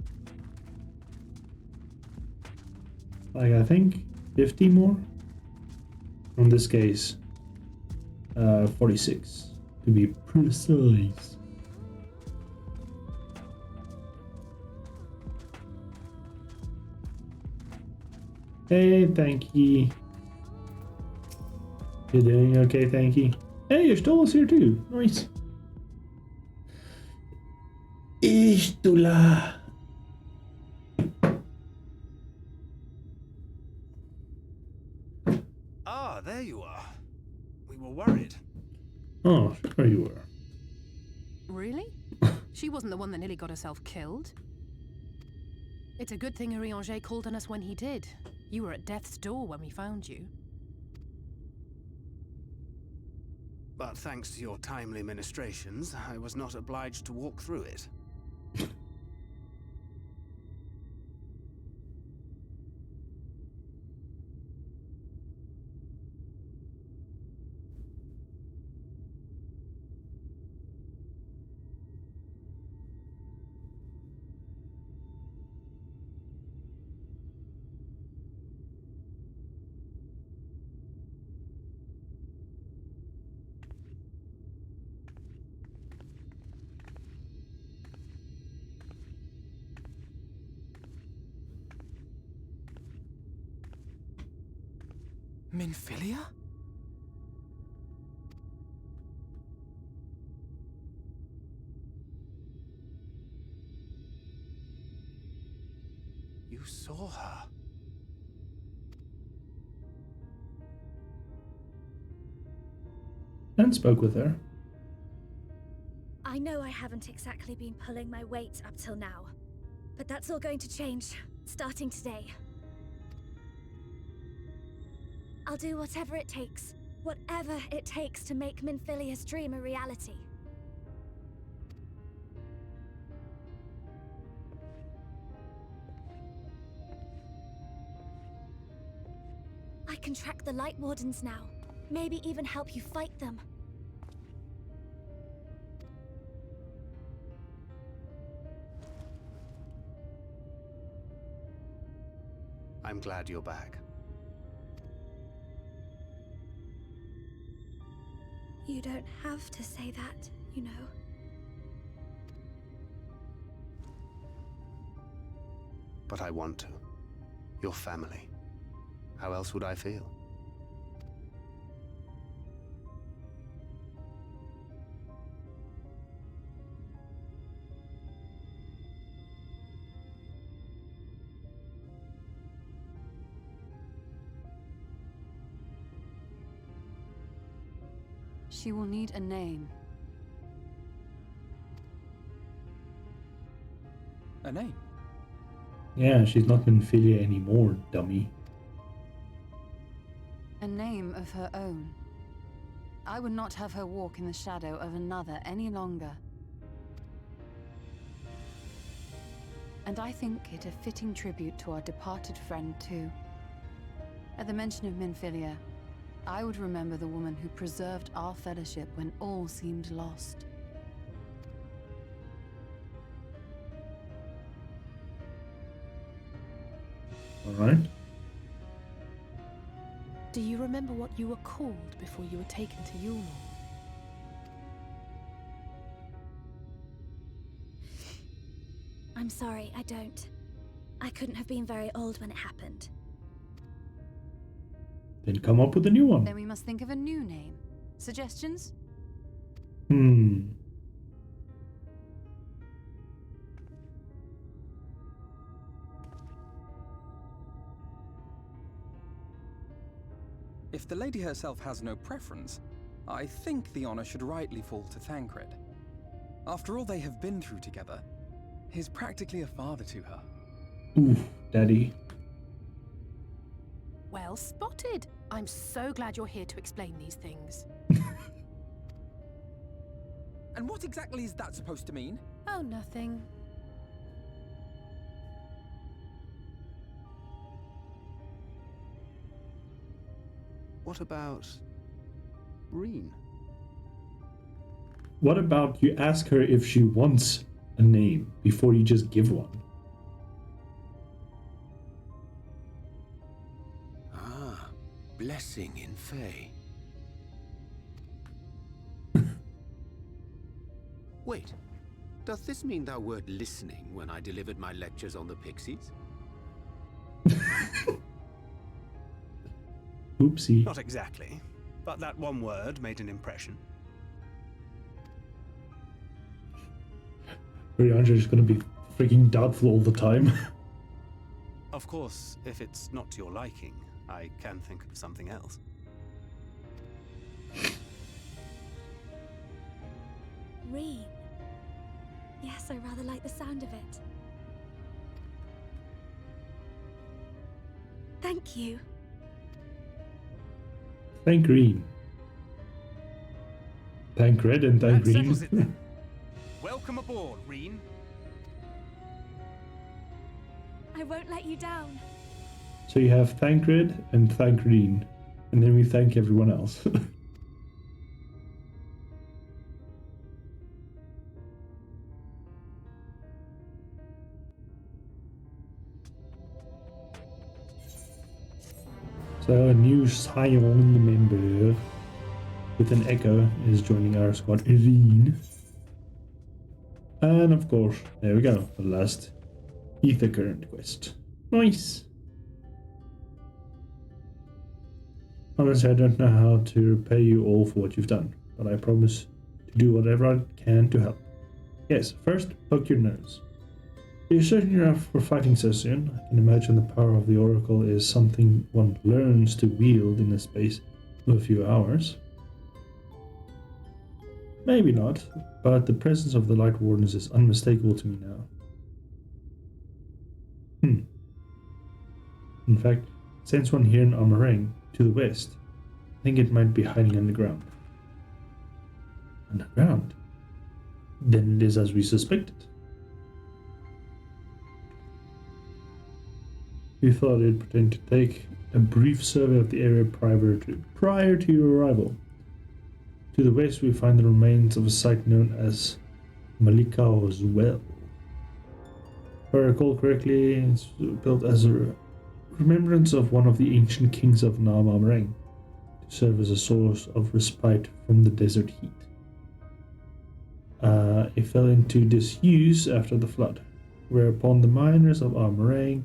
like, I think 50 more. In this case, 46 to be precise. Hey, thank you. You're doing okay, thank you. Hey, your Stolas here too. Nice. Istula. Ah, there you are. We were worried. Oh, sure you were. Really? She wasn't the one that nearly got herself killed. It's a good thing Urianger called on us when he did. You were at death's door when we found you. But thanks to your timely ministrations, I was not obliged to walk through it. Minfilia? You saw her. And spoke with her. I know I haven't exactly been pulling my weight up till now, but that's all going to change, starting today. I'll do whatever it takes to make Minfilia's dream a reality. I can track the Light Wardens now, maybe even help you fight them. I'm glad you're back. You don't have to say that, you know. But I want to. Your family. How else would I feel? She will need a name. A name? Yeah, she's not Minfilia anymore, dummy. A name of her own. I would not have her walk in the shadow of another any longer. And I think it a fitting tribute to our departed friend, too. At the mention of Minfilia, I would remember the woman who preserved our fellowship when all seemed lost. Alright. Do you remember what you were called before you were taken to Yulnor? I'm sorry, I don't. I couldn't have been very old when it happened. Then come up with a new one. Then we must think of a new name. Suggestions? If the lady herself has no preference, I think the honor should rightly fall to Thancred. After all they have been through together, he's practically a father to her. Ooh, Daddy. Well spotted. I'm so glad you're here to explain these things. And what exactly is that supposed to mean? Oh, nothing. What about Reen? What about you ask her if she wants a name before you just give one? Ah, blessing in Fae. Wait, does this mean thou wert listening when I delivered my lectures on the Pixies? Oopsie. Not exactly, but that one word made an impression. Rianja's gonna be freaking doubtful all the time. Of course, if it's not to your liking, I can think of something else. Reen. Yes, I rather like the sound of it. Thank you. Thank Green. Thank Red and thank That Green. settles it then. Welcome aboard, Reen. I won't let you down. So you have thank Red and thank Green. And then we thank everyone else. So a new Scion member with an echo is joining our squad, Irene. And of course, there we go, the last Ether Current quest. Nice! Honestly, I don't know how to repay you all for what you've done, but I promise to do whatever I can to help. Yes, first, poke your nose. Are you certain you're up for fighting so soon? I can imagine the power of the Oracle is something one learns to wield in the space of a few hours. Maybe not, but the presence of the Light Wardens is unmistakable to me now. In fact, sense one here in Amarang, to the west. I think it might be hiding underground. Underground? Then it is as we suspected. We thought it pretend to take a brief survey of the area prior to your arrival. To the west we find the remains of a site known as Malikao's Well. If I recall correctly, it's built as a remembrance of one of the ancient kings of Nam Amarang, to serve as a source of respite from the desert heat. It fell into disuse after the flood, whereupon the miners of Amarang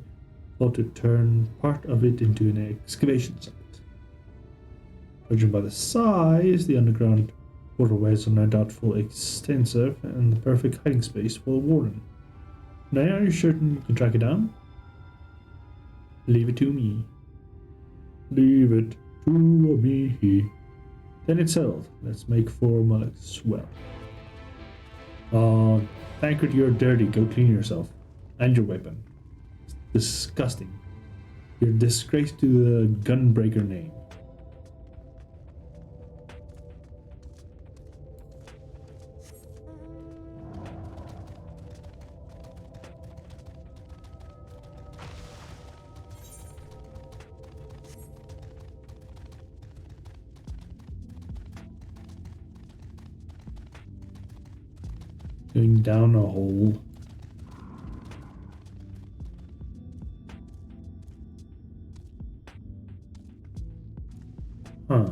thought to turn part of it into an excavation site. Judging by the size, the underground waterways are no doubt full extensive and the perfect hiding space for the warden. Now, are you certain you can track it down? Leave it to me. Leave it to me. Then it's settled. Let's make 4 mullets as well. Tancred, you're dirty. Go clean yourself. And your weapon. It's disgusting. You're a disgrace to the gunbreaker name. Going down a hole. Huh.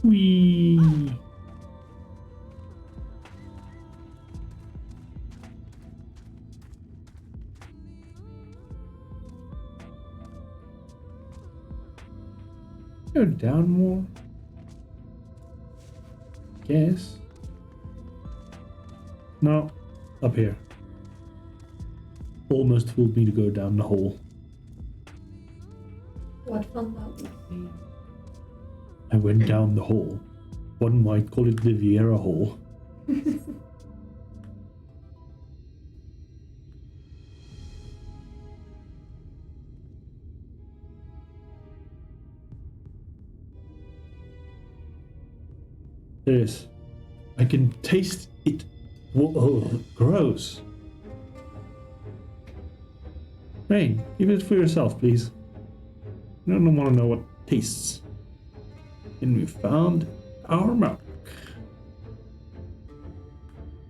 Whee! Go down more. Guess. No, up here. Almost fooled me to go down the hole. What fun that would be. I went down the hole. One might call it the Vieira hole. There it is. I can taste it. Whoa, gross. Rain, keep it for yourself, please. I don't want to know what tastes. And we found our milk.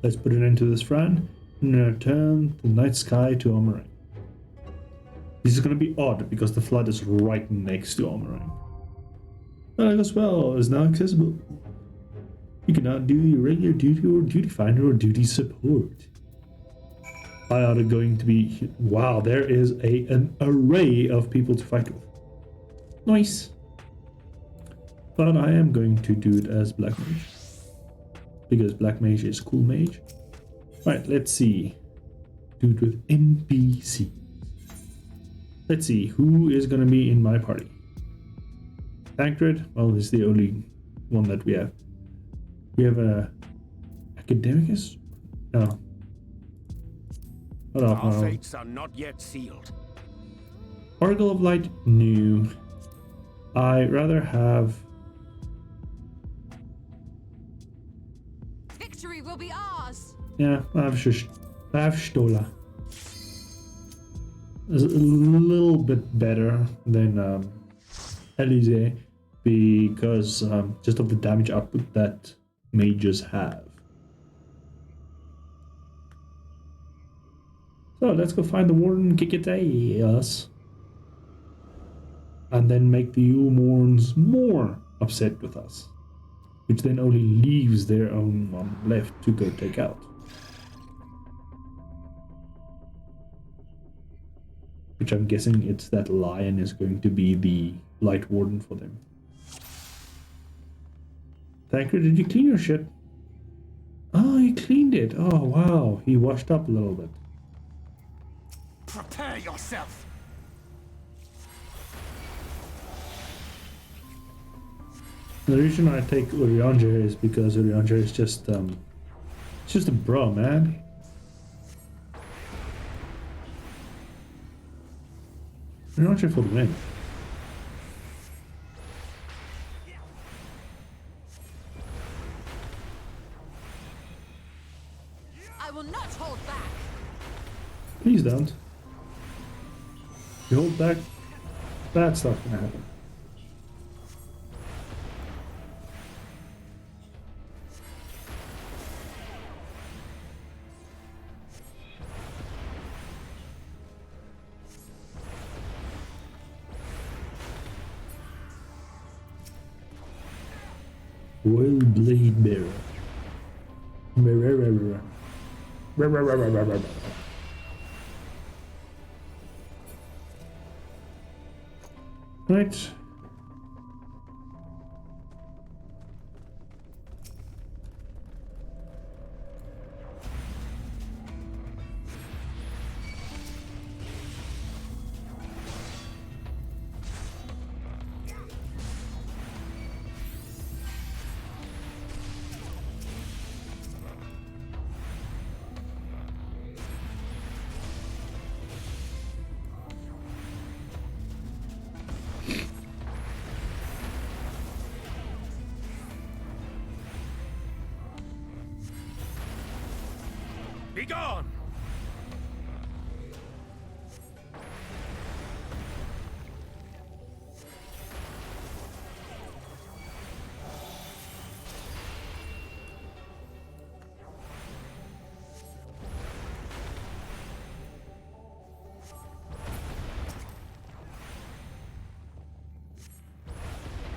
Let's put an end to this, Fran, and return the night sky to Omarang. This is going to be odd because the flood is right next to Omarang. Well, as well is now accessible. You can now do your regular duty or duty finder or duty support. I ought to going to be... Wow, there is an array of people to fight with. Nice. But I am going to do it as Black Mage. Because Black Mage is cool mage. Right, let's see. Do it with NPC. Let's see, who is going to be in my party? Tancred? Well, this is the only one that we have. We have a Academicus? No. Hold Our on. fates are not yet sealed. Oracle of Light? No. I rather have... Victory will be ours. Yeah, I have Stola. It's a little bit better than Elise because just of the damage output that mages have. So let's go find the warden and kick its ass. And then make the Yulmorns more upset with us. Which then only leaves their own one left to go take out. Which I'm guessing it's that lion is going to be the light warden for them. Tancred, did you clean your shit? Oh, he cleaned it. Oh, wow. He washed up a little bit. Prepare yourself. The reason I take Urianger is because Urianger is just, it's just a bro, man. Urianger for the win. I will not hold back. Please don't. If you hold back, bad stuff can happen. Royal Blade Bearer. Right. Be gone!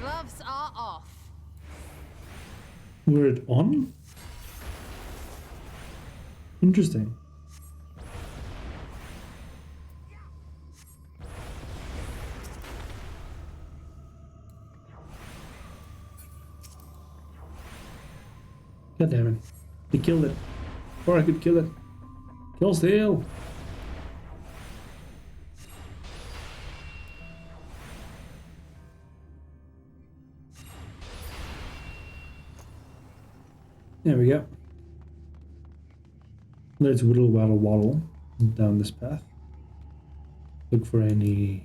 Gloves are off. Were it on? Interesting. God damn it. He killed it. Or I could kill it. Kill steal. There we go. Let's whittle waddle waddle down this path. Look for any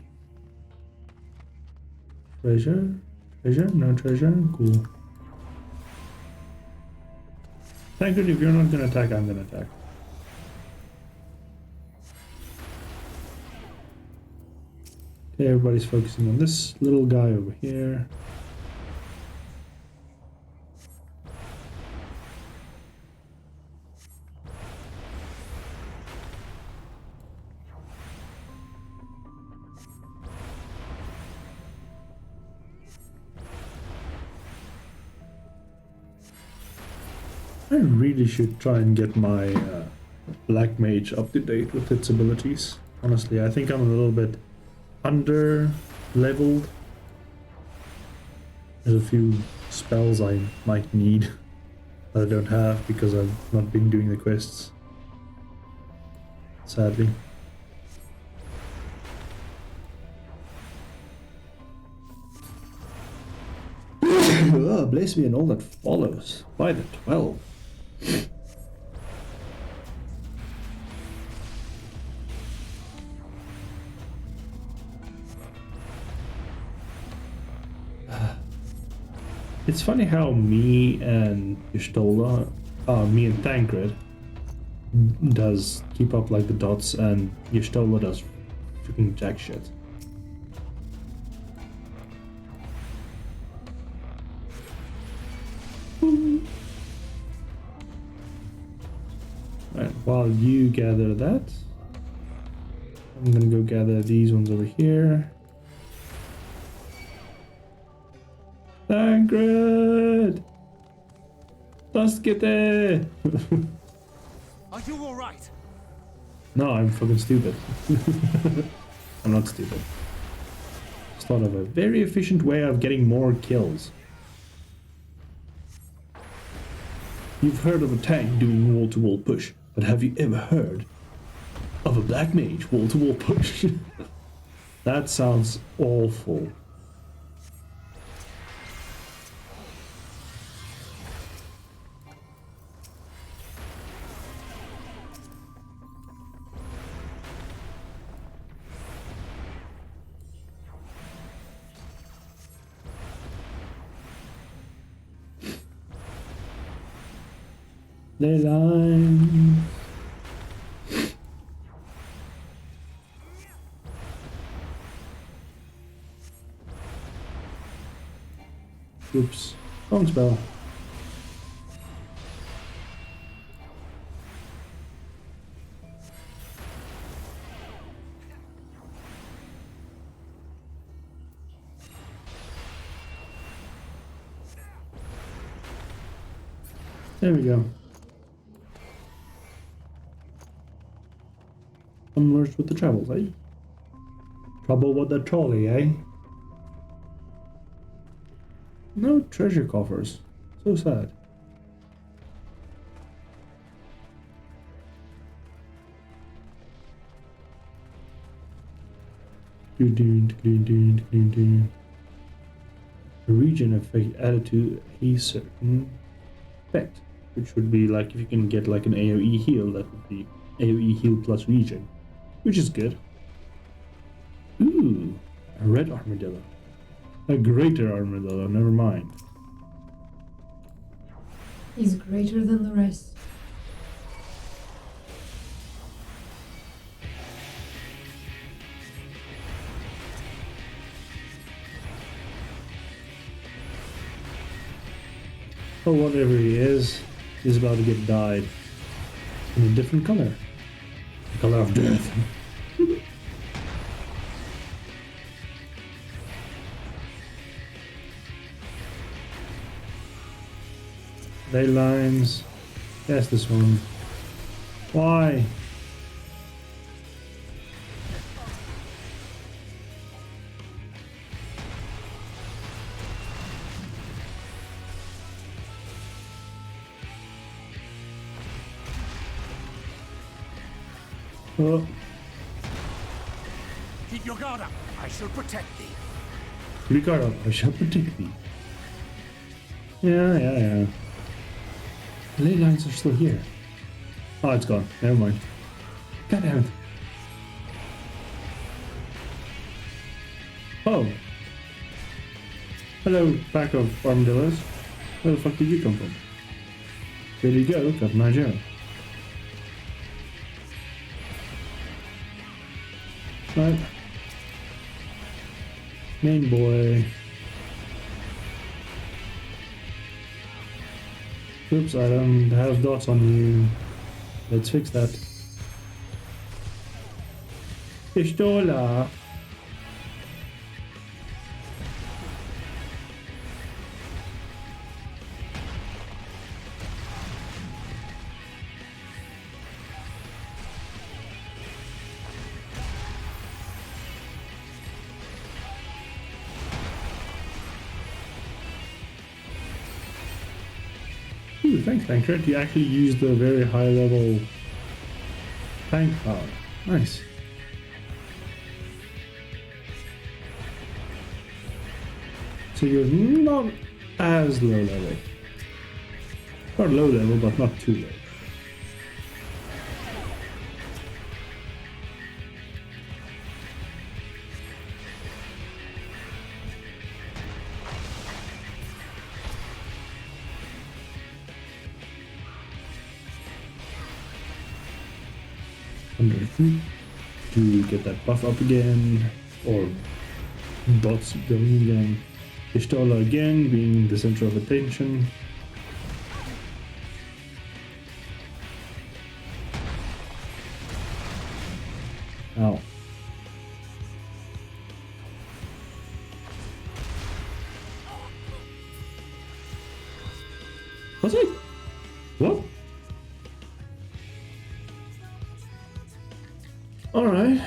treasure. Treasure? No treasure? Cool. Thank you. If you're not gonna attack, I'm gonna attack. Okay, everybody's focusing on this little guy over here. I really should try and get my Black Mage up to date with its abilities. Honestly, I think I'm a little bit under leveled. There's a few spells I might need that I don't have because I've not been doing the quests. Sadly. Oh, bless me and all that follows. By the 12. It's funny how me and Y'shtola, me and Thancred does keep up like the dots and Y'shtola does freaking jack shit. Right, while you gather that, I'm gonna go gather these ones over here. Thancred! Taskete! Are you alright? No, I'm fucking stupid. I'm not stupid. Just thought of a very efficient way of getting more kills. You've heard of a tank doing wall-to-wall push, but have you ever heard of a Black Mage wall-to-wall push? That sounds awful. They line. Oops. Wrong spell. There we go. Merged with the travels, eh? Trouble with the trolley, eh? No treasure coffers. So sad. A region effect added to a certain effect, which would be like if you can get like an AoE heal, that would be AoE heal plus region. Which is good. Ooh, a red armadillo. A greater armadillo, never mind. He's greater than the rest. Oh, whatever he is about to get dyed in a different color. The color of death. Ley lines. Yes, this one. Why? Oh. Keep your guard up. I shall protect thee. Keep your guard up. I shall protect thee. Yeah. The ley lines are still here. Oh, it's gone. Never mind. God damn it. Oh. Hello, pack of armadillos. Where the fuck did you come from? There you go, got my job. Right. Main boy. Oops, I don't have dots on you. Let's fix that. Pistola. Ooh, thanks, Tancred. You actually used the very high level tank power. Nice. So you're not as low level. Not low level, but not too low. To get that buff up again, or dots going again. Pistola again being the center of attention. Ow. Was it? What? Alright.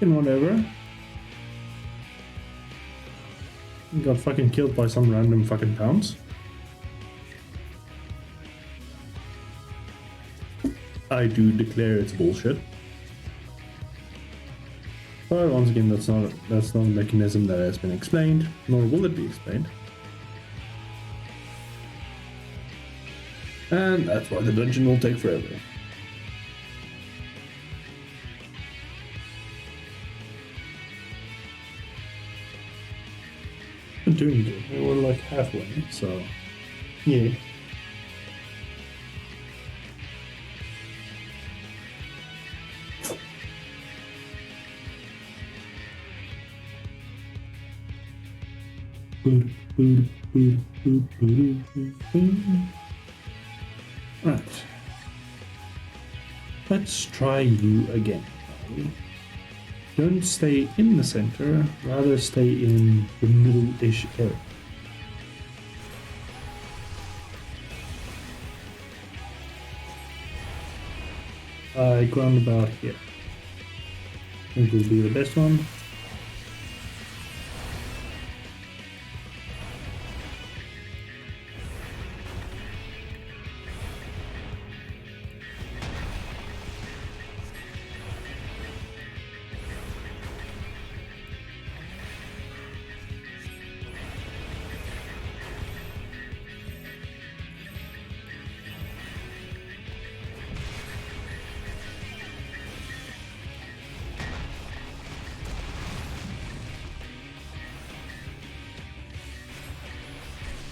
And whatever. Got fucking killed by some random fucking pounds. I do declare it's bullshit. But once again, that's not a mechanism that has been explained, nor will it be explained. And that's why the dungeon will take forever. Doing good. We're like halfway, so yeah. Right. Let's try you again. Don't stay in the center, rather stay in the middle-ish area. Ground about here. I think will be the best one.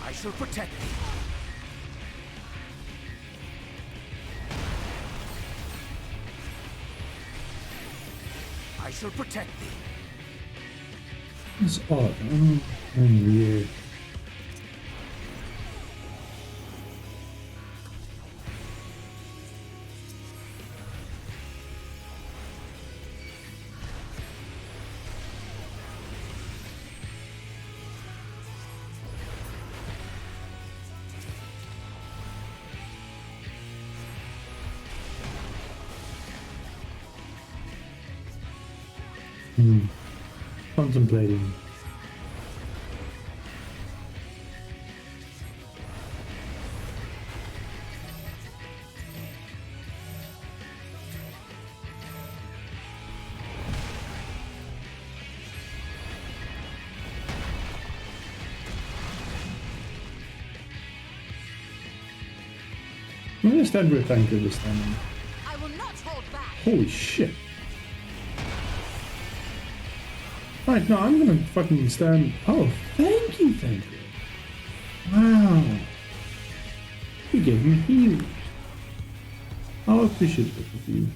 I shall protect thee. I shall protect thee. It's odd. Weird. Contemplating. I'm gonna stand with anchor this time. I will not hold back. Holy shit. Right, no, I'm gonna fucking stand. Oh, thank you. Wow. You gave me healing. I'll appreciate it with you.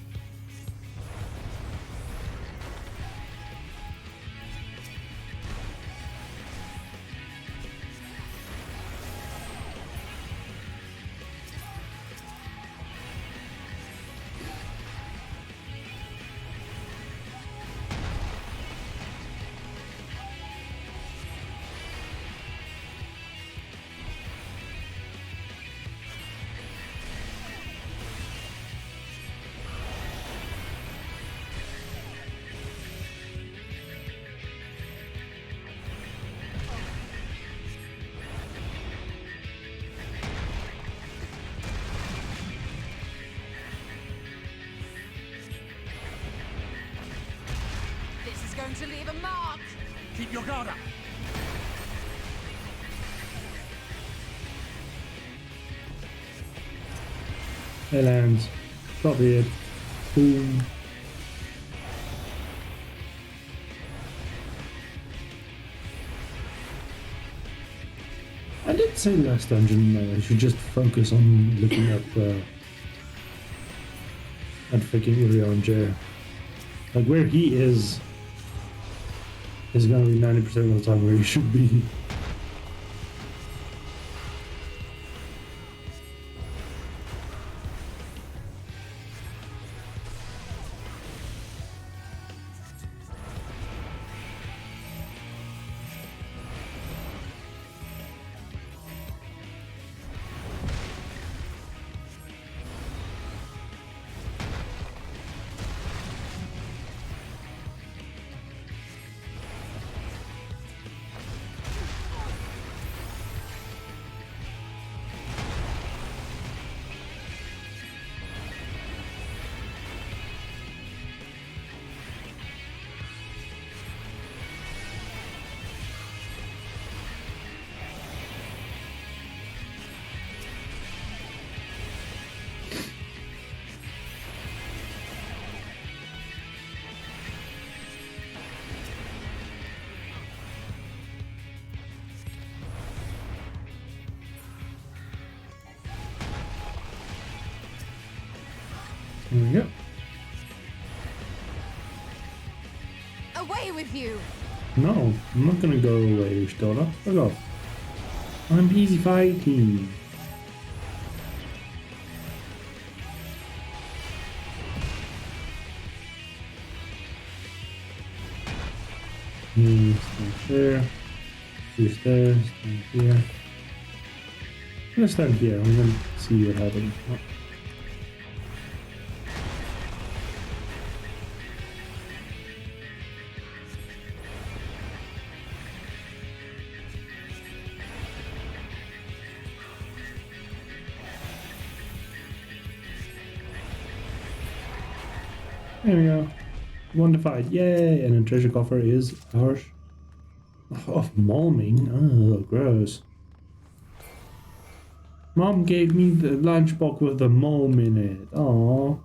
Going to leave a mark. Keep your guard up. It lands. Probably it. Boom. I did say last dungeon I should just focus on looking up at freaking Urianger. Like where he is gonna be 90% of the time where you should be. There we go. Away with you! No, I'm not gonna go away, Stola. Fuck off. I'm busy fighting. Stand there. You there, stand here. I'm gonna stand here. I'm gonna see what happens. Oh. There we go. 1 to 5. Yay! And a treasure coffer is ours. Oh, malming. Oh, gross. Mom gave me the lunchbox with the malm in it. Aww.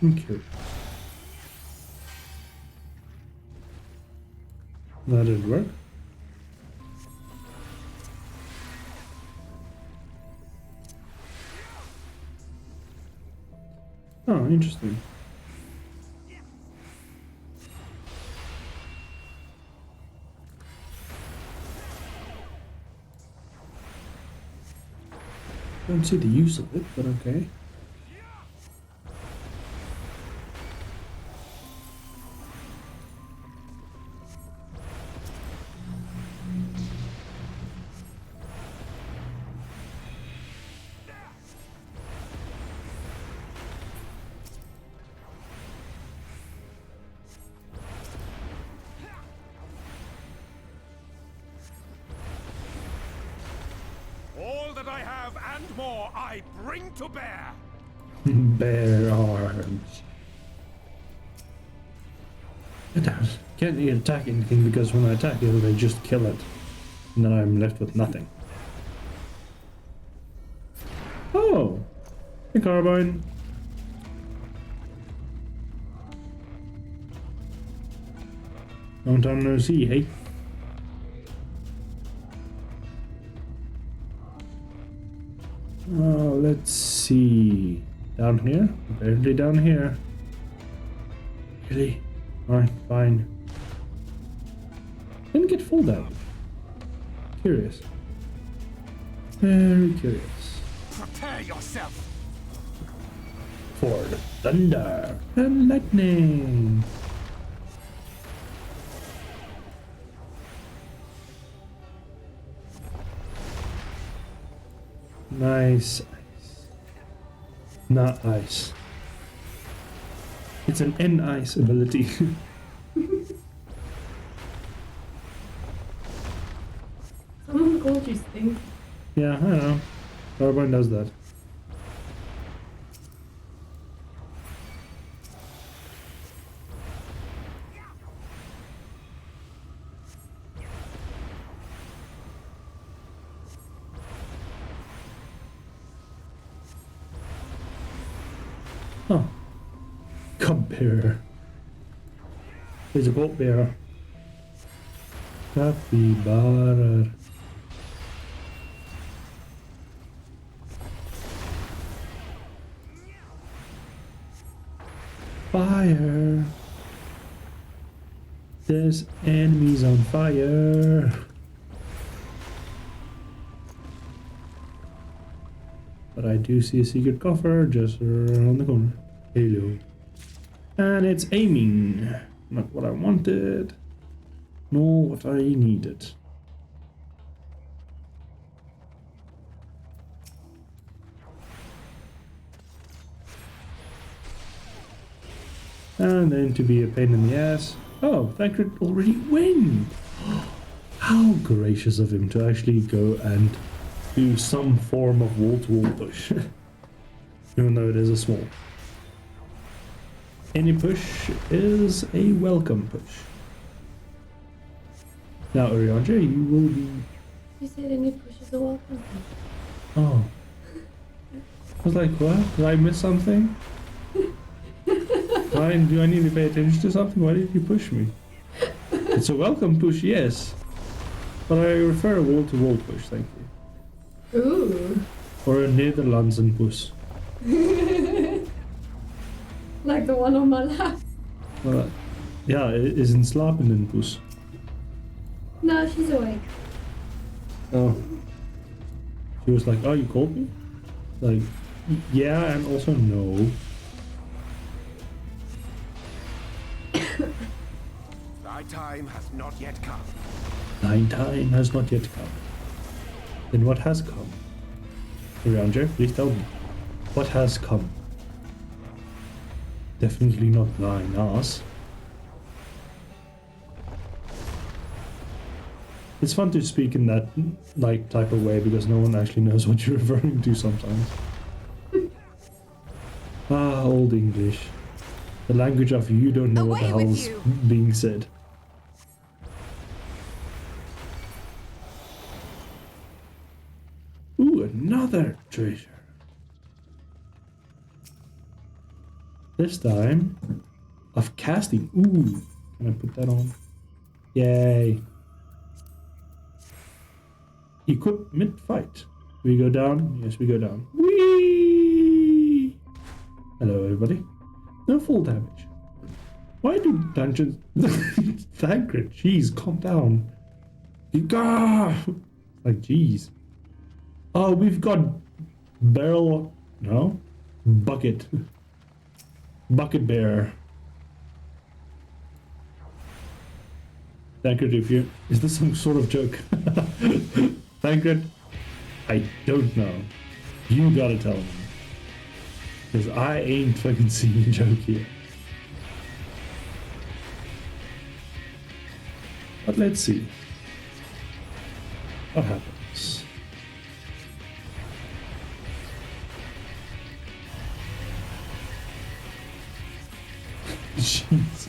Okay. That didn't work. Oh, interesting. Don't see the use of it, but okay. I have and more I bring to bear. Bear arms. I can't attack anything because when I attack it, they just kill it. And then I'm left with nothing. Oh! A carbine. Long time no see, hey? Let's see. Down here? Apparently down here. Really? Alright, fine. Didn't get full damage. Curious. Very curious. Prepare yourself For thunder and lightning. Nice ice. Not ice. It's an N-ice ability. Someone called you stink. Yeah, I know. Carbine does that. Oh. Cub bear. There's a goat bear. Capybara. Fire. There's enemies on fire. But I do see a secret coffer just around the corner. Hello. And it's aiming. Not what I wanted, nor what I needed. And then to be a pain in the ass. Oh, Thancred already win! How gracious of him to actually go and do some form of wall-to-wall push. Even though it is a small. Any push is a welcome push. Now, Urianger, you will be... You said any pushes are welcome. Oh. I was like, what? Did I miss something? Do I need to pay attention to something? Why did you push me? It's a welcome push, yes. But I prefer a wall-to-wall push, thank you. Ooh. Or a Netherlands push. Like the one on my lap. Well, yeah, it isn't slapen in push. No, she's awake. Oh. She was like, oh, you called me? Like, yeah, and also no. Thy time has not yet come. Thine time has not yet come. Then what has come? Urianger, please tell me. What has come? Definitely not thine ass. It's fun to speak in that like type of way because no one actually knows what you're referring to sometimes. Ah, old English. The language of you don't know what the hell's being said. Ooh, another treasure. This time of casting. Ooh, can I put that on? Yay. Equip mid-fight. We go down? Yes, we go down. Whee! Hello, everybody. No full damage. Why do dungeons... Thancred, jeez, calm down. Like, jeez. Oh, we've got barrel... No? Bucket. Bucket bear. Thancred, if you... Is this some sort of joke? Thancred, I don't know. You gotta tell me. Because I ain't fucking seeing a joke here. But let's see. What happens? Jeez.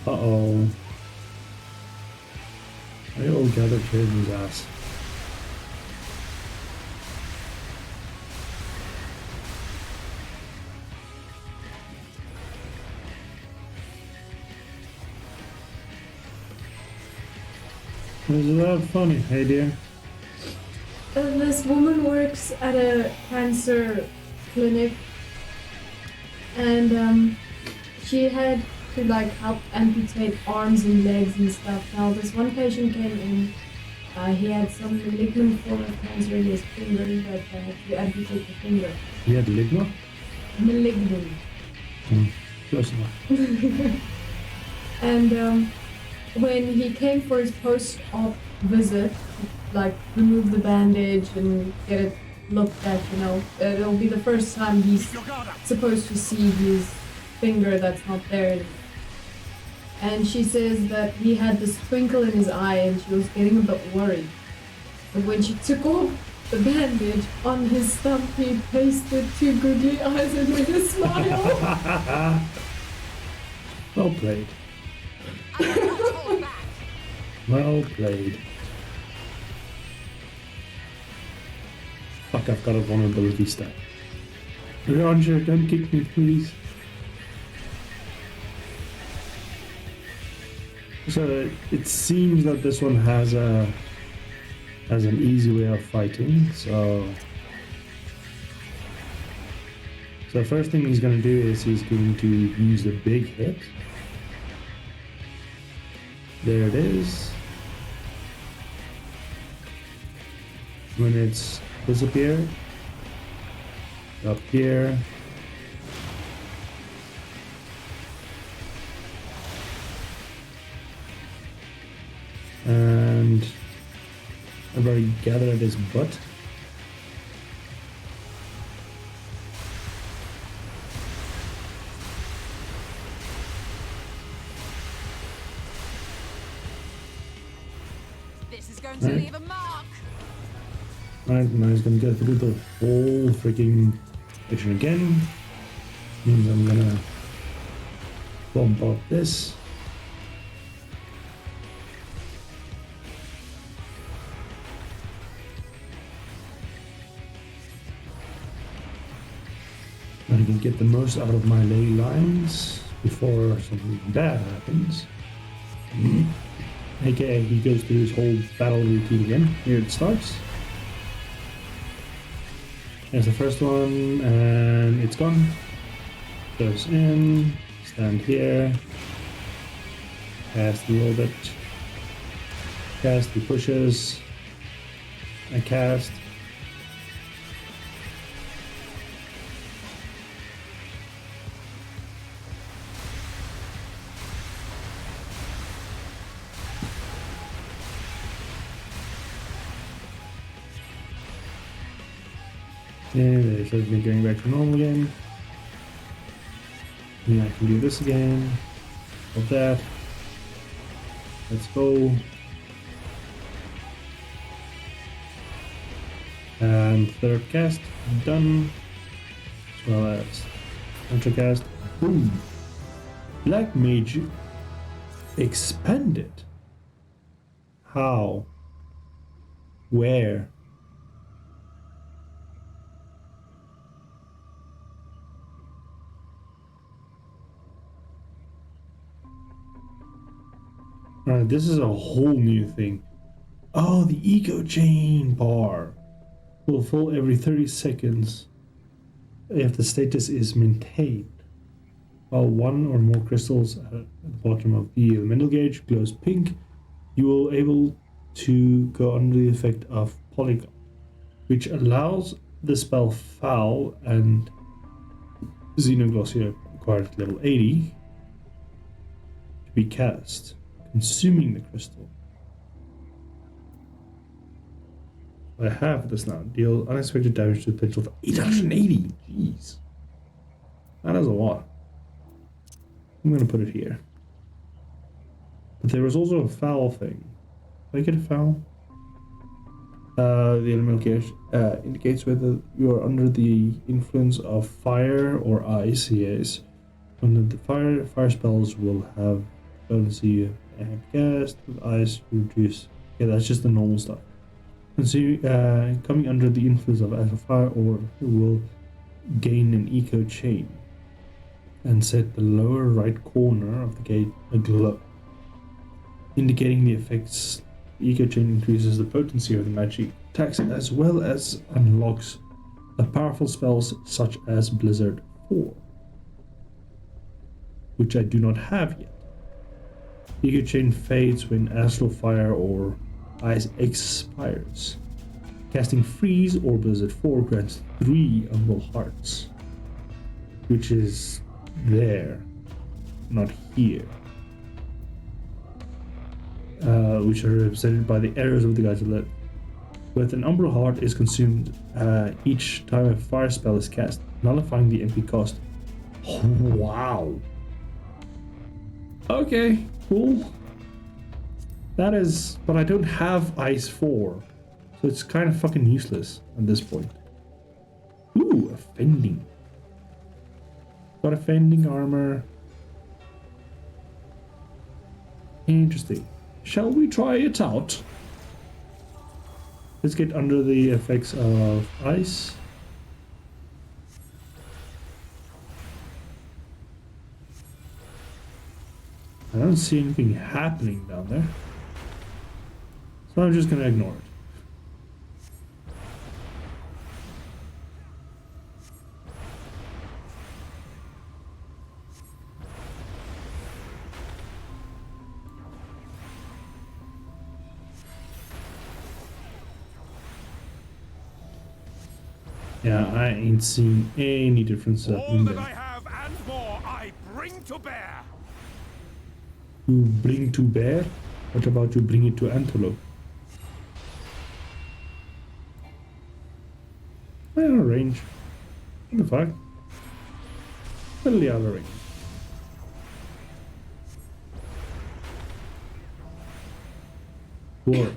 Uh-oh. They all gathered here in his ass. Is that funny? Hey dear. This woman works at a cancer clinic, and she had to like help amputate arms and legs and stuff. Now this one patient came in, he had some malignant form of cancer in his finger that had to amputate the finger. He had ligma? Malignant. Close enough. And when he came for his post-op visit, like remove the bandage and get it looked at, you know, it'll be the first time he's supposed to see his finger that's not there. And she says that he had this twinkle in his eye and she was getting a bit worried. But when she took off the bandage on his thumb, he pasted 2 googly eyes and made a smile. Well played. Well played. Fuck, I've got a vulnerability stat. Ranger, don't kick me, please. So it seems that this one has an easy way of fighting. So the first thing he's going to do is he's going to use the big hit. There it is. When it's disappeared, up here. And I've already gathered at his butt. This is going to leave a mark. Alright, now he's gonna go through the whole freaking mission again. Means I'm gonna bump up this. I can get the most out of my ley lines before something bad happens. AKA he goes through his whole battle routine again. Here it starts. There's the first one, and it's gone. Goes in, stand here, cast a little bit, cast, he pushes, I cast. And it shows me going back to normal again. And I can do this again. Of that. Let's go. And third cast done. As well as counter cast. Boom. Black Mage expanded. How? Where? This is a whole new thing. Oh, the eco chain bar will fill every 30 seconds if the status is maintained. While one or more crystals at the bottom of the elemental gauge glows pink, you will able to go under the effect of Polygon, which allows the spell Foul and Xenoglossia acquired at level 80 to be cast, consuming the crystal. I have this now. Deal unexpected damage to the potential of 880. Jeez. That is a lot. I'm going to put it here. But there was also a foul thing. Did I get a foul? The elemental gauge indicates whether you are under the influence of fire or ice. Yes. Under the fire spells will have potency and cast. With ice, reduce. Yeah, that's just the normal stuff. And so, coming under the influence of ice or fire, or will gain an eco chain and set the lower right corner of the gate aglow, indicating the effects. The eco chain increases the potency of the magic attacks as well as unlocks the powerful spells such as Blizzard 4, which I do not have yet. Eco chain fades when astral fire or ice expires. Casting Freeze or Blizzard 4 grants 3 Umbral Hearts, which is there, not here. Which are represented by the arrows of the guys that live. With an Umbral Heart is consumed each time a fire spell is cast, nullifying the MP cost. Oh, wow. Okay, cool. That is, but I don't have Ice 4, so it's kind of fucking useless at this point. Ooh, offending. Got offending armor. Interesting. Shall we try it out? Let's get under the effects of ice. I don't see anything happening down there, so I'm just gonna ignore it. Yeah, I ain't seen any difference in there. I have and more I bring to bear. You bring to bear? What about you bring it to antelope? Well, range. What the fuck? Totally out of range. War.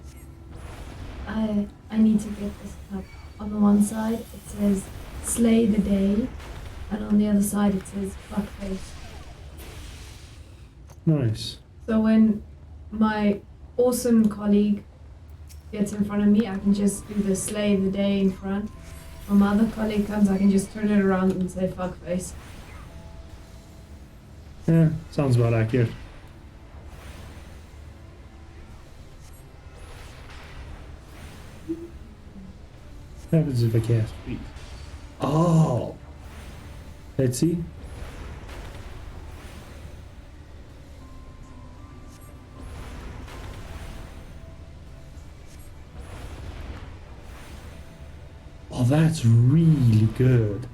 I need to get this up. On the one side it says slay the day, and on the other side it says fuckface. Nice. So when my awesome colleague gets in front of me, I can just do the slay the day in front. When my other colleague comes, I can just turn it around and say fuckface. Yeah, sounds about accurate. What happens if I cast freeze? Oh! Let's see. Oh, that's really good.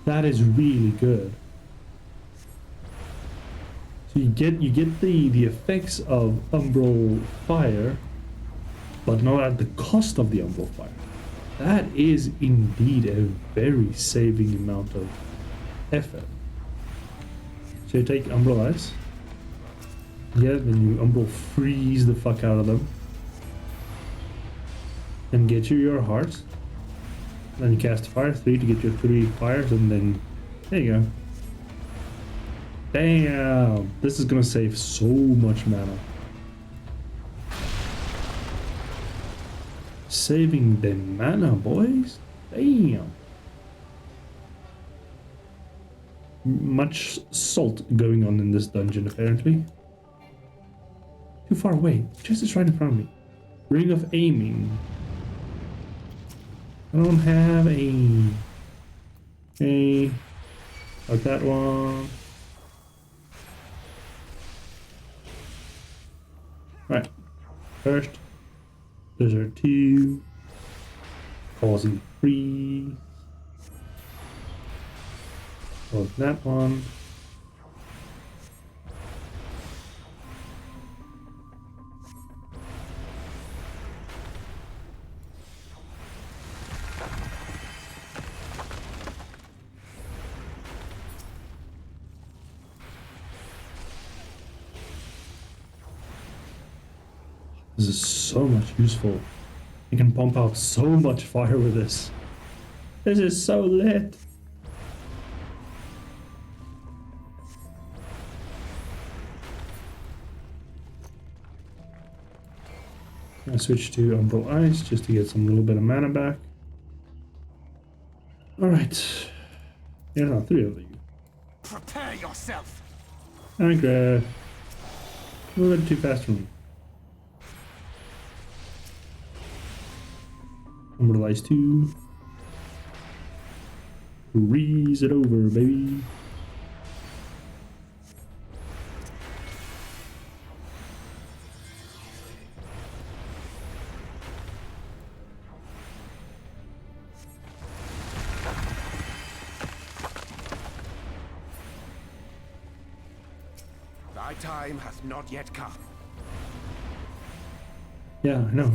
That is really good. So you get the effects of Umbral Fire, but not at the cost of the Umbral Fire. That is indeed a very saving amount of effort. So you take Umbral Ice. Yeah, then you Umbral Freeze the fuck out of them. And get you your hearts. Then you cast Fire 3 to get your 3 fires, and then there you go. Damn! This is gonna save so much mana. Saving the mana, boys. Damn. Much salt going on in this dungeon, apparently. Too far away. Chest is right in front of me. Ring of Aiming. I don't have aim. Okay. Like that one. Right. First. Blizzard 2. Causing freeze. Close that one. This is so much useful. You can pump out so much fire with this. This is so lit. I switch to Umbral Ice just to get some little bit of mana back. Alright. There's not 3 of you. Prepare yourself. Anchor. A little bit too fast for me. Umbral Ice 2. Breeze it over, baby. Thy time has not yet come. Yeah, I know.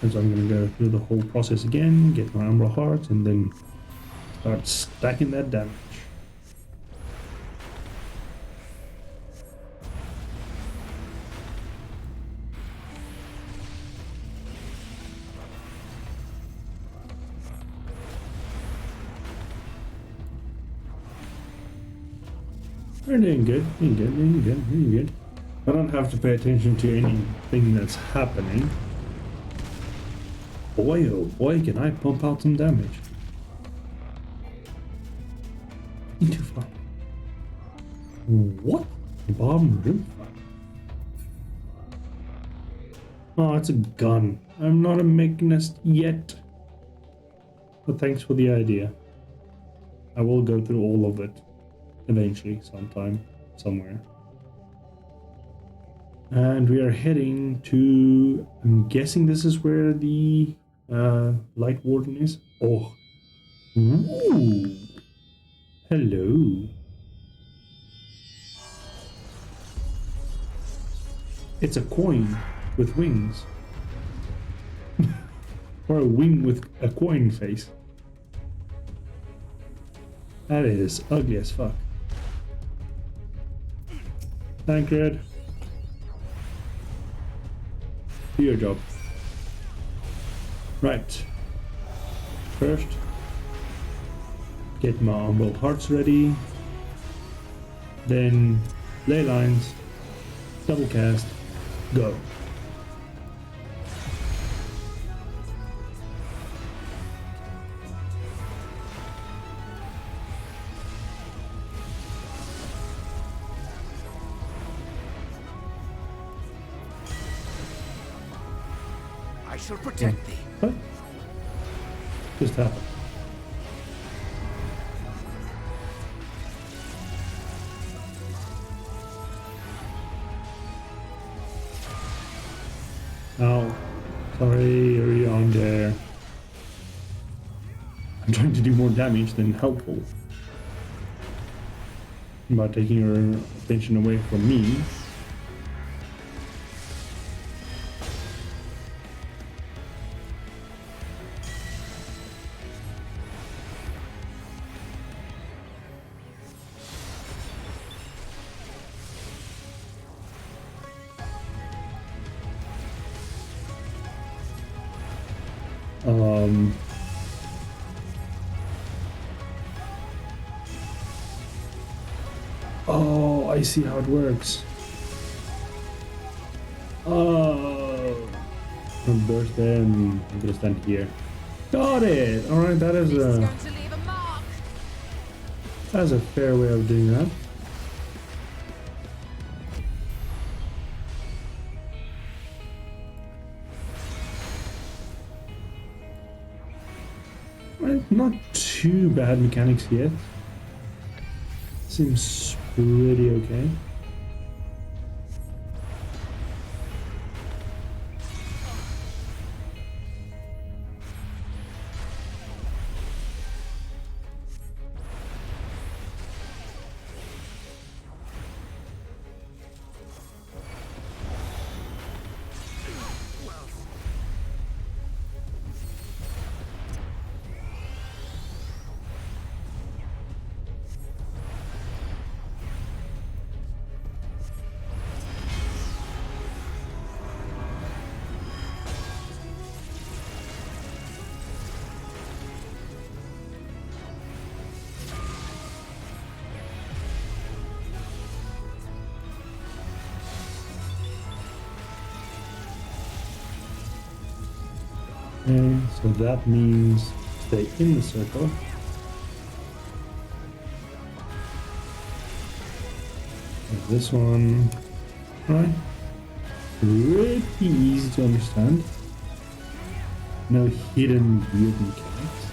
And so I'm gonna go through the whole process again, get my Umbral Hearts, and then start stacking that damage. We're doing good, doing good, doing good, doing good. I don't have to pay attention to anything that's happening. Boy, oh boy, can I pump out some damage. Too far. What? Bomb rimfire? Oh, it's a gun. I'm not a mechanist yet. But thanks for the idea. I will go through all of it. Eventually, sometime, somewhere. And we are heading to... I'm guessing this is where the Light Warden is. Oh. Ooh. Hello. It's a coin with wings. Or a wing with a coin face. That is ugly as fuck. Tancred. Do your job. Right. First, get my Umbral Hearts ready. Then, ley lines, double cast, go. I shall protect thee. What? Just happened. Oh, sorry, are you on there? I'm trying to do more damage than helpful. By taking your attention away from me. Oh, I see how it works. Oh, I'm burst there and I'm gonna stand here. Got it. All right, that is that's a fair way of doing that. Well, not too bad mechanics yet. Seems pretty okay. Okay, so that means stay in the circle. And this one, right? Pretty easy to understand. No hidden weird mechanics.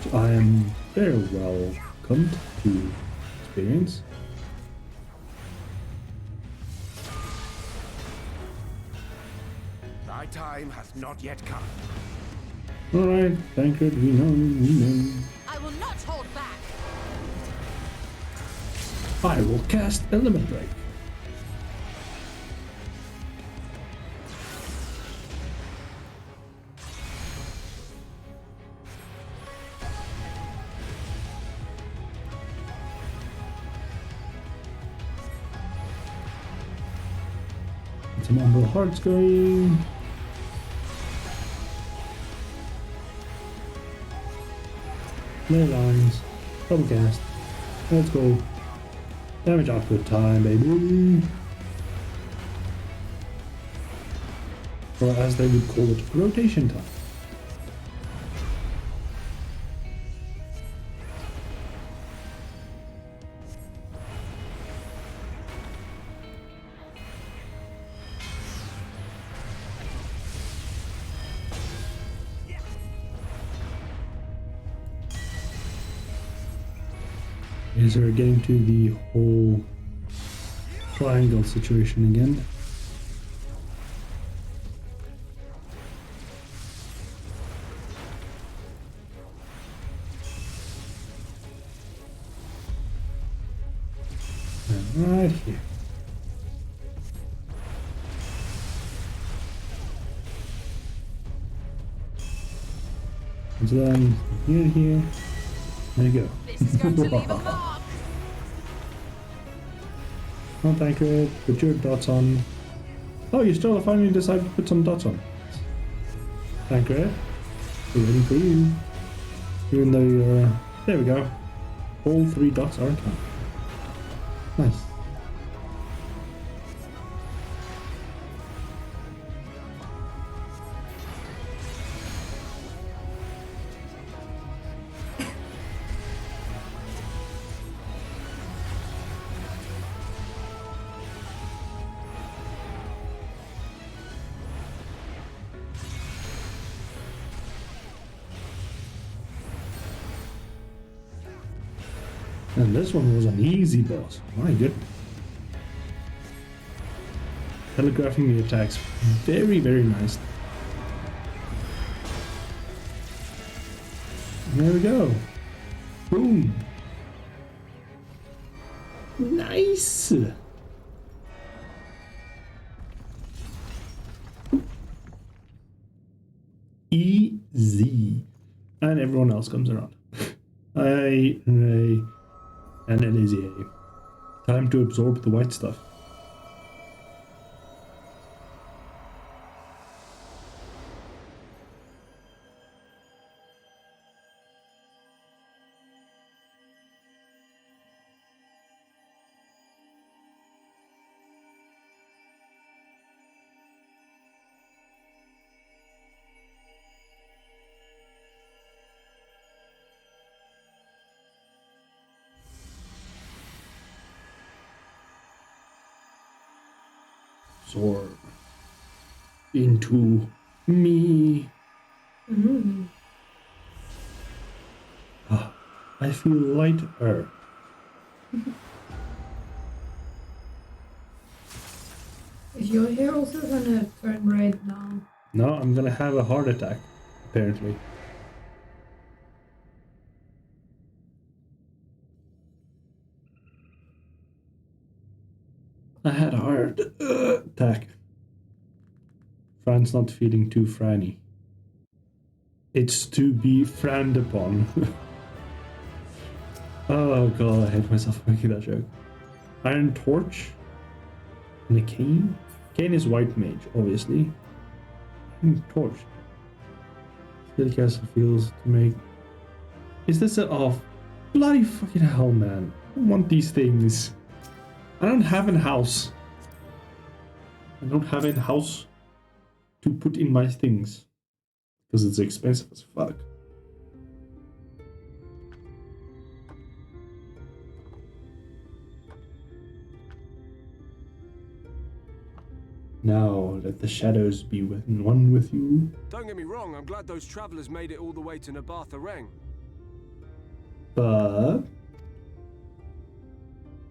So I am very welcomed to experience. My time has not yet come. Alright, Tancred, we know. I will not hold back. I will cast Element Break. Some Umbral Hearts going. Ley lines. Double cast. Let's go. Damage output time, baby. Or as they would call it, rotation time. So we're getting to the whole triangle situation again. And right here. And so then here. There you go. This is going to leave a mark. Oh, thank you. Put your dots on. Oh, you still finally decided to put some dots on. Thank you. We're ready for you. Even though you're... there we go. All 3 dots are counted. Nice. And this one was an easy boss. My goodness. Telegraphing the attacks very, very nice. There we go. Boom. Nice. Easy. And everyone else comes around. And Elysier. Time to absorb the white stuff. Sword into me. Ah, I feel lighter. Is your hair also gonna turn red now? No, I'm gonna have a heart attack, apparently. I had a heart attack. Fran's not feeling too franny. It's to be frowned upon. Oh god, I hate myself for making that joke. Iron Torch and a cane? Cane is white mage, obviously. Iron Torch. Skill castle feels to make. Is this a. Oh, bloody fucking hell, man. I want these things. I don't have a house. I don't have a house to put in my things. because it's expensive as fuck. Now let the shadows be one with you. Don't get me wrong, I'm glad those travelers made it all the way to Nabatha Reng. But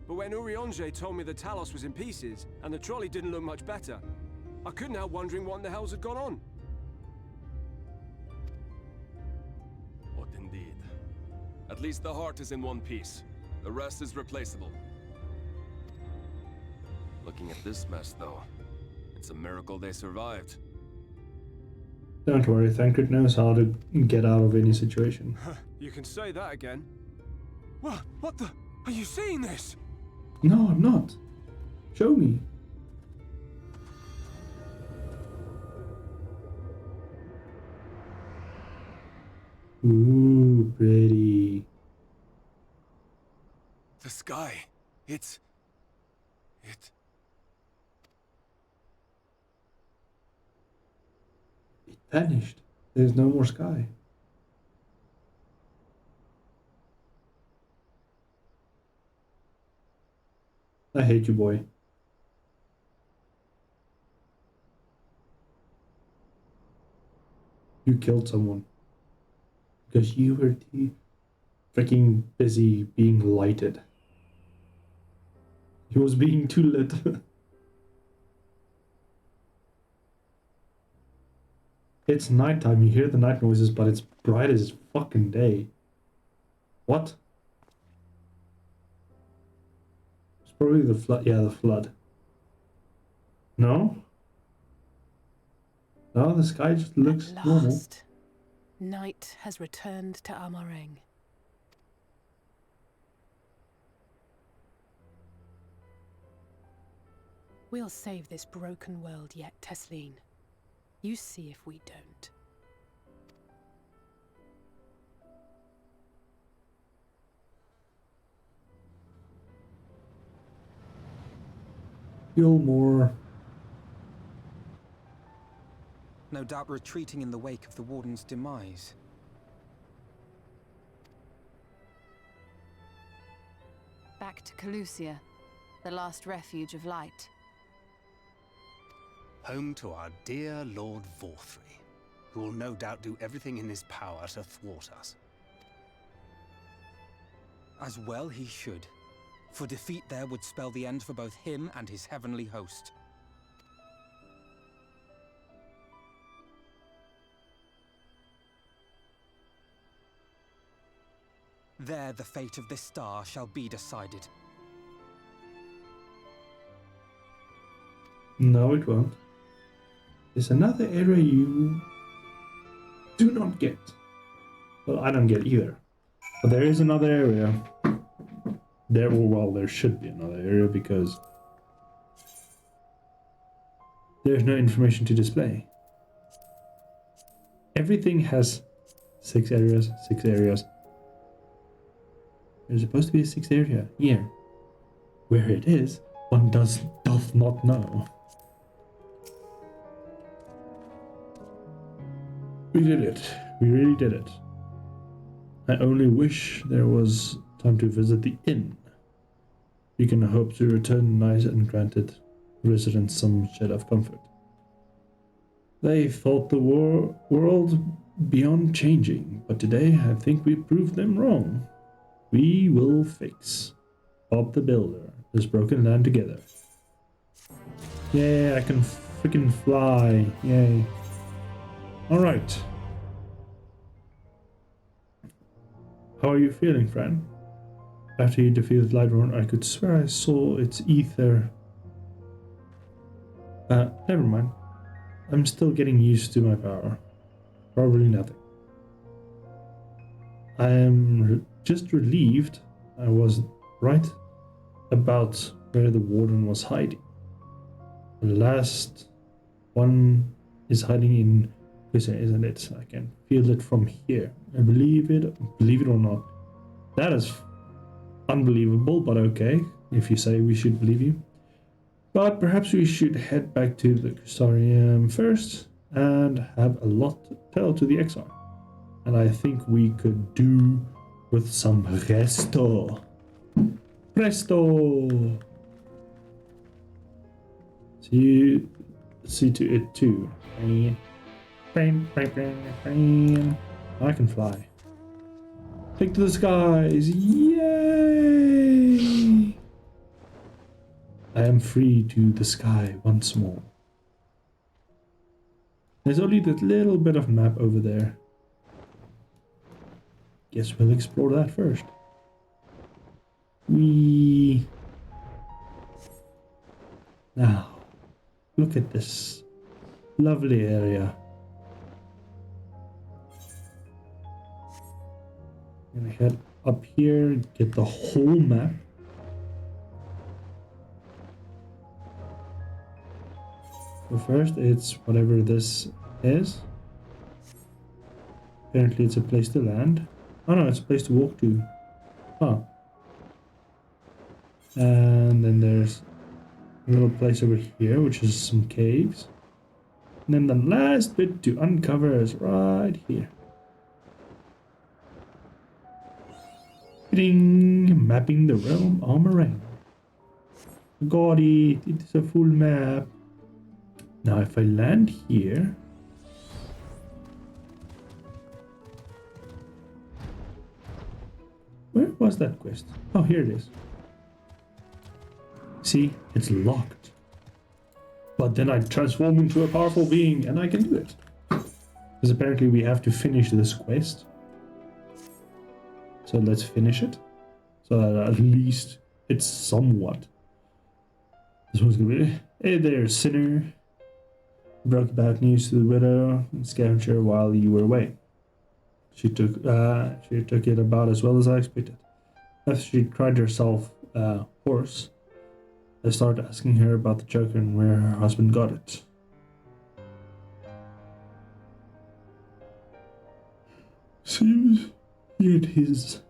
when Urianger told me the Talos was in pieces and the trolley didn't look much better, I couldn't help wondering what in the hell's had gone on. What indeed? At least the heart is in one piece. The rest is replaceable. Looking at this mess, though, it's a miracle they survived. don't worry, Thancred knows how to get out of any situation. You can say that again. What the? Are you seeing this? No, I'm not. Show me. Ooh, pretty. The sky. It vanished. There's no more sky. I hate you, boy. You killed someone. Because you were too freaking busy being lighted. He was being too lit. It's nighttime, you hear the night noises, but it's bright as fucking day. What? It's probably the flood. Yeah, the flood. No? No, the sky just looks normal. Night has returned to Amareng. We'll save this broken world yet, Tesleen. You see if we don't. Gilmore. No doubt retreating in the wake of the Warden's demise. Back to Calusia, the last refuge of light. Home to our dear Lord Vorthry, who will no doubt do everything in his power to thwart us. As well he should, for defeat there would spell the end for both him and his heavenly host. There the fate of this star shall be decided. No, it won't. There's another area you do not get. Well, I don't get either. But there is another area. There should be another area because there's no information to display. Everything has 6 areas, 6 areas. There's supposed to be a 6th area here. Where it is, one doth not know. We did it. We really did it. I only wish there was time to visit the inn. We can hope to return nice and granted residents some shed of comfort. They thought the world beyond changing, but today I think we proved them wrong. We will fix Bob the Builder, this broken land together. Yay, I can freaking fly. Yay. Alright. How are you feeling, Fran? After you defeated Lighthorn, I could swear I saw its ether. Never mind. I'm still getting used to my power. Probably nothing. I am just relieved I was right about where the Warden was hiding. The last one is hiding in prison, isn't it? I can feel it from here. I believe it or not. That is unbelievable, but okay, if you say we should believe you. But perhaps we should head back to the Crystarium first and have a lot to tell to the exile. And I think we could do with some resto. Presto! See to it too. I can fly. Take to the skies! Yay! I am free to the sky once more. There's only that little bit of map over there. Guess we'll explore that first. Now, look at this lovely area. I'm gonna head up here, get the whole map. So first, it's whatever this is. Apparently, it's a place to land. Oh no, it's a place to walk to. Huh. And then there's a little place over here, which is some caves. And then the last bit to uncover is right here. Ding! Mapping the realm on Moraine. Got it! It is a full map. Now if I land here... Where was that quest? Oh, here it is. See, it's locked. But then I transform into a powerful being and I can do it. Because apparently we have to finish this quest. So let's finish it. So that at least it's somewhat. This one's gonna be, hey there, sinner. Broke bad news to the widow and scavenger while you were away. She took it about as well as I expected. After she cried herself hoarse, I started asking her about the choker and where her husband got it. Seems he and his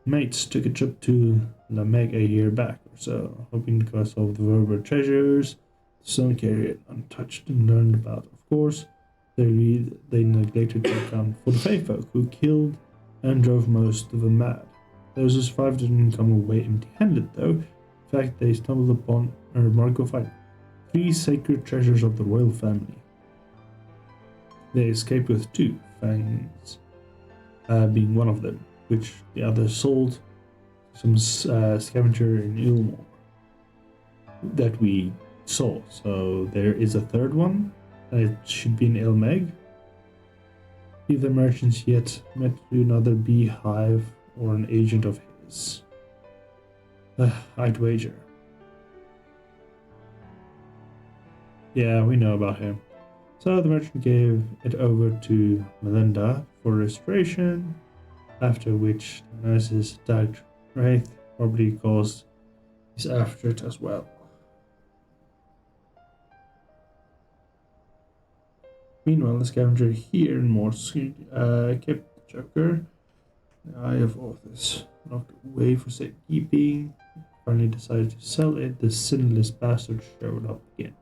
mates took a trip to La Meg a year back or so, hoping to go solve the Verber treasures. The son carried it untouched and learned about, of course. They neglected to account for the Fae folk who killed and drove most of them mad. Those who survived didn't come away empty-handed, though. In fact, they stumbled upon a remarkable find: 3 sacred treasures of the royal family. They escaped with 2, Fangs being one of them, which the other sold some scavenger in Ilmore that we saw. So there is a third one. It should be in Ilmeg. Either merchants yet met to another beehive or an agent of his. I'd wager. Yeah, we know about him. So the merchant gave it over to Melinda for restoration, after which the nurses attacked Wraith, probably caused he's after it as well. Meanwhile, the scavenger here in Morse kept the Joker. The Eye of Orthus locked away for safekeeping. Finally decided to sell it. The sinless bastard showed up again.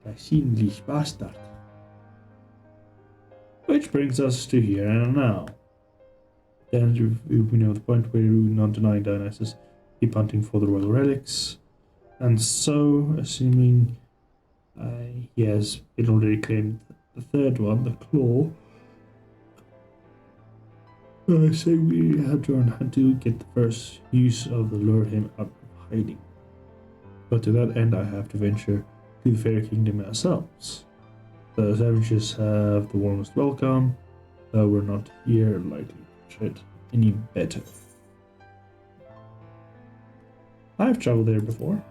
The sinless bastard. Which brings us to here and now. Then we know the point where non-denying Dionysus keep hunting for the royal relics. And so, assuming he has been already claimed the third one, the claw, I say we have to learn how to get the first use of the lure him out of hiding. But to that end I have to venture to the Fair Kingdom ourselves. The savages have the warmest welcome, though we're not here likely to treat any better. I've traveled there before.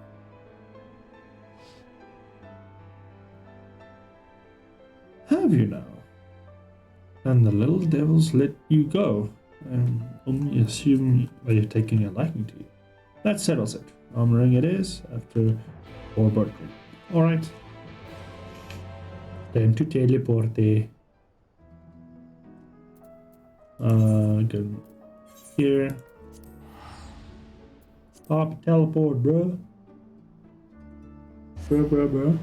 Have you now? And the little devils let you go, and only assume they're taking a liking to you. That settles it. Armoring it is, after 4 bird cream. Alright. Time to teleport. Go here. Stop, teleport, bro. Bro.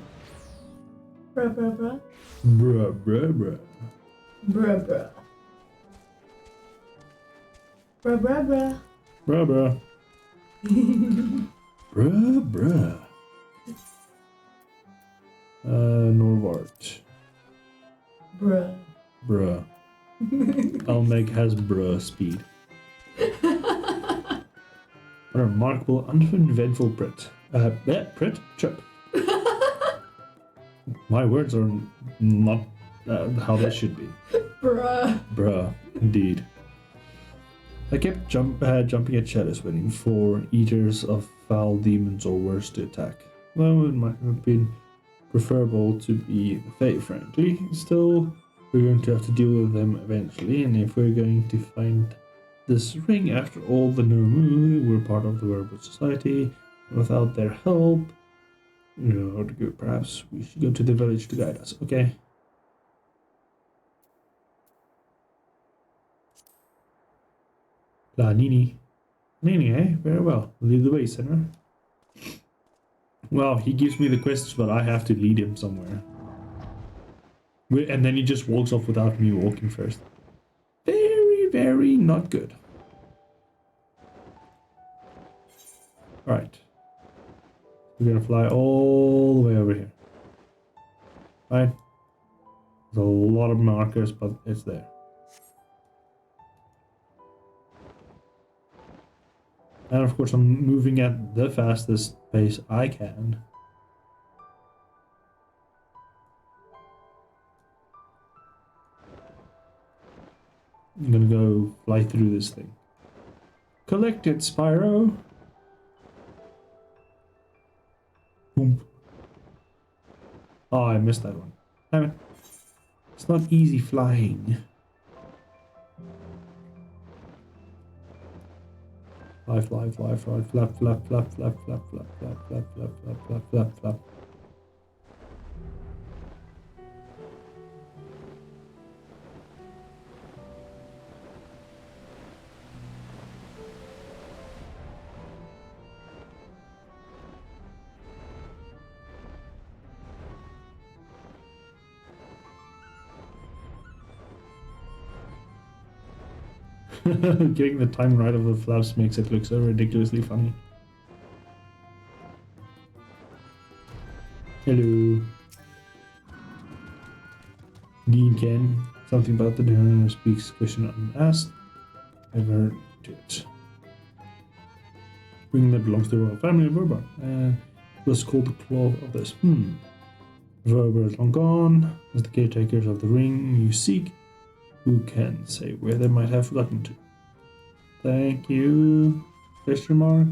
Bruh, bruh, bruh. Bruh, bruh, bruh. Bruh, bruh. Bruh, bruh, bruh. Bruh, bruh. Bruh, bruh. Norvart. Bruh. Bruh. Almec has bruh speed. What a remarkable, uneventful Brit. Brit? Chirp. My words are not how they should be. Bruh. Bruh, indeed. I kept jumping at shadows, waiting for eaters of foul demons or worse to attack. Well, it might have been preferable to be Fae, frankly. Still, we're going to have to deal with them eventually, and if we're going to find this ring, after all, the Nomu were part of the Werewolf Society. Without their help, you know, perhaps we should go to the village to guide us, okay? La Nini. Nini, eh? Very well. Lead the way, Senor. Well, he gives me the quests, but I have to lead him somewhere. And then he just walks off without me walking first. Very, very not good. Alright. We're gonna fly all the way over here. Right? There's a lot of markers, but it's there. And of course I'm moving at the fastest pace I can. I'm gonna go fly through this thing. Collect it, Spyro! Boom. Oh, I missed that one. Damn it. It's not easy flying. Fly, fly, fly, fly, flap, flap, flap, flap, flap, flap, flap, flap, flap, flap, flap, flap, flap. Getting the time right of the flaps makes it look so ridiculously funny. Hello. Dean Ken. Something about the dinner speaks question unasked. Never do it. Ring that belongs to the royal family of Verba. And was called the Claw of this. Verba is long gone. As the caretakers of the ring you seek, who can say where they might have gotten to? Thank you. Question mark.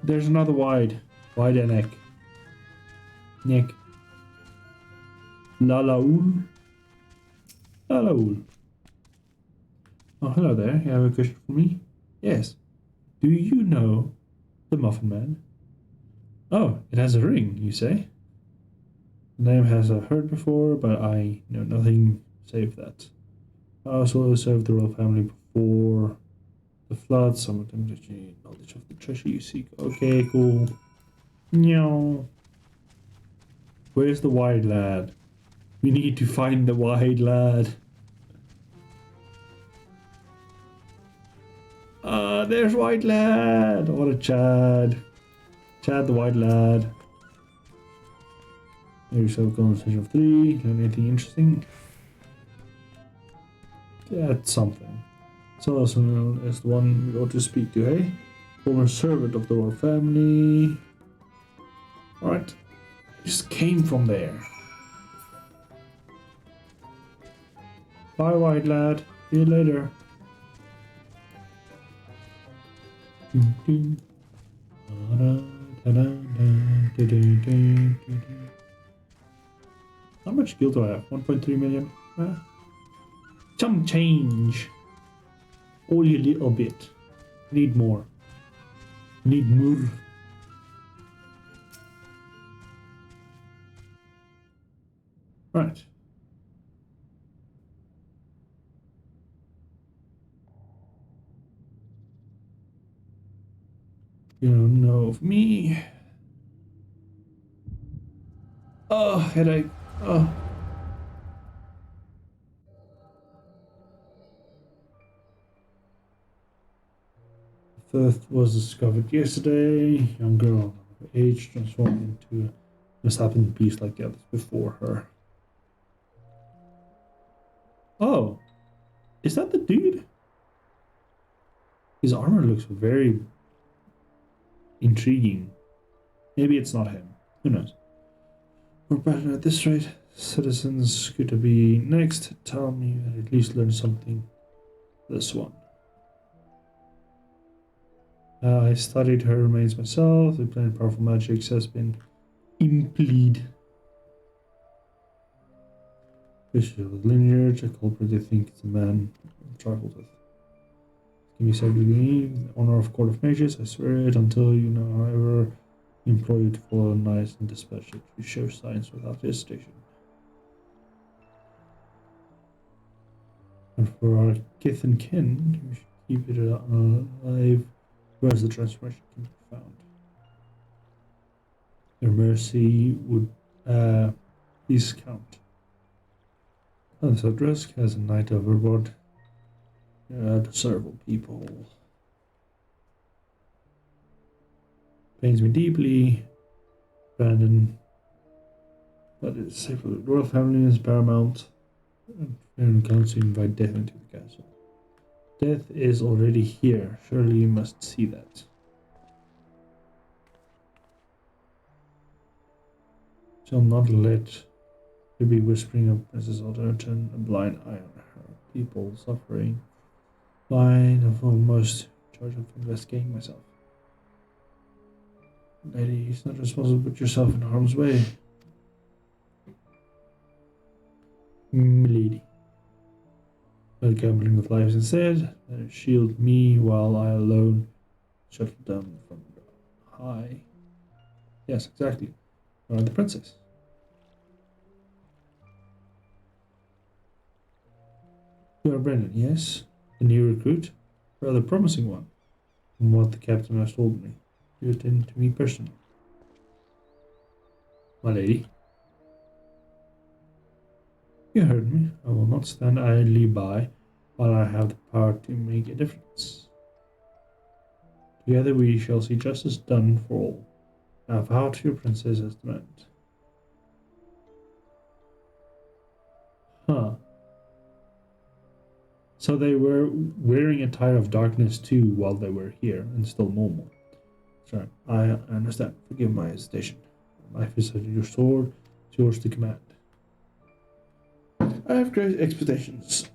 There's another wide. Wide and neck. Neck. Lalaul. Lalaul. Oh, hello there. You have a question for me? Yes. Do you know the Muffin Man? Oh, it has a ring, you say? The name has I heard before, but I know nothing save that. I also served the royal family before the flood. Some of them gain knowledge of the treasure you seek. Okay, cool. Meow. Where's the wide lad? We need to find the wide lad. There's wide lad. What a Chad. Chad the wide lad. There's a conversation of 3. Learn anything interesting? That's something. It's also known as the one we ought to speak to, hey? Former servant of the royal family. Alright. Just came from there. Bye, wide lad. See you later. How much guild do I have? 1.3 million? Some change. Only a little bit. Need more. Need more. Right. You don't know of me. Oh, headache. Oh. Fifth was discovered yesterday. Young girl of age transformed into a misshapen beast like the others before her. Oh, is that the dude? His armor looks very intriguing. Maybe it's not him. Who knows? We're better at this rate. Citizens, good to be next. Tell me I at least learn something. This one. I studied her remains myself. The plain powerful magic has been implied. Official lineage, a culprit they think is a man I'm trifled with. Can you say the honor of Court of Mages? I swear it until you know, however, employ you to follow nice and dispatch it. You show signs without hesitation. And for our kith and kin, we should keep it alive. Whereas the transformation can be found. Their mercy would please count. Unsought risk has a night overboard. Deservable people. Pains me deeply, Brandon. But it's safe for the royal family is paramount. And counts to invite death into the castle. Death is already here. Surely you must see that. Shall not let there be whispering of Princess Alder turn a blind eye on her. People suffering. Mine of almost charge of investigating myself. Lady, it's not responsible to put yourself in harm's way. Milady. But gambling with lives instead, shield me while I alone shuttle them from high. Yes, exactly. Around the princess. You are Brendan, yes? A new recruit? Rather promising one. From what the captain has told me. You attend to me personally. My lady. You heard me. I will not stand idly by while I have the power to make a difference. Together we shall see justice done for all. Now vow to your princess as demanded. Huh. So they were wearing a tie of darkness too while they were here and still normal. Sorry, I understand. Forgive my hesitation. Life is at your sword. It's yours to command. I have great expectations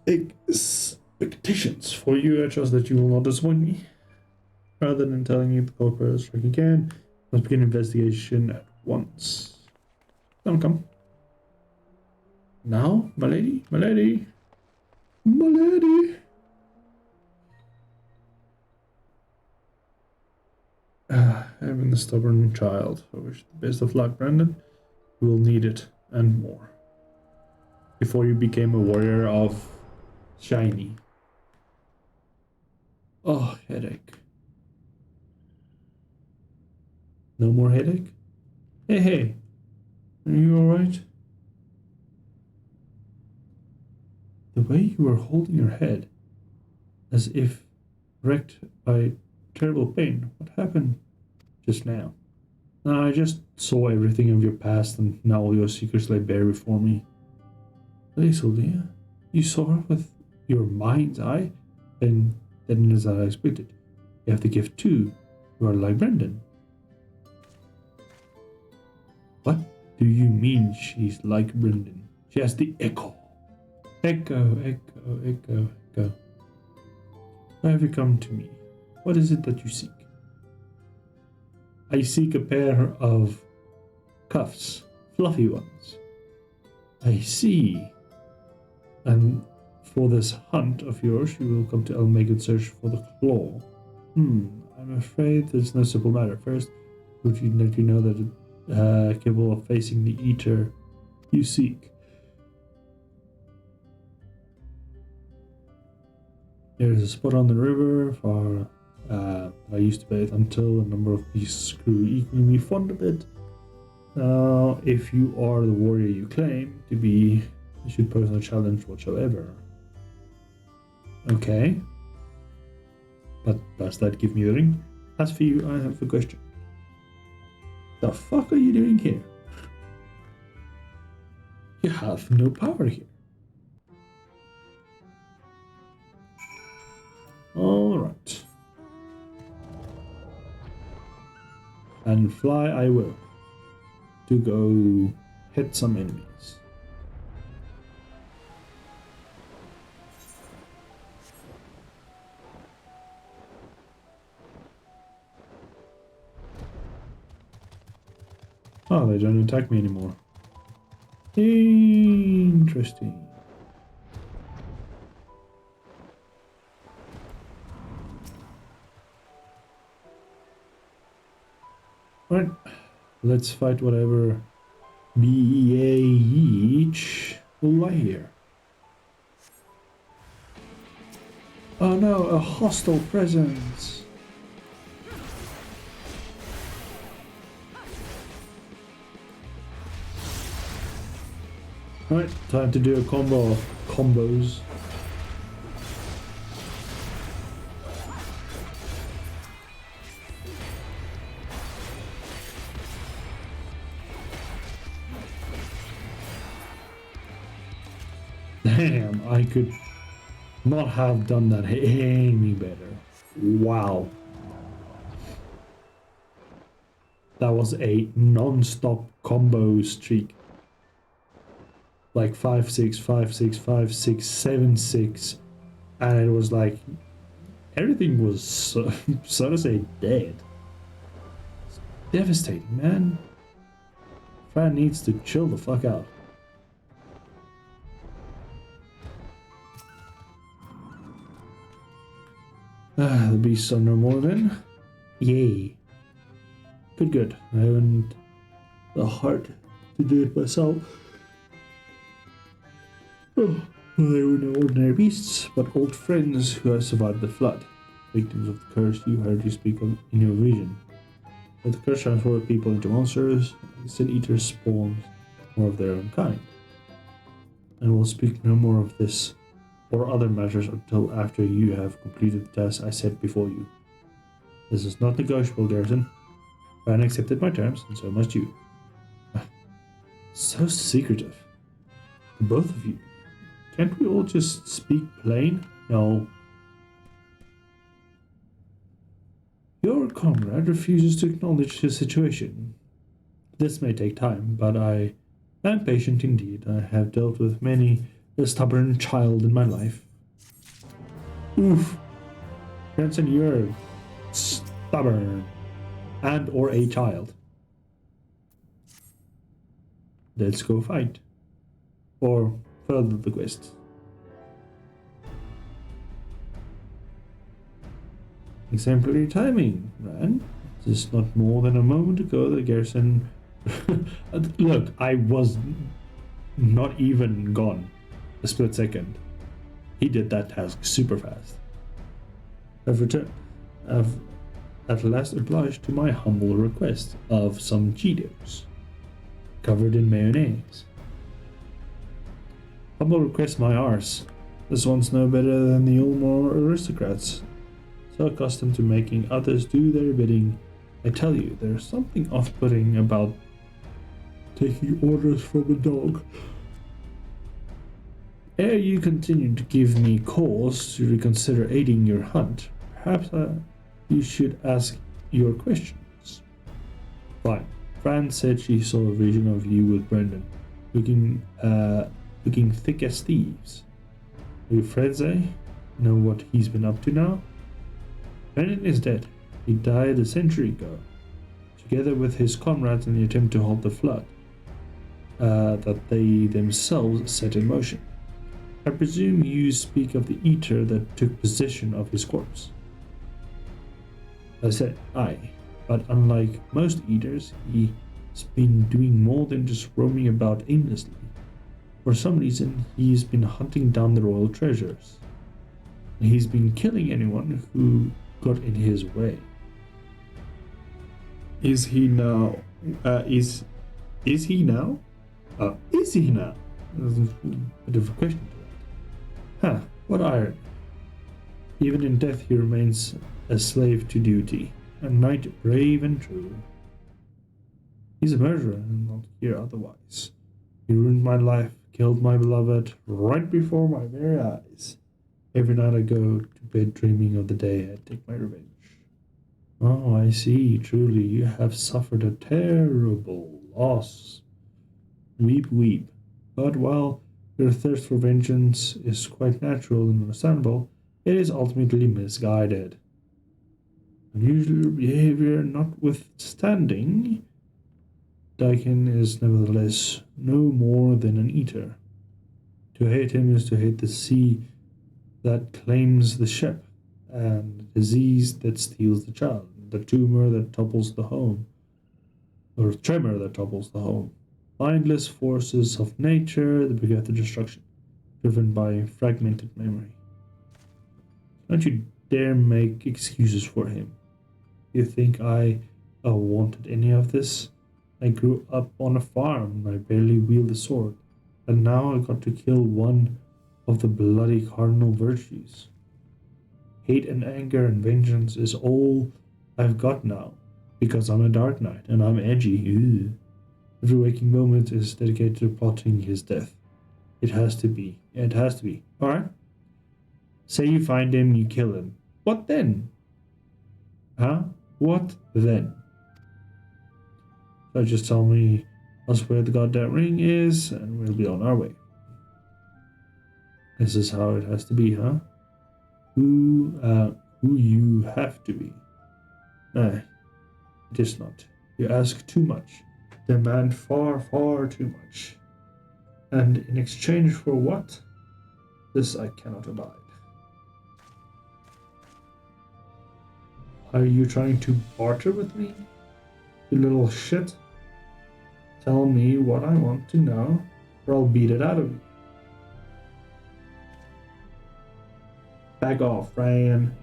for you. I trust that you will not disappoint me. Rather than telling you the culprit is strike again, let's begin investigation at once. Come. Now, my lady, my lady, my lady. I've been the stubborn child. I wish the best of luck, Brandon. You will need it and more. Before you became a warrior of shiny. Oh, headache. No more headache? Hey, are you alright? The way you were holding your head, as if wrecked by terrible pain. What happened just now? I just saw everything of your past and now all your secrets lay bare before me. Leah, you saw her with your mind's eye? Then as I expected. You have the gift too. You are like Brendan. What do you mean she's like Brendan? She has the echo. Echo. Why have you come to me? What is it that you seek? I seek a pair of cuffs, fluffy ones. I see. And for this hunt of yours, you will come to Elmegid search for the claw. I'm afraid there's no simple matter. First, would you let you know that it capable of facing the eater you seek. There is a spot on the river for I used to bathe until a number of beasts grew equally fond of it. Now, if you are the warrior you claim to be, you should pose no challenge whatsoever. Okay. But does that give me the ring? As for you, I have a question. The fuck are you doing here? You have no power here. Alright. And fly I will. To go hit some enemies. Oh, they don't attack me anymore. Interesting. Alright, let's fight whatever each will lie here. Oh no, a hostile presence. Alright, time to do a combo of combos. Damn, I could not have done that any better. Wow. That was a non-stop combo streak. Like 5-6, 5-6, 5-6, 7-6, and it was like everything was so to say dead. It's devastating, man. Fran needs to chill the fuck out. The beasts are no more then. Yay. Good. I haven't the heart to do it myself. Oh, they were no ordinary beasts, but old friends who have survived the flood, victims of the curse you heard you speak of in your vision. But the curse transformed people into monsters, and sin eaters spawned more of their own kind. And we'll speak no more of this or other matters until after you have completed the task I set before you. This is not negotiable, Garrison. Fran accepted my terms, and so must you. So secretive. The both of you. Can't we all just speak plain? No. Your comrade refuses to acknowledge his situation. This may take time, but I am patient indeed. I have dealt with many a stubborn child in my life. Oof. Jensen, you're stubborn. And or a child. Let's go fight. Or further the quest. Exemplary timing, man. Just not more than a moment ago the garrison... Look, I was not even gone a split second. He did that task super fast. I've at last obliged to my humble request of some Cheetos covered in mayonnaise. Humble request my arse. This one's no better than the Ulmor aristocrats. So accustomed to making others do their bidding, I tell you, there's something off-putting about taking orders from a dog. Ere you continue to give me cause to reconsider aiding your hunt, perhaps you should ask your questions. Fine. Fran said she saw a vision of you with Brendan, looking thick as thieves. Are you friends, eh? Know what he's been up to now? Brendan is dead. He died a century ago, together with his comrades in the attempt to halt the flood that they themselves set in motion. I presume you speak of the eater that took possession of his corpse. I said, aye, but unlike most eaters, he's been doing more than just roaming about aimlessly. For some reason, he's been hunting down the royal treasures. And he's been killing anyone who got in his way. Is he now, Is he now? Is he now? There's a bit of a question to that. Huh, what irony. Even in death he remains a slave to duty, a knight brave and true. He's a murderer and not here otherwise. He ruined my life, killed my beloved, right before my very eyes. Every night I go to bed dreaming of the day I take my revenge. Oh, I see, truly, you have suffered a terrible loss. Weep, weep. But while your thirst for vengeance is quite natural and understandable, it is ultimately misguided. Unusual behavior notwithstanding, Daikin is nevertheless no more than an eater. To hate him is to hate the sea that claims the ship, and the disease that steals the child, the tumor that topples the home, or tremor that topples the home. Mindless forces of nature that beget the destruction, driven by fragmented memory. Don't you dare make excuses for him. You think I wanted any of this? I grew up on a farm and I barely wield a sword, and now I got to kill one of the bloody cardinal virtues. Hate and anger and vengeance is all I've got now, because I'm a dark knight and I'm edgy. Ew. Every waking moment is dedicated to plotting his death. It has to be. It has to be. Alright? Say you find him, you kill him. What then? Huh? What then? So just tell me us where the goddamn ring is, and we'll be on our way. This is how it has to be, huh? Who you have to be. Nah, it is not. You ask too much. Demand far, far too much. And in exchange for what? This I cannot abide. Are you trying to barter with me? You little shit. Tell me what I want to know, or I'll beat it out of you. Back off, Fran.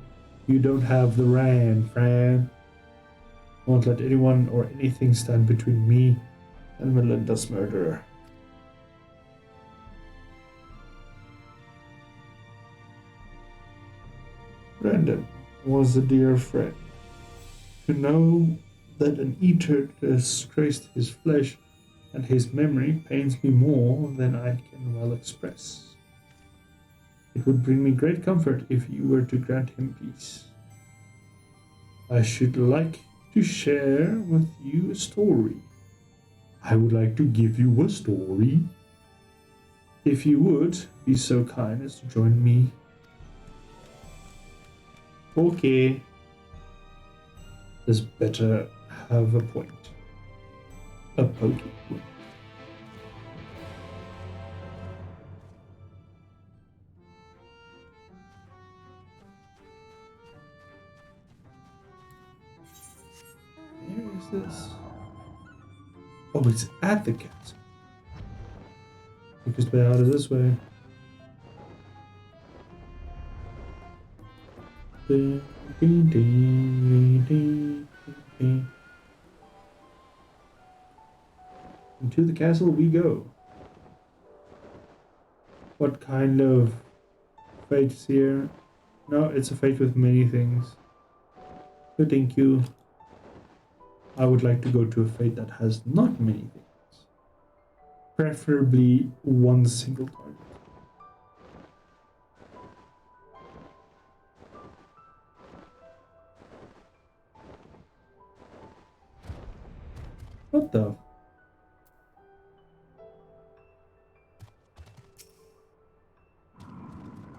You don't have the ran, Fran. I won't let anyone or anything stand between me and Melinda's murderer. Brendan was a dear friend. To know that an eater disgraced his flesh and his memory pains me more than I can well express. It would bring me great comfort if you were to grant him peace. I should like to share with you a story. I would like to give you a story. If you would be so kind as to join me. Okay. This better have a point. A pokey point. Where is this? Oh, it's at the castle. Quickest way out is this way. Ding, ding, ding, ding, ding. Into the castle we go. What kind of fate is here? No, it's a fate with many things. So thank you. I would like to go to a fate that has not many things. Preferably one single target. What the?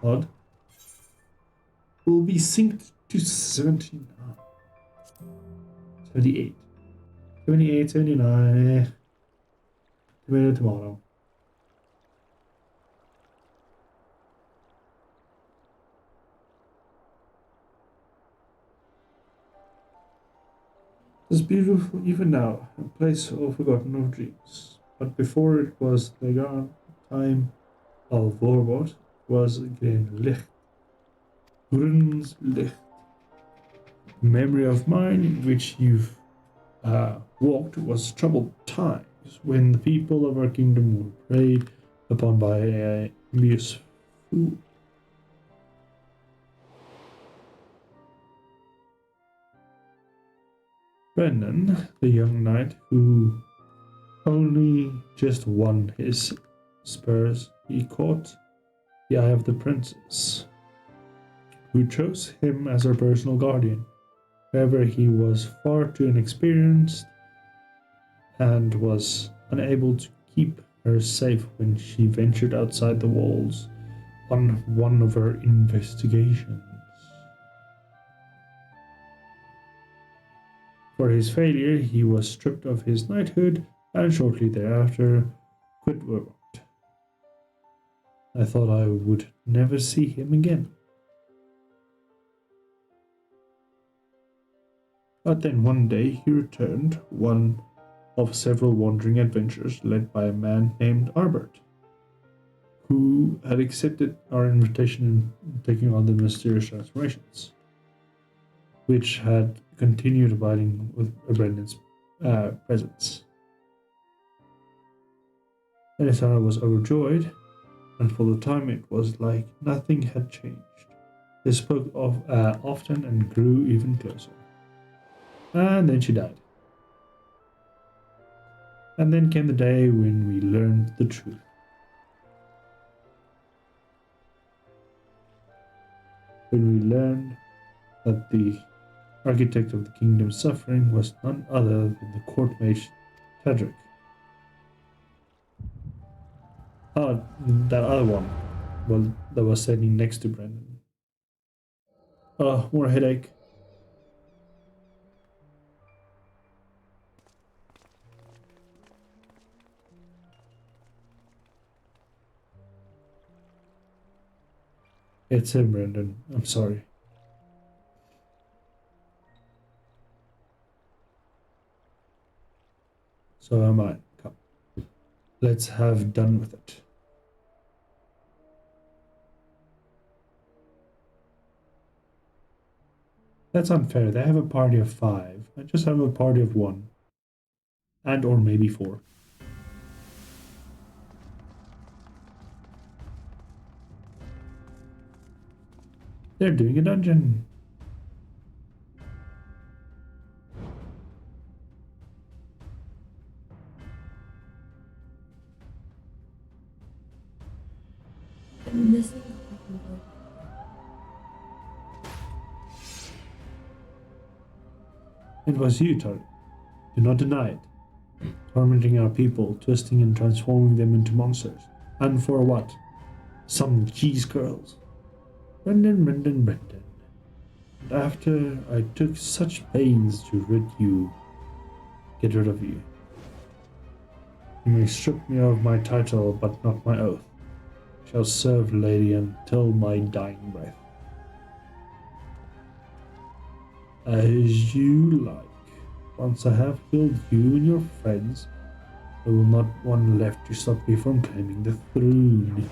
Odd. Will be synced to 79. 78. 78, 79. Tomato, tomato. It's beautiful even now, a place all forgotten of dreams. But before it was the time of Vorbot, was Green Licht. Grun's Licht. Memory of mine in which you've walked was troubled time. when the people of our kingdom were preyed upon by a envious fool. Brendan, the young knight who only just won his spurs, he caught the eye of the princess, who chose him as her personal guardian. However, he was far too inexperienced and was unable to keep her safe when she ventured outside the walls on one of her investigations. For his failure, he was stripped of his knighthood and shortly thereafter quit Vermont. I thought I would never see him again. But then one day he returned, one of several wandering adventures led by a man named Albert, who had accepted our invitation in taking on the mysterious transformations, which had continued abiding with Brendan's presence. Elisara was overjoyed, and for the time it was like nothing had changed. They spoke of often and grew even closer. And then she died. And then came the day when we learned the truth. When we learned that the architect of the kingdom's suffering was none other than the court mage Tedric. Oh, that other one. Well, that was standing next to Brendan. Oh, more headache. It's him, Brendan. I'm sorry. So am I. Come. Let's have done with it. That's unfair. They have a party of 5. I just have a party of 1. And or maybe 4. They're doing a dungeon. I'm missing. It was you, Tari. Do not deny it. Tormenting our people, twisting and transforming them into monsters. And for what? Some cheese curls. Brendan. And after I took such pains to get rid of you. You may strip me of my title, but not my oath. I shall serve Lady until my dying breath. As you like. Once I have killed you and your friends, there will not one left to stop me from claiming the throne.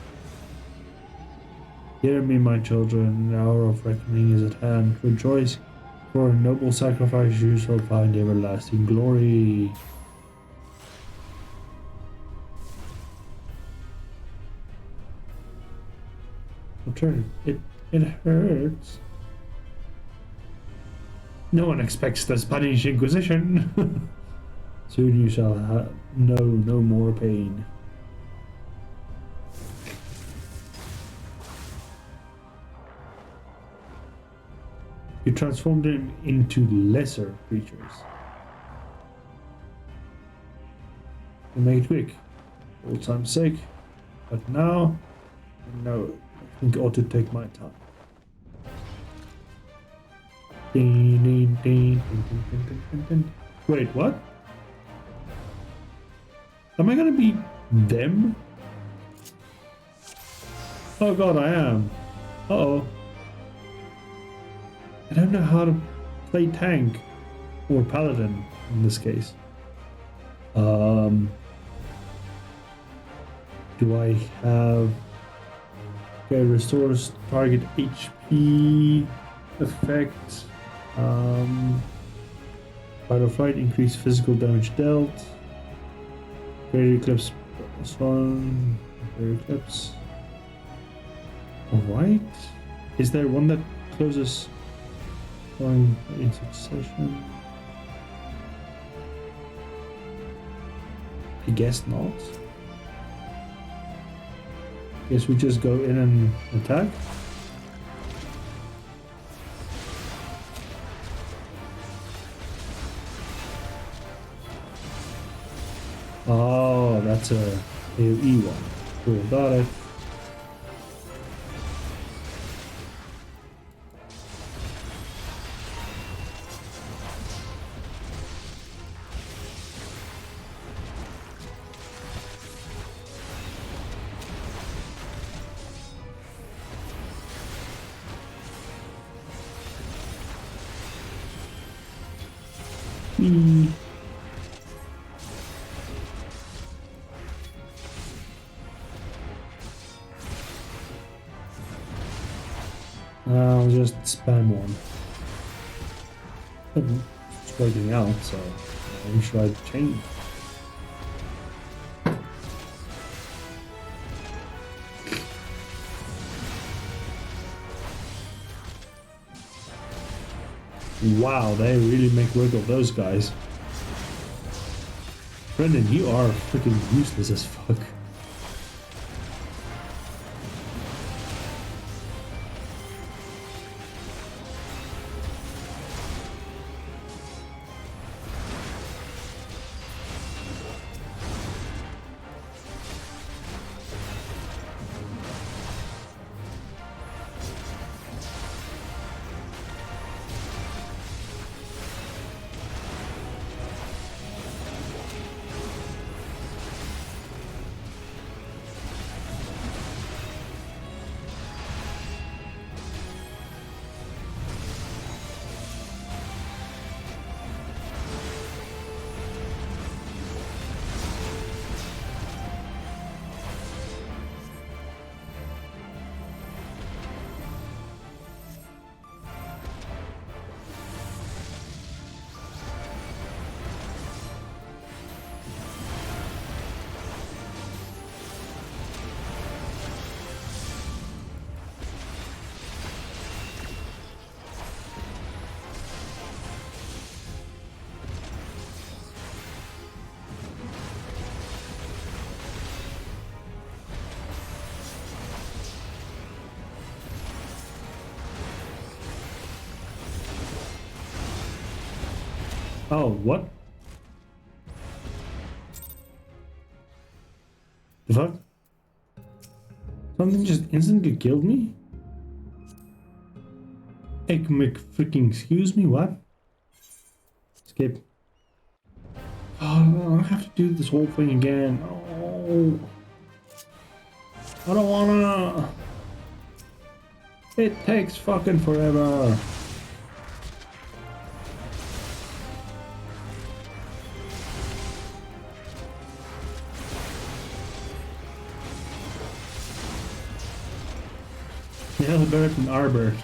Hear me, my children, the hour of reckoning is at hand. Rejoice, for a noble sacrifice you shall find everlasting glory. It hurts. No one expects the Spanish Inquisition. Soon you shall know no more pain. You transformed them into lesser creatures. You make it quick, for old time's sake. But now, no, I think I ought to take my time. Ding, ding, ding, ding, ding, ding, ding, ding. Wait, what? Am I gonna be them? Oh god, I am. Uh-oh. I don't know how to play tank or paladin in this case. Do I have... Okay, restores target HP effect. Fight or flight, increase physical damage dealt. Great Eclipse Storm. Great Eclipse. Alright. Is there one that closes going in succession? I guess not. Guess we just go in and attack. Oh, that's a AoE one. Cool, got it. I'll just spam one. It's working out, so maybe should I change? Wow, they really make work of those guys. Brendan, you are freaking useless as fuck. Oh, what? The fuck? Something just instantly killed me? Freaking excuse me, what? Skip. Oh, I have to do this whole thing again. Oh. I don't wanna. It takes fucking forever. Albert and Arbor.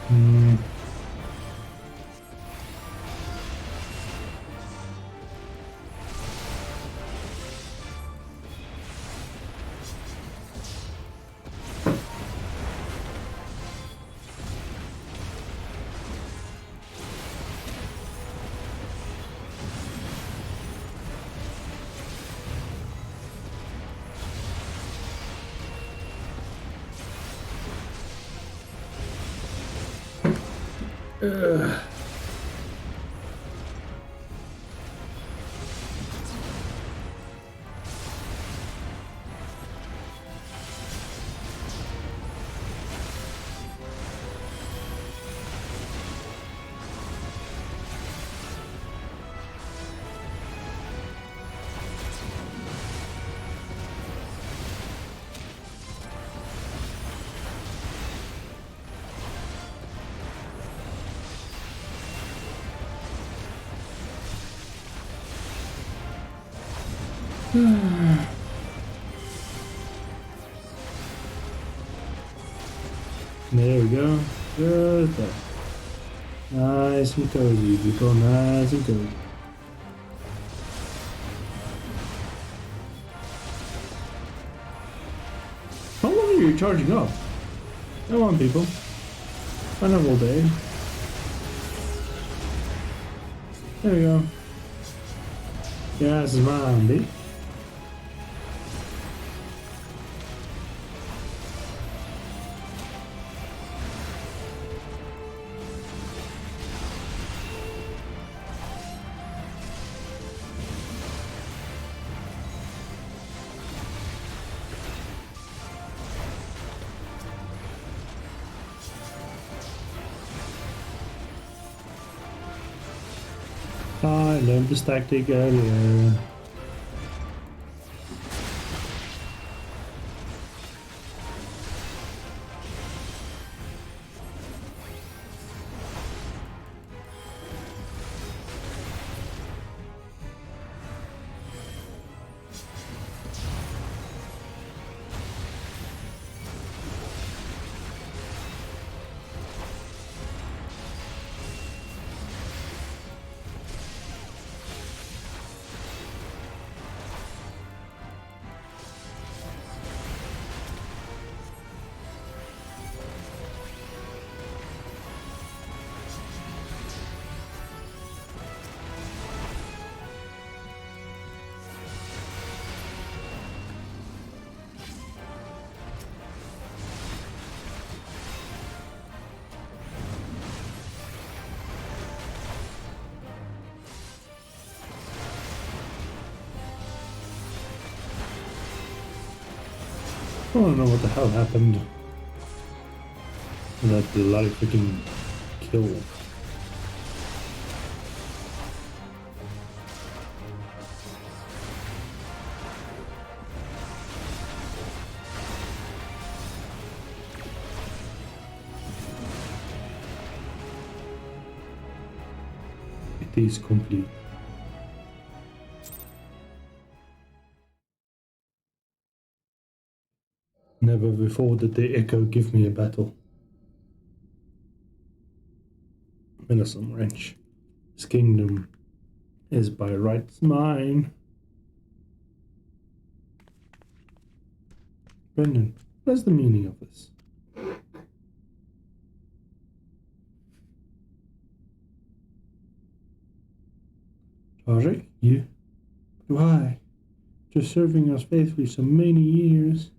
Hmm. There we go. Good there. Nice and cozy, people. Nice and cozy. How long are you charging up? Come on, people. I have all day. There we go. Yes, man, dude. I learned this tactic earlier. I don't know what the hell happened to that bloody freaking kill. It is complete. Never before did the Echo give me a battle. Minnesota Ranch. This kingdom is by rights mine. Brendan, what's the meaning of this? Tarek, you? Why? Just serving us faithfully so many years.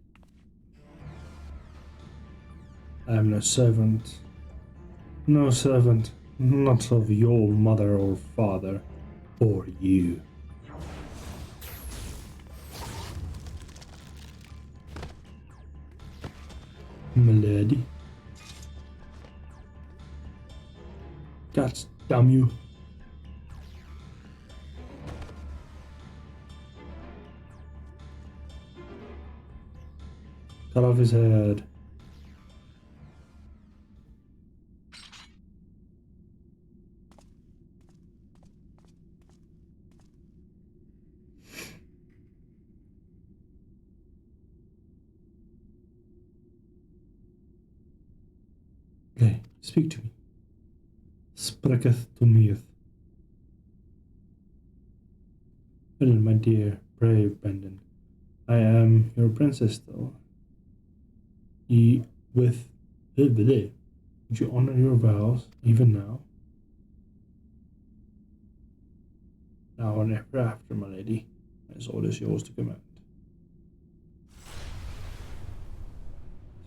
I am no servant. No servant, not of your mother or father, or you. Milady. God damn you. Cut off his head. Hey, speak to me. Spreketh to me. Brendan, my dear, brave Brendan. I am your princess still. Would you honor your vows even now? Now and ever after, my lady. My sword is yours to command.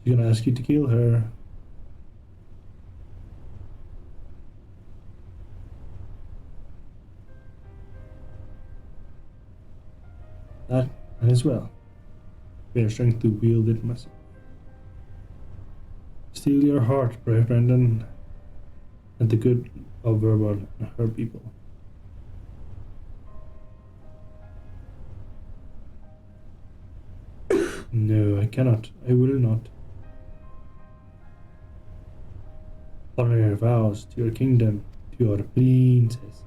She's gonna ask you to kill her. That as well. We are strength to wield it myself. Steal your heart, brave Brendan, and the good of Verbal and her people. No, I cannot. I will not. Honor your vows to your kingdom, to your princess.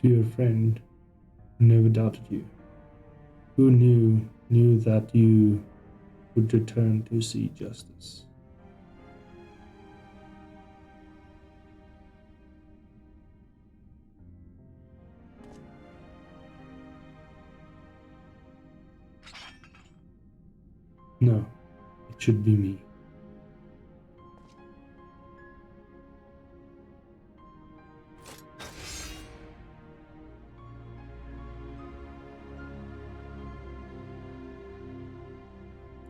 To your friend who never doubted you, who knew that you would return to see justice. No, it should be me.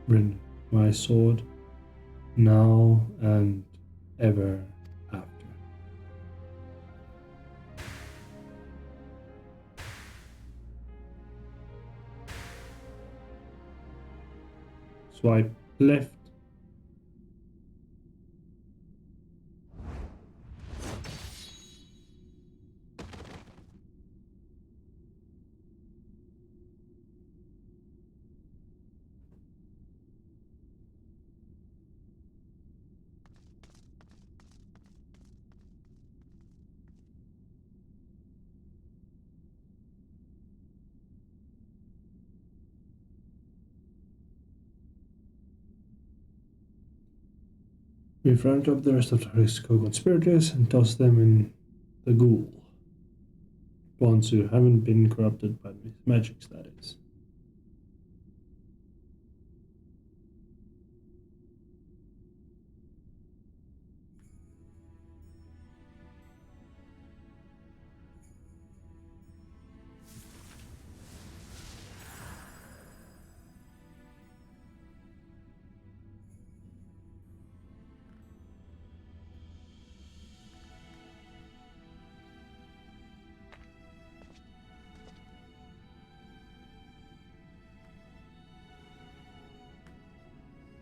Brendan, my sword, now and ever after. Swipe left. We round up the rest of the Risco conspirators and toss them in the ghoul. Ones who haven't been corrupted by magic, that is.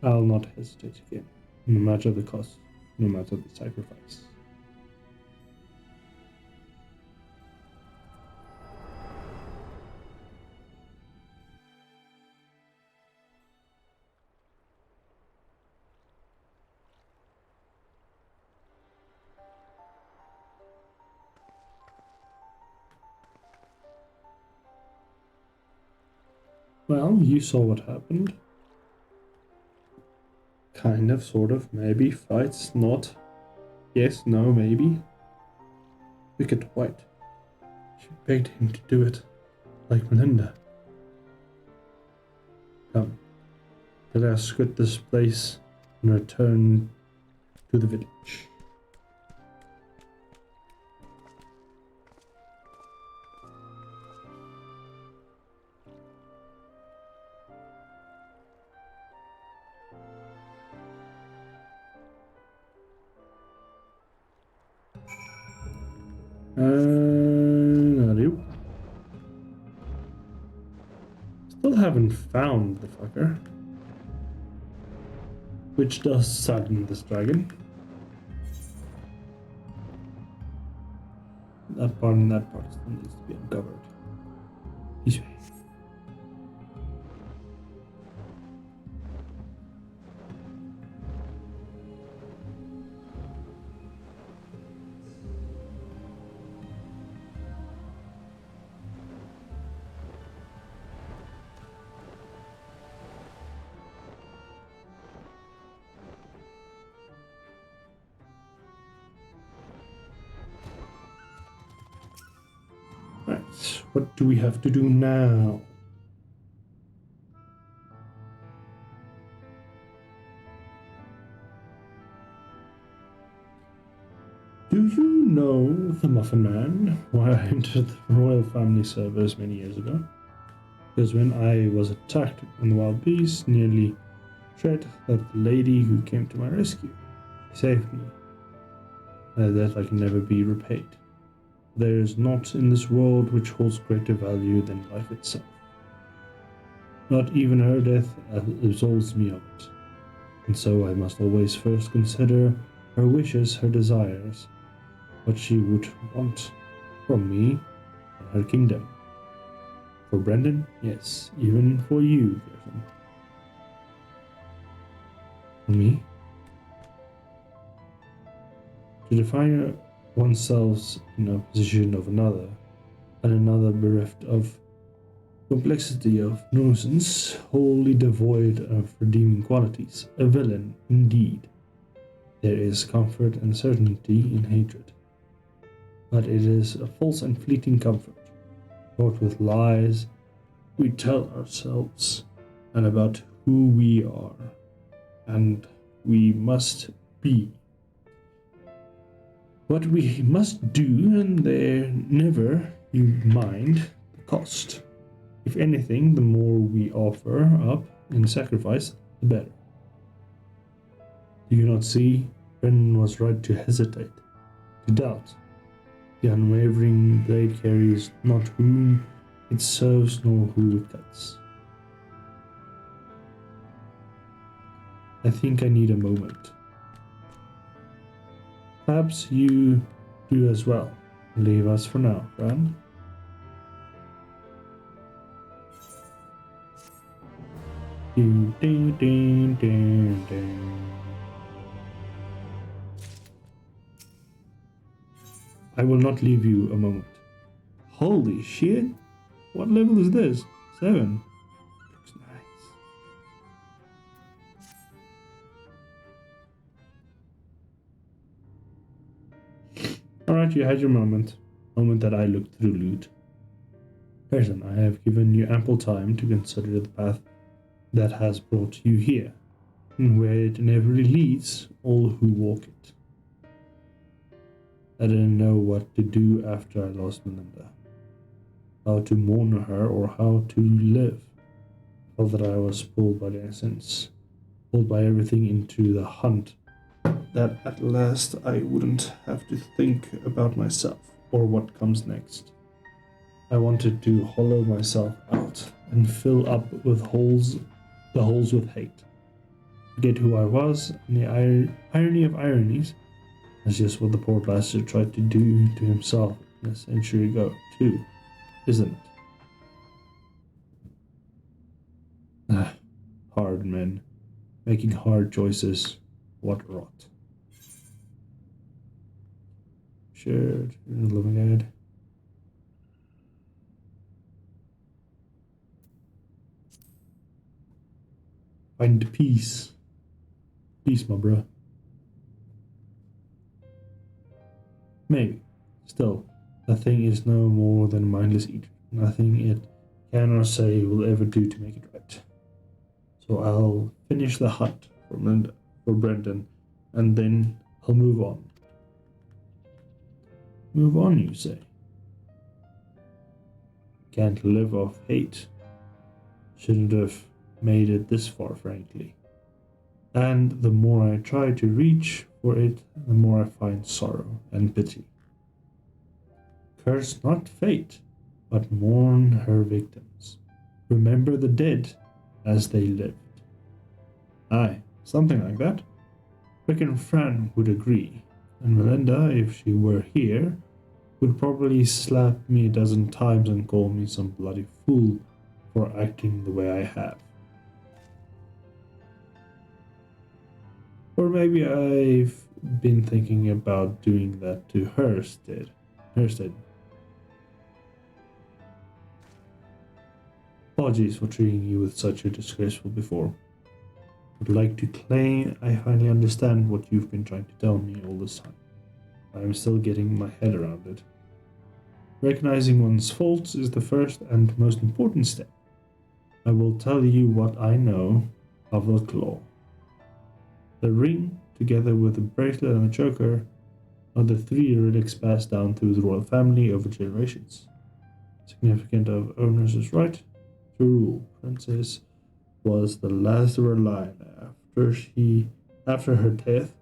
I'll not hesitate again, no matter the cost, no matter the sacrifice. Well, you saw what happened. Kind of, sort of, maybe. Fights, not. Yes, no, maybe. Wicked White. She begged him to do it, like Melinda. Come, let us quit this place and return to the village. Nope. Still haven't found the fucker. Which does sadden this dragon. That part and that part still needs to be uncovered. This way. What do we have to do now? Do you know the Muffin Man? Why I entered the royal family service many years ago? Because when I was attacked in the wild beast, nearly shred that lady who came to my rescue saved me. That I can never be repaid. There is naught in this world which holds greater value than life itself. Not even her death absolves me of it. And so I must always first consider her wishes, her desires, what she would want from me and her kingdom. For Brendan, yes, even for you, Griffin. For me? To define oneself in a position of another, and another bereft of complexity of nuisance, wholly devoid of redeeming qualities, a villain indeed. There is comfort and certainty in hatred, but it is a false and fleeting comfort, wrought with lies we tell ourselves, and about who we are, and we must be. What we must do, and there never you mind the cost. If anything, the more we offer up in sacrifice, the better. Do you not see? Brendan was right to hesitate, to doubt. The unwavering blade carries not whom it serves nor who it cuts. I think I need a moment. Perhaps you do as well. Leave us for now, Fran. I will not leave you a moment. Holy shit! What level is this? 7. Looks nice. Alright, you had your moment. Moment that I looked through loot. Person, I have given you ample time to consider the path that has brought you here, and where it inevitably leads all who walk it. I didn't know what to do after I lost Melinda. How to mourn her or how to live. I felt that I was pulled by the essence, pulled by everything into the hunt, that at last I wouldn't have to think about myself or what comes next. I wanted to hollow myself out and fill up with the holes with hate. Forget who I was, and the irony of ironies. That's just what the poor bastard tried to do to himself a century ago, too, isn't it? Hard men, making hard choices. What rot. Shared, living ahead. Find peace. Peace, my bro. Maybe. Still, that thing is no more than a mindless eater. Nothing it can or say will ever do to make it right. So I'll finish the hunt for Brendan, and then I'll move on. Move on, you say? Can't live off hate. Shouldn't have made it this far, frankly. And the more I try to reach for it, the more I find sorrow and pity. Curse not fate, but mourn her victims. Remember the dead as they lived. Aye, something like that. Reckon Fran would agree, and Melinda, if she were here, would probably slap me a dozen times and call me some bloody fool for acting the way I have. Or maybe I've been thinking about doing that to her instead. Apologies for treating you with such a disgraceful before. Would like to claim I finally understand what you've been trying to tell me all this time. I am still getting my head around it. Recognizing one's faults is the first and most important step. I will tell you what I know of the claw. The ring, together with the bracelet and the choker, are the 3 relics passed down through the royal family over generations. Significant of owner's right to rule. Princess was the last of her line. After her death,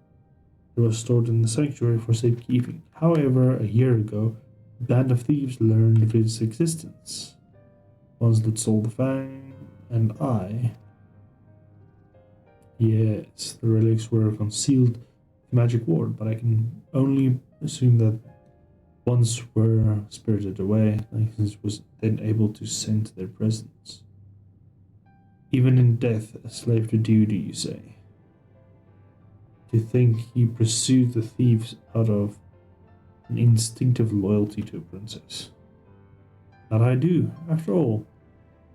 it was stored in the sanctuary for safekeeping. However, a year ago, a band of thieves learned of its existence. Ones that stole the Fang and I. Yes, the relics were concealed with magic ward, but I can only assume that once were spirited away, Lincoln was then able to sense their presence. Even in death, a slave to duty, you say? To think he pursued the thieves out of an instinctive loyalty to a princess. That I do. After all,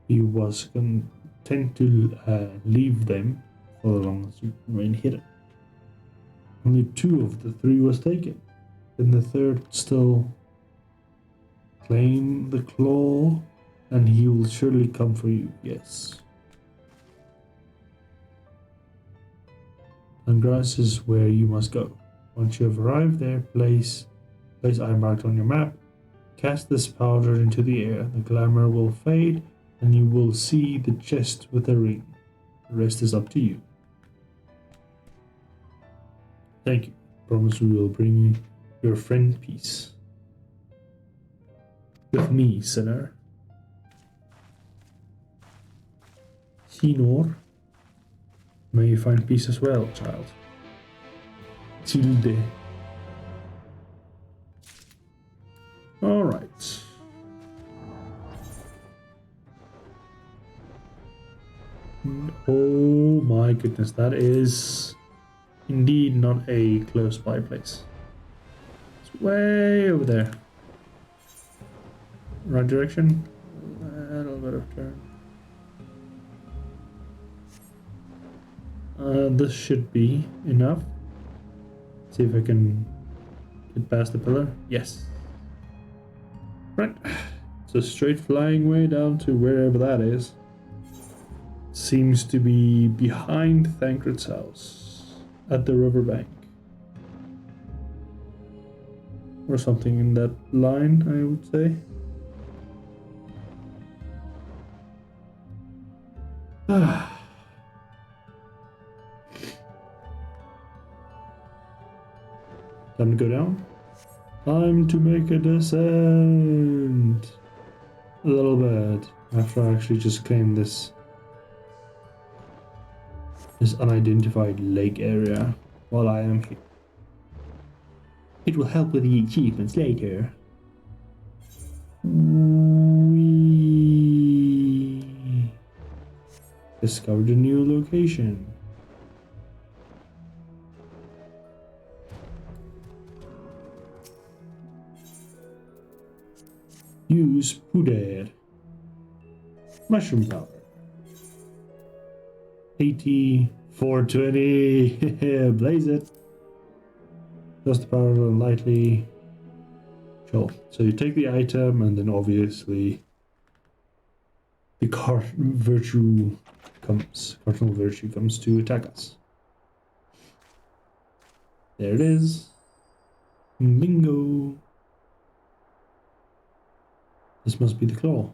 he was content to leave them for as long as it remained hidden. Only 2 of the 3 was taken. Then the 3rd still claim the claw, and he will surely come for you, yes. Angras is where you must go. Once you have arrived there, place I marked on your map, cast this powder into the air, the glamour will fade, and you will see the chest with the ring. The rest is up to you. Thank you. Promise we will bring your friend peace. With me, sinner. Sinor. May you find peace as well, child. Tilde. Alright. Oh my goodness, that is indeed not a close by place. It's way over there. Right direction. A little bit of turn. This should be enough. See if I can get past the pillar. Yes. Right. It's a straight flying way down to wherever that is. Seems to be behind Thancred's house. At the riverbank. Or something in that line, I would say. Time to go down. Time to make a descent. A little bit. After I actually just claimed this unidentified lake area while I am here. It will help with the achievements later. We discovered a new location. Use puder. Mushroom powder. 80, 420. Blaze it. Dust the powder lightly. Sure. So you take the item, and then obviously the cardinal virtue comes to attack us. There it is. Bingo. This must be the claw.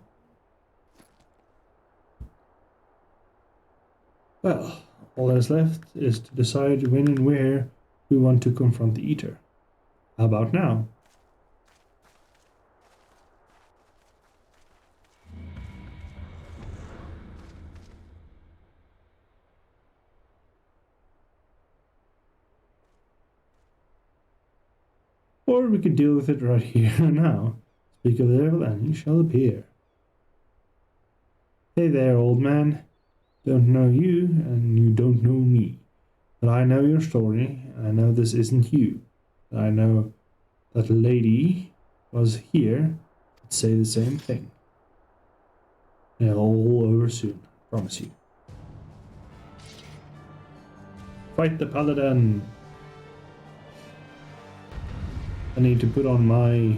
Well, all that's left is to decide when and where we want to confront the Eater. How about now? Or we could deal with it right here and now. Speak of the devil and he shall appear. Hey there, old man. Don't know you, and you don't know me. But I know your story, and I know this isn't you. And I know that lady was here would say the same thing. And it'll all over soon, promise you. Fight the paladin! I need to put on my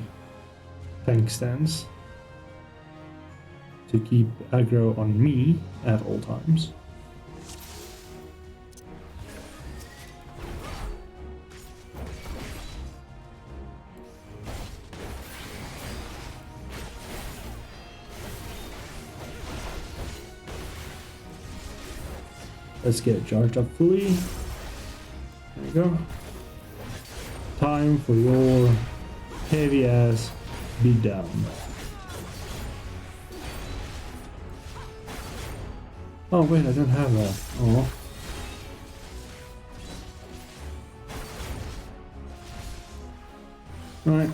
tank stance to keep aggro on me at all times. Let's get it charged up fully. There we go. Time for your heavy ass beat down. Oh wait, I don't have that. Oh. Right.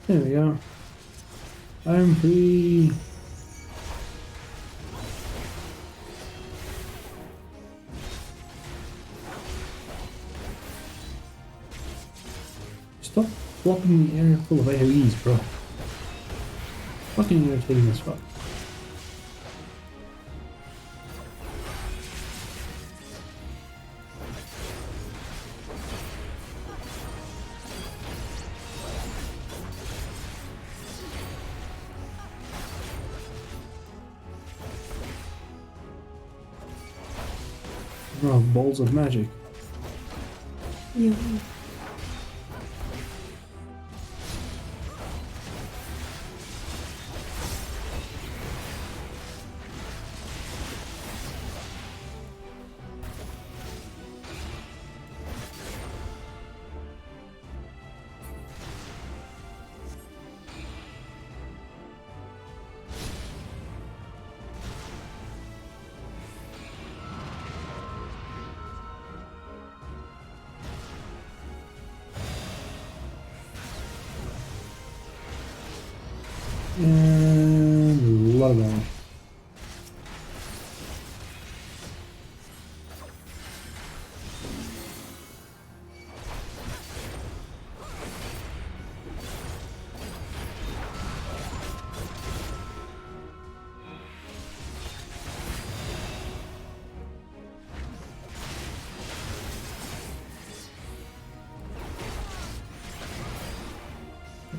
There we go. I'm free. Stop blocking the area full of AoEs, bro. Fucking irritating as fuck. Oh, balls of magic. Yeah. And a lot of damage.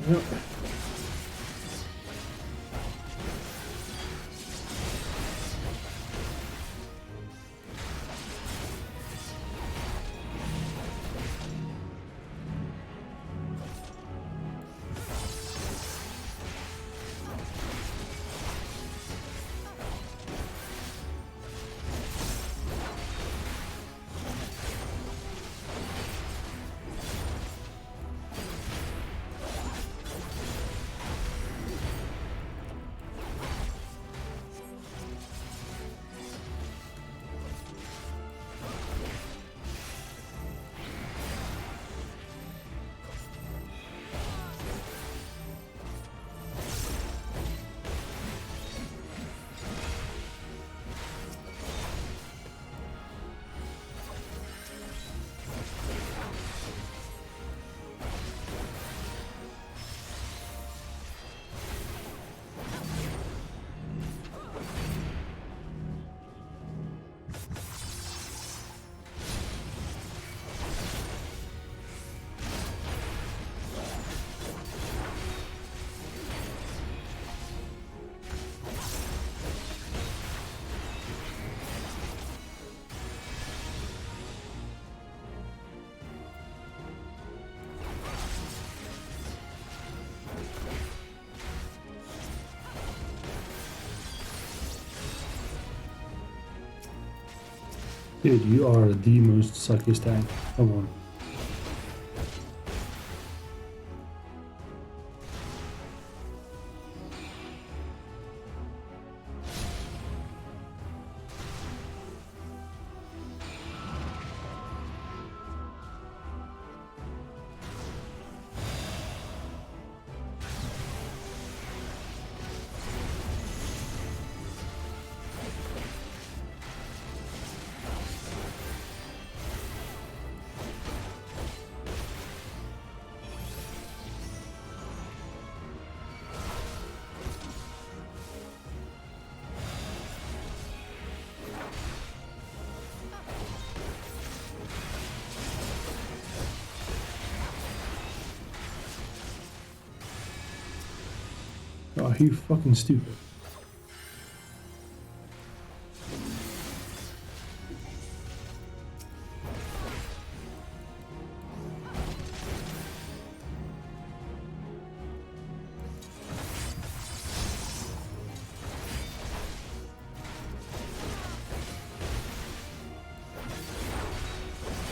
Yep. Dude, you are the most suckiest tank. Come on. Oh, you fucking stupid.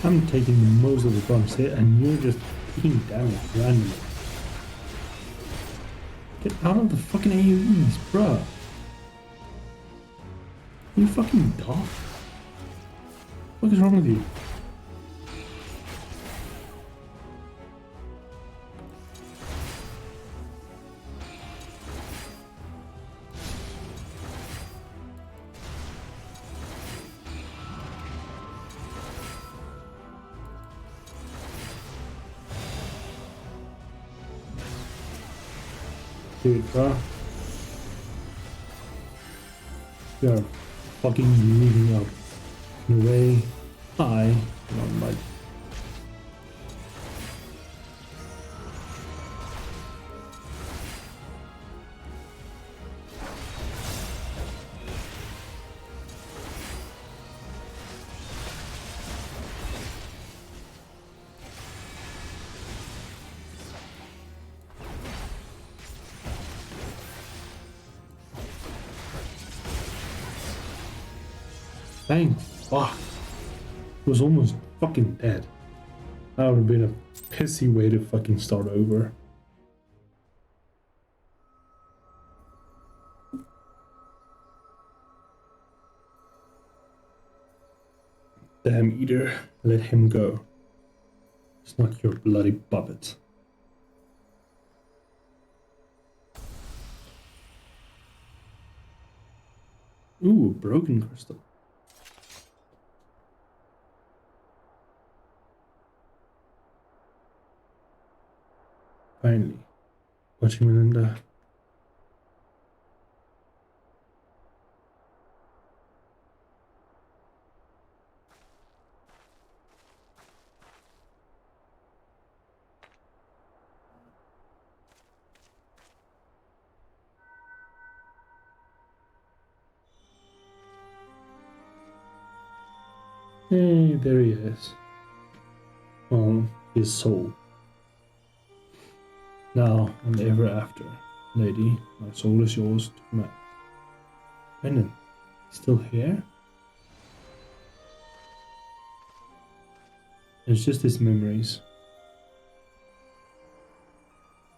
I'm taking most of the bumps here, and you're just taking damage randomly. Get out of the fucking AoEs, bruh. You fucking daft. What is wrong with you? Dude, bruh. You're fucking moving up in a way I don't like. Thank fuck. It was almost fucking dead. That would have been a pissy way to fucking start over. Damn Eater, let him go. It's not your bloody puppet. Ooh, broken crystal. Finally. Watching Melinda. Hey, there he is. Well, his soul. Now and ever after, lady, my soul is yours to command. Brennan, still here? It's just his memories.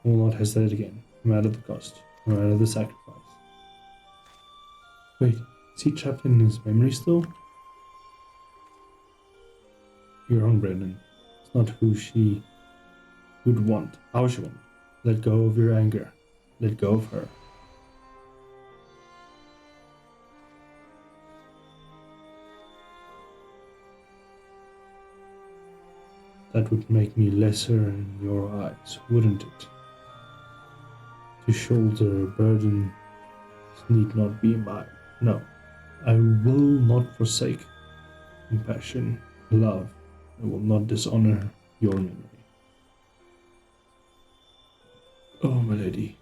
I will not hesitate again, no matter the cost, no matter the sacrifice. Wait, is he trapped in his memory still? You're wrong, Brennan. It's not who she would want, how she wants. Let go of your anger. Let go of her. That would make me lesser in your eyes, wouldn't it? To shoulder a burden need not be mine. No, I will not forsake compassion, love. I will not dishonor your memory. Oh, my lady.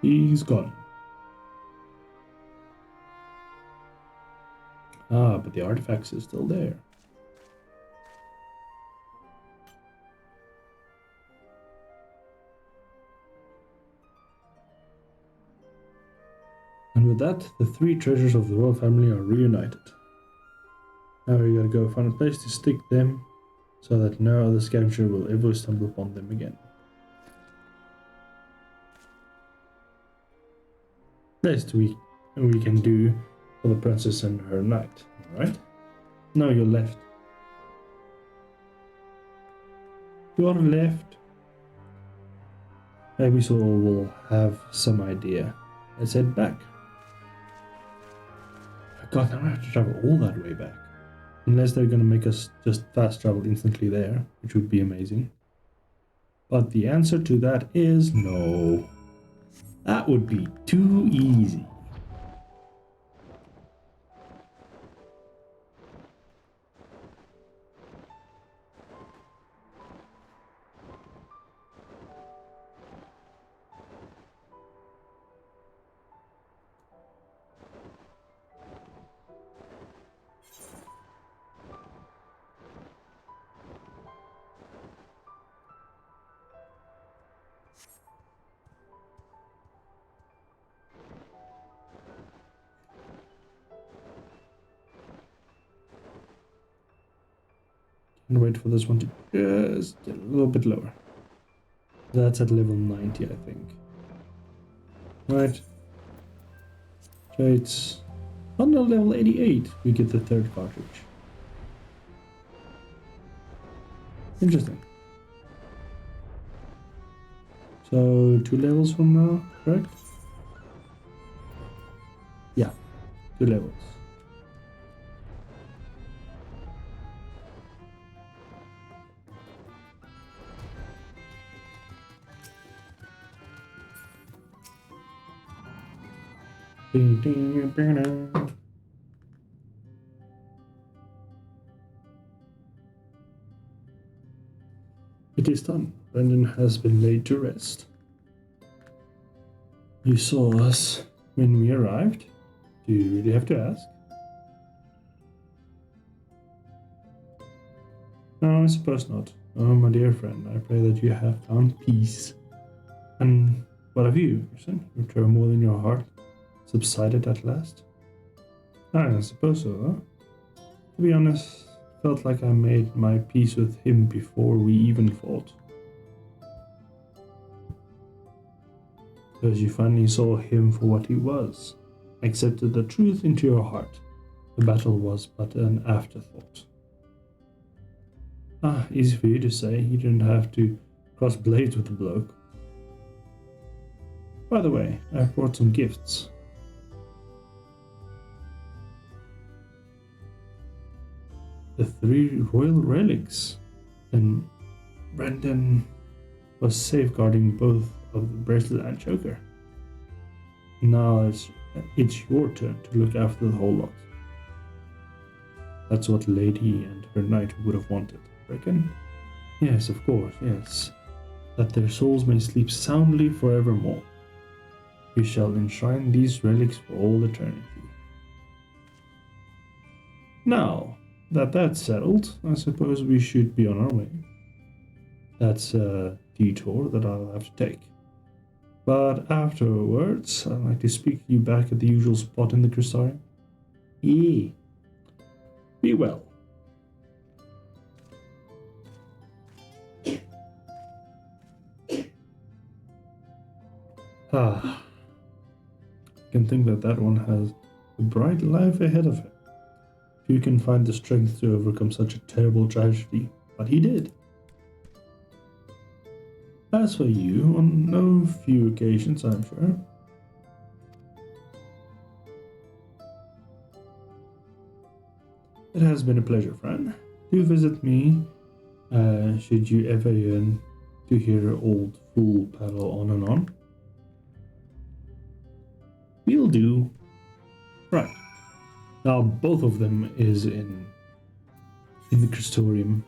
He's gone. Ah, but the artifacts are still there. that, the three treasures of the royal family are reunited. Now we gotta go find a place to stick them so that no other scavenger will ever stumble upon them again. Best we can do for the princess and her knight, alright? No, you're left. You're left. Maybe Saul will have some idea. Let's head back. God, now I have to travel all that way back. Unless they're gonna make us just fast travel instantly there, which would be amazing. But the answer to that is no. That would be too easy. And wait for this one to just get a little bit lower. That's at level 90, I think. Right. Traits. On level 88, we get the third cartridge. Interesting. So 2 levels from now, correct? Yeah, 2 levels. It is done. Brendan has been laid to rest. You saw us when we arrived. Do you really have to ask? No, I suppose not. Oh, my dear friend, I pray that you have found peace. And what of you, Person? Your turmoil in your heart subsided at last? I suppose so, huh? To be honest, felt like I made my peace with him before we even fought. Because you finally saw him for what he was, accepted the truth into your heart. The battle was but an afterthought. Ah, easy for you to say. You didn't have to cross blades with the bloke. By the way, I brought some gifts. The 3 royal relics. And Brendan was safeguarding both of the bracelet and choker. Now it's your turn to look after the whole lot. That's what Lady and her knight would have wanted, reckon? Yes, of course, yes. That their souls may sleep soundly forevermore. We shall enshrine these relics for all eternity. Now, that that's settled, I suppose we should be on our way. That's a detour that I'll have to take. But afterwards, I'd like to speak to you back at the usual spot in the crystarium. Yeah. Be well. Ah. I can think that one has a bright life ahead of it. If you can find the strength to overcome such a terrible tragedy, but he did. As for you, on no few occasions, I'm sure. It has been a pleasure, Fran. Do visit me, should you ever yearn to hear old fool paddle on and on. Will do. Right. Now both of them is in the crystarium.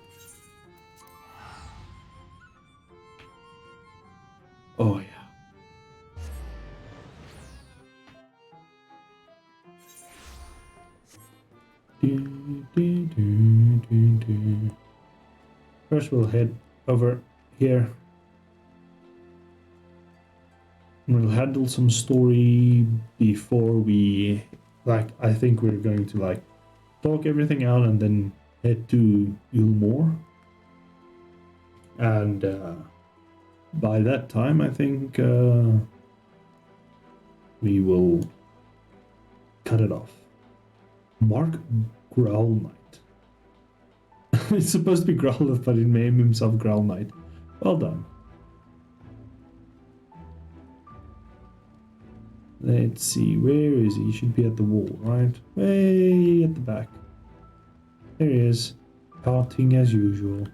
Oh yeah. First we'll head over here We'll handle some story before we, like, I think we're going to, like, talk everything out and then head to Ulmore. And by that time, I think we will cut it off. Mark Growl Knight. It's supposed to be Growlith, but he named himself Growl Knight. Well done. Let's see, where is he? He should be at the wall, right? Way at the back. There he is, parting as usual.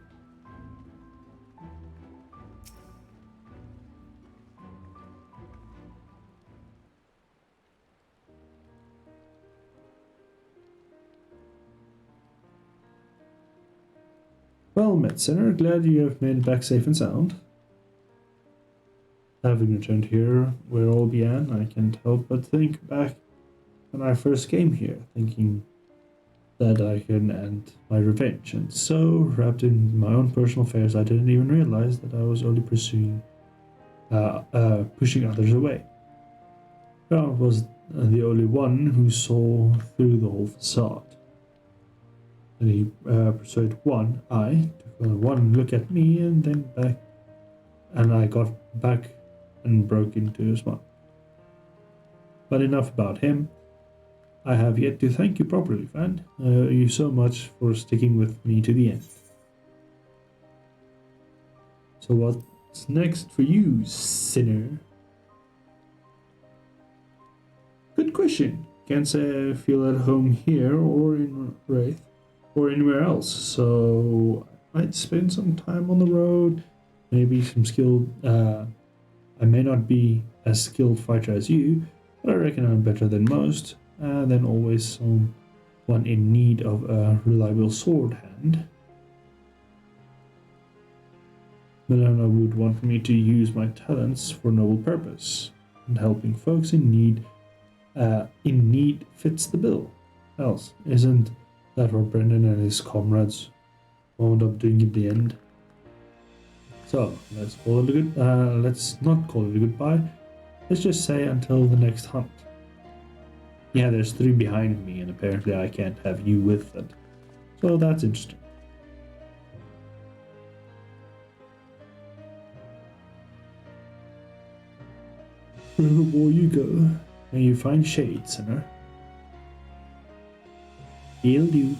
Well met, Sinner. Glad you have made it back safe and sound. Having returned here where all began, I can't help but think back when I first came here, thinking that I could end my revenge, and so wrapped in my own personal affairs, I didn't even realize that I was only pushing others away. I was the only one who saw through the whole facade. And he persuaded one eye, took one look at me, and then back, and I got back and broke into a smile. But enough about him. I have yet to thank you properly, Fran. You so much for sticking with me to the end. So what's next for you, Sinner? Good question. Can't say I feel at home here or in Wraith or anywhere else, so I'd spend some time on the road, maybe some skilled. I may not be as skilled fighter as you, but I reckon I'm better than most, and then always someone in need of a reliable sword hand. Milena would want me to use my talents for noble purpose, and helping folks in need fits the bill. Else, isn't that what Brendan and his comrades wound up doing in the end? So let's call it a good. Let's not call it a goodbye. Let's just say until the next hunt. Yeah, there's 3 behind me, and apparently I can't have you with them. So that's interesting. Wherever more you go, may you find shade, Sinner. He'll do.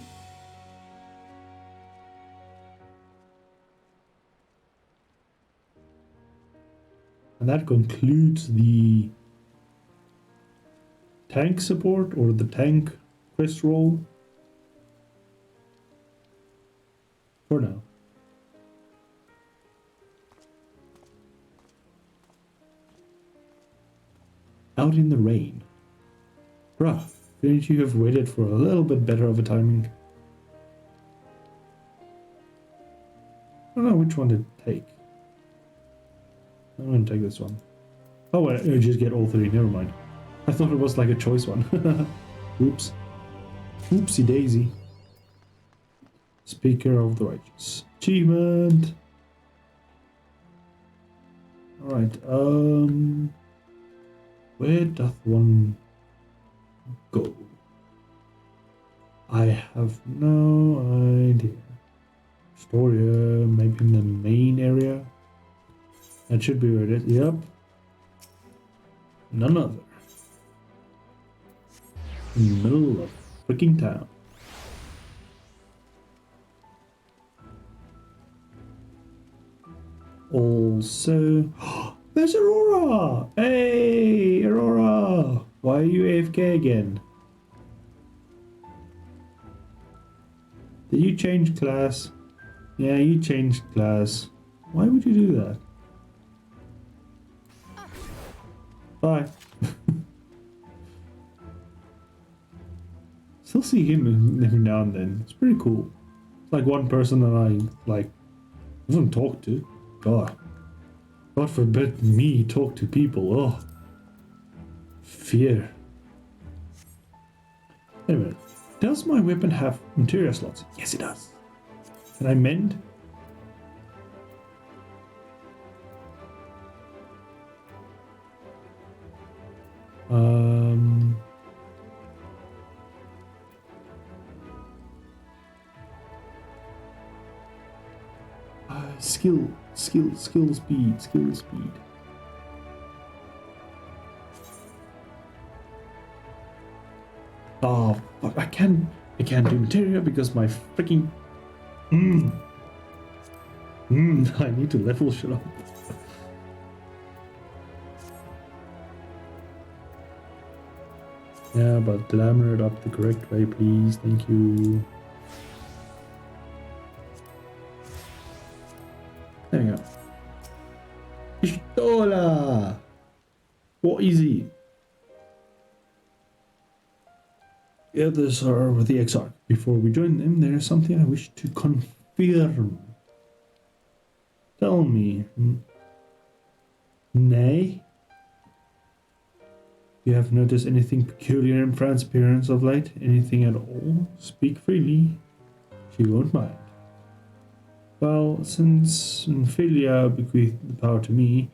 And that concludes the tank support or the tank quest roll for now. Out in the rain. Bruh, couldn't you have waited for a little bit better of a timing? I don't know which one to take. I'm going to take this one. Oh, wait, I just get all 3. Never mind. I thought it was like a choice one. Oops. Oopsie daisy. Speaker of the Righteous. Achievement. Alright, where doth one go? I have no idea. Storia, maybe in the main area. That should be where it is. Yep. None other. In the middle of freaking town. Also, there's Aurora! Hey, Aurora! Why are you AFK again? Did you change class? Yeah, you changed class. Why would you do that? Bye. Still see him every now and then. It's pretty cool. It's like one person that I like doesn't talk to. God forbid me talk to people. Oh, fear. Anyway, does my weapon have materia slots? Yes, it does. Can I mend? Skill speed. Oh fuck! I can't do materia because my freaking. I need to level shit up. Yeah, but glamour it up the correct way, please. Thank you. There we go. Pistola! What is it? The others are with the Exarch. Before we join them, there is something I wish to confirm. Tell me. Nay? You have noticed anything peculiar in Fran's appearance of late? Anything at all? Speak freely. She won't mind. Well, since Ophelia bequeathed the power to me,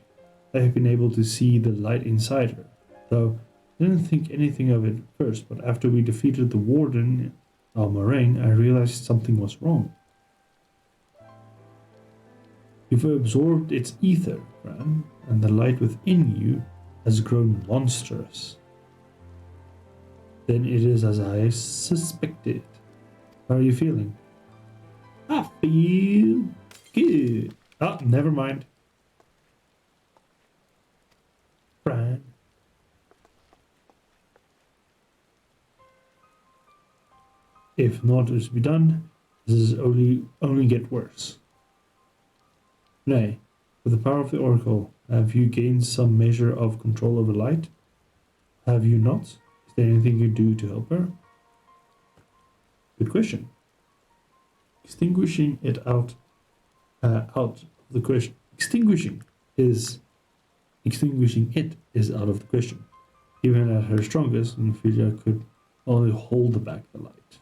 I have been able to see the light inside her. Though I didn't think anything of it at first, but after we defeated the Warden, Almoraine, I realized something was wrong. You've absorbed its ether, Fran, and the light within you has grown monstrous. Then it is as I suspected. How are you feeling? I feel good. Oh, never mind. Fran. If not is to be done, this is only get worse. Nay, with the power of the Oracle, have you gained some measure of control over light? Have you not? Is there anything you do to help her? Good question. Extinguishing it out of the question. Extinguishing it is out of the question. Even at her strongest, Ophelia could only hold back the light.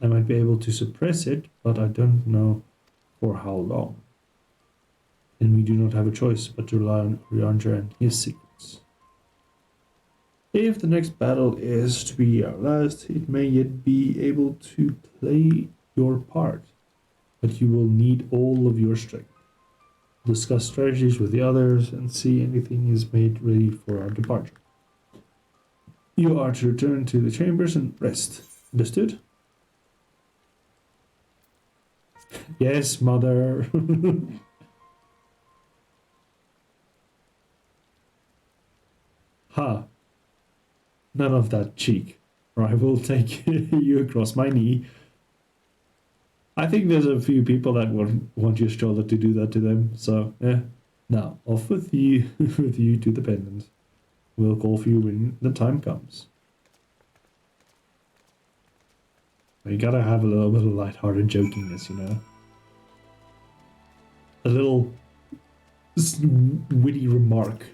I might be able to suppress it, but I don't know for how long. And we do not have a choice but to rely on Urianger and his secrets. If the next battle is to be our last, it may yet be able to play your part, but you will need all of your strength. Discuss strategies with the others and see anything is made ready for our departure. You are to return to the chambers and rest. Understood? Yes, mother. Ha. None of that cheek, or I will take you across my knee. I think there's a few people that want your shoulder to do that to them, so yeah. Now, off with you with you to the pendant. We'll call for you when the time comes. You gotta have a little bit of lighthearted jokiness, you know? A little witty remark.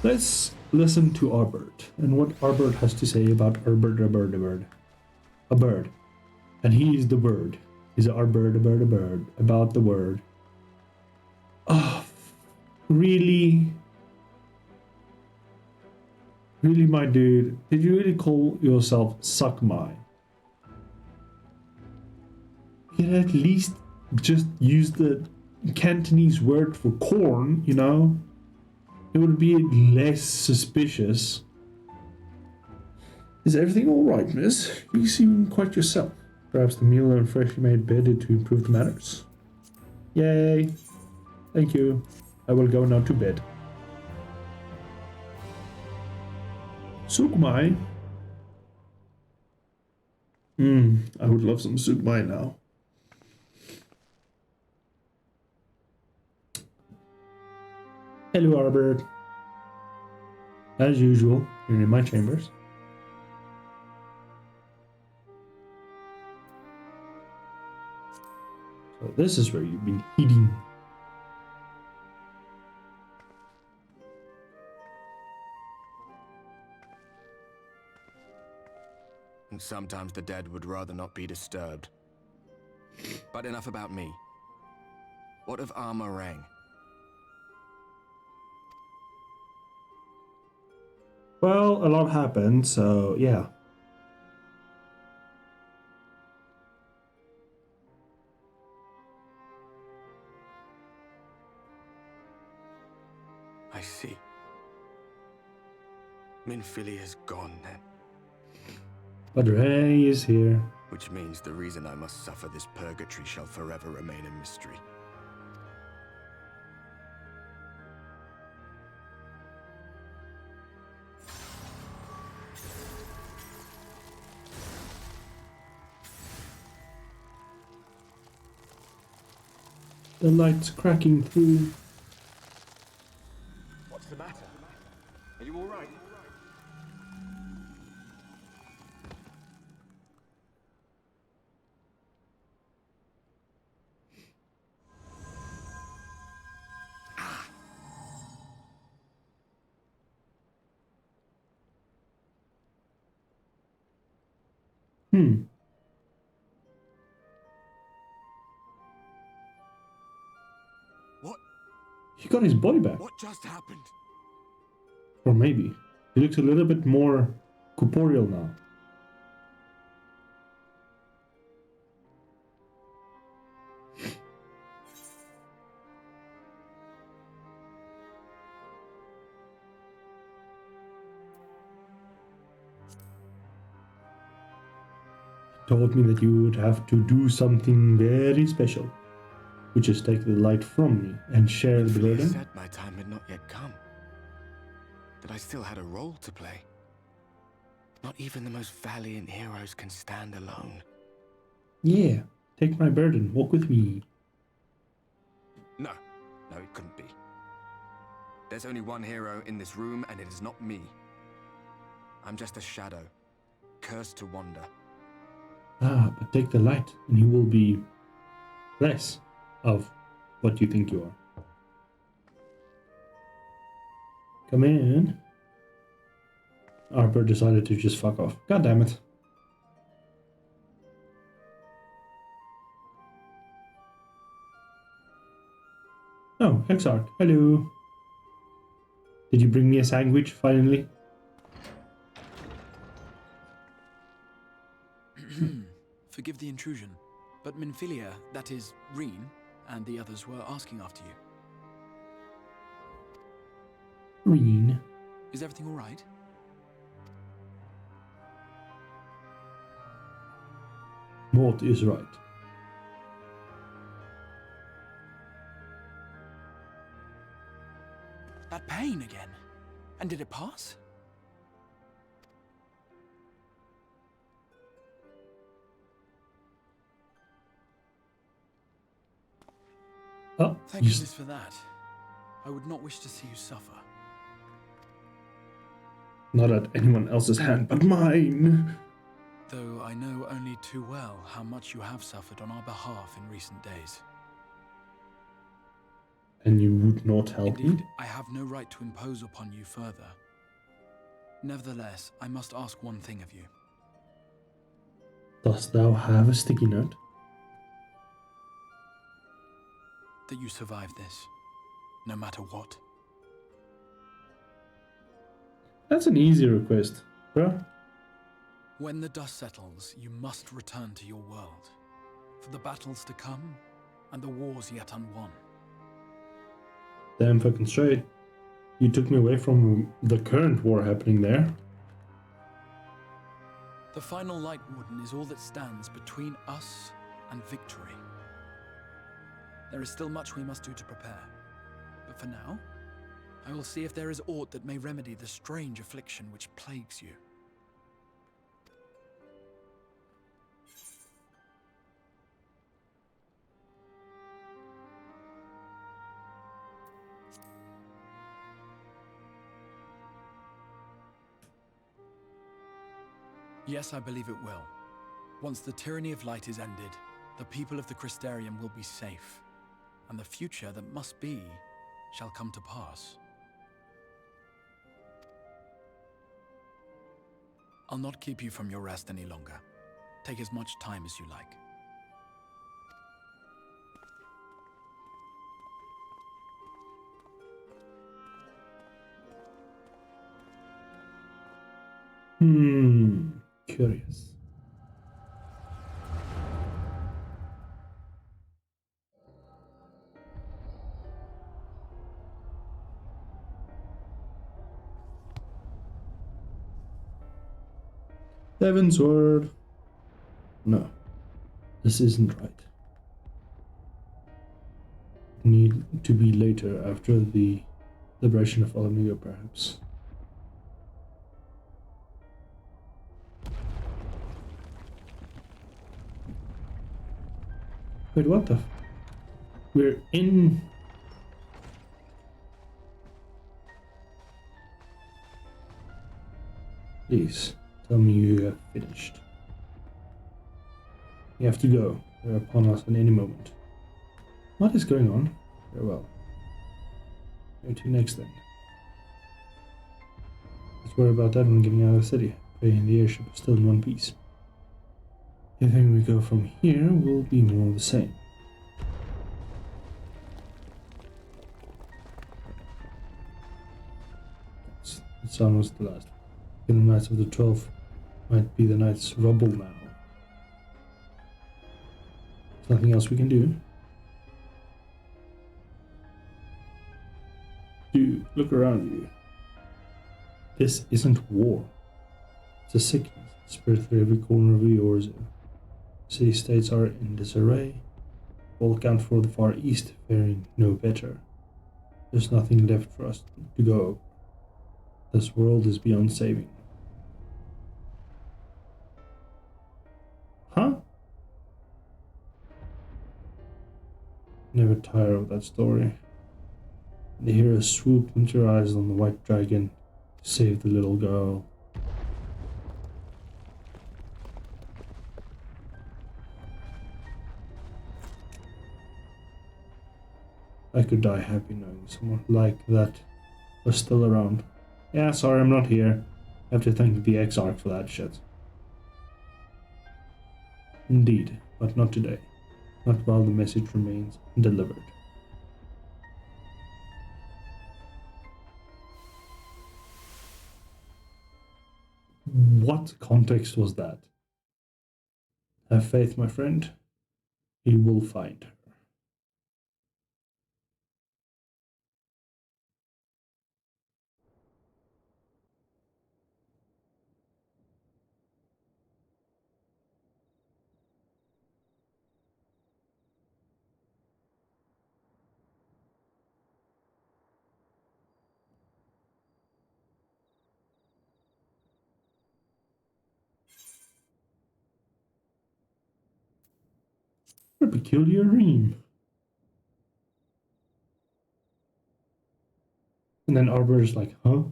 Let's listen to Arbert and what Arbert has to say about a bird. And he is the word. He's a bird about the word. Oh, really? Really, my dude? Did you really call yourself Suck My? You could at least just use the Cantonese word for corn, you know? It would be less suspicious. Is everything all right, miss? You seem quite yourself. Perhaps the meal and freshly made bed did to improve the matters. Yay! Thank you. I will go now to bed. Sukmai. I would love some sukmai now. Hello, Arbert. As usual, you're in my chambers. So this is where you've been eating. And sometimes the dead would rather not be disturbed. But enough about me. What of Armorang? Well, a lot happened, so yeah. I see. Minfilia's gone then. But Ray is here. Which means the reason I must suffer this purgatory shall forever remain a mystery. The light's cracking through. What's the matter? Are you all right? What? He got his body back. What just happened? Or maybe. He looks a little bit more corporeal now. Told me that you would have to do something very special, which is take the light from me and share the You burden. said my time had not yet come. That I still had a role to play. Not even the most valiant heroes can stand alone. Yeah, take my burden, walk with me. No, it couldn't be. There's only one hero in this room, and it is not me. I'm just a shadow, cursed to wander. Ah, but take the light, and you will be less of what you think you are. Come in. Arbor decided to just fuck off. God damn it. Oh, Exarch. Hello. Did you bring me a sandwich finally? Forgive the intrusion, but Minfilia, that is, Reen, and the others were asking after you. Reen. Is everything all right? What is right? That pain again. And did it pass? Oh, thank goodness for that. I would not wish to see you suffer. Not at anyone else's hand but mine. Though I know only too well how much you have suffered on our behalf in recent days. And you would not help Indeed, me? I have no right to impose upon you further. Nevertheless, I must ask one thing of you. Dost thou have a sticky note? That you survive this, no matter what. That's an easy request, bruh. When the dust settles, you must return to your world, for the battles to come, and the wars yet unwon. Damn fucking straight. You took me away from the current war happening there. The final Light Warden is all that stands between us and victory. There is still much we must do to prepare, but for now, I will see if there is aught that may remedy the strange affliction which plagues you. Yes, I believe it will. Once the tyranny of light is ended, the people of the Crystarium will be safe, and the future that must be shall come to pass. I'll not keep you from your rest any longer. Take as much time as you like. Curious. Heaven's word. No, this isn't right. Need to be later after the liberation of Alameda, perhaps. Wait, what the We're in... Please, tell me you have finished. You have to go. They're upon us at any moment. What is going on? Very well. Where to next then? Let's worry about that when getting out of the city. Praying the airship is still in one piece. Everything we go from here will be more of the same. It's almost the last. The Knights of the 12 might be the Knights' rubble now. There's nothing else we can do. Dude, look around you. This isn't war. It's a sickness spread through every corner of the Orzo. City-states are in disarray. All account for the Far East faring no better. There's nothing left for us to go over. This world is beyond saving. Huh? Never tire of that story. The hero swooped into her eyes on the white dragon to save the little girl. I could die happy knowing someone like that was still around. Yeah, sorry I'm not here. I have to thank the Exarch for that shit. Indeed, but not today. Not while the message remains undelivered. What context was that? Have faith, my friend. You will find her. A peculiar dream. And then Arbor is like, huh?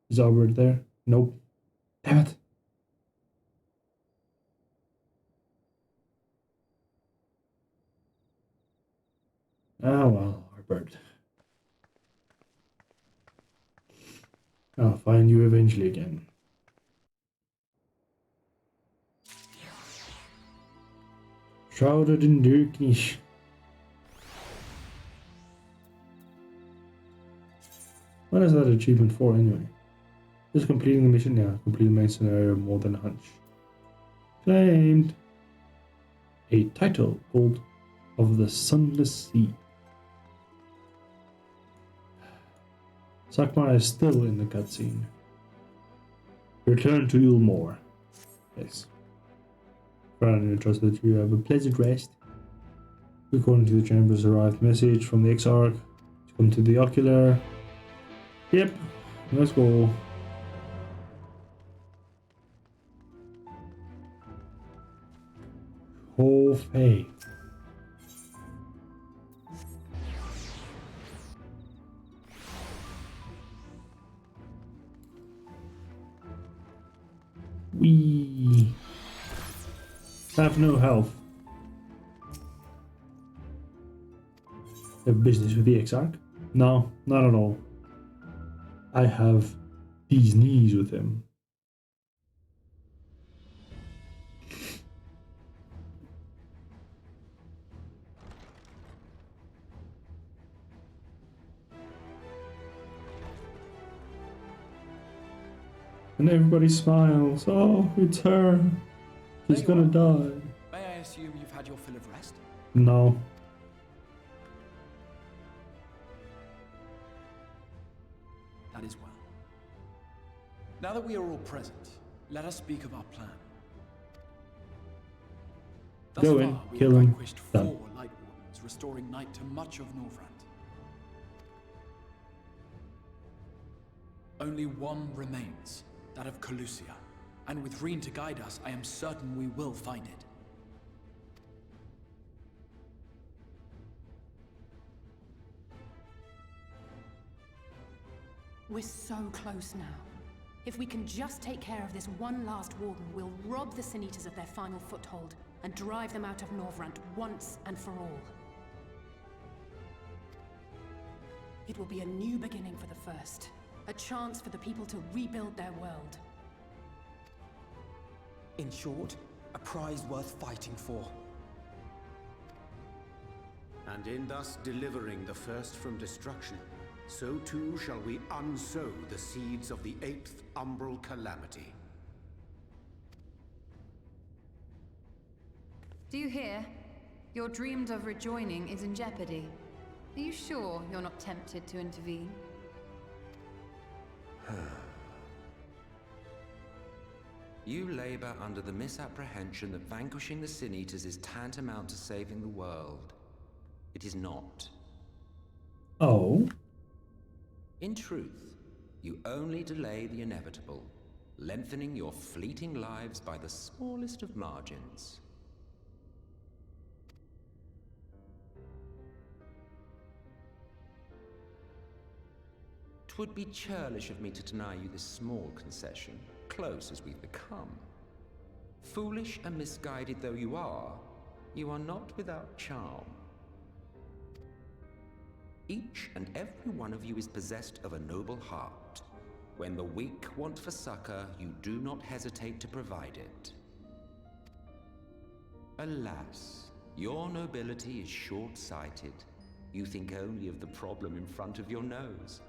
Is Arbor there? Nope. Damn it. Oh well, Arbor. I'll find you eventually again. Shrouded in darkness. What is that achievement for anyway? Just completing the mission now. Complete the main scenario more than a hunch. Claimed. A title called Of the Sunless Sea. Sakmar is still in the cutscene. Return to Ilmore. Yes. Fran, I trust that you have a pleasant rest. According to the Chamber's arrived message from the Exarch to come to the Ocular. Yep, let's go. Whole faith. We have no health. Have business with the Exarch? No, not at all. I have these knees with him. And everybody smiles. Oh, it's her. She's gonna die. May I assume you've had your fill of rest? No. That is well. Now that we are all present, let us speak of our plan. Thus Go far, in, we kill have him. vanquished Done. 4 Light Wardens, restoring night to much of Norvrand. Only one remains, that of Calusia. And with Reen to guide us, I am certain we will find it. We're so close now. If we can just take care of this one last warden, we'll rob the Sin Eaters of their final foothold and drive them out of Norvrand once and for all. It will be a new beginning for the First. A chance for the people to rebuild their world. In short, a prize worth fighting for. And in thus delivering the First from destruction, so too shall we unsow the seeds of the 8th umbral calamity. Do you hear? Your dreamed of rejoining is in jeopardy. Are you sure you're not tempted to intervene? You labor under the misapprehension that vanquishing the Sin Eaters is tantamount to saving the world. It is not. Oh? In truth, you only delay the inevitable, lengthening your fleeting lives by the smallest of margins. Twould be churlish of me to deny you this small concession, close as we've become. Foolish and misguided though you are not without charm. Each and every one of you is possessed of a noble heart. When the weak want for succor, you do not hesitate to provide it. Alas, your nobility is short-sighted. You think only of the problem in front of your nose.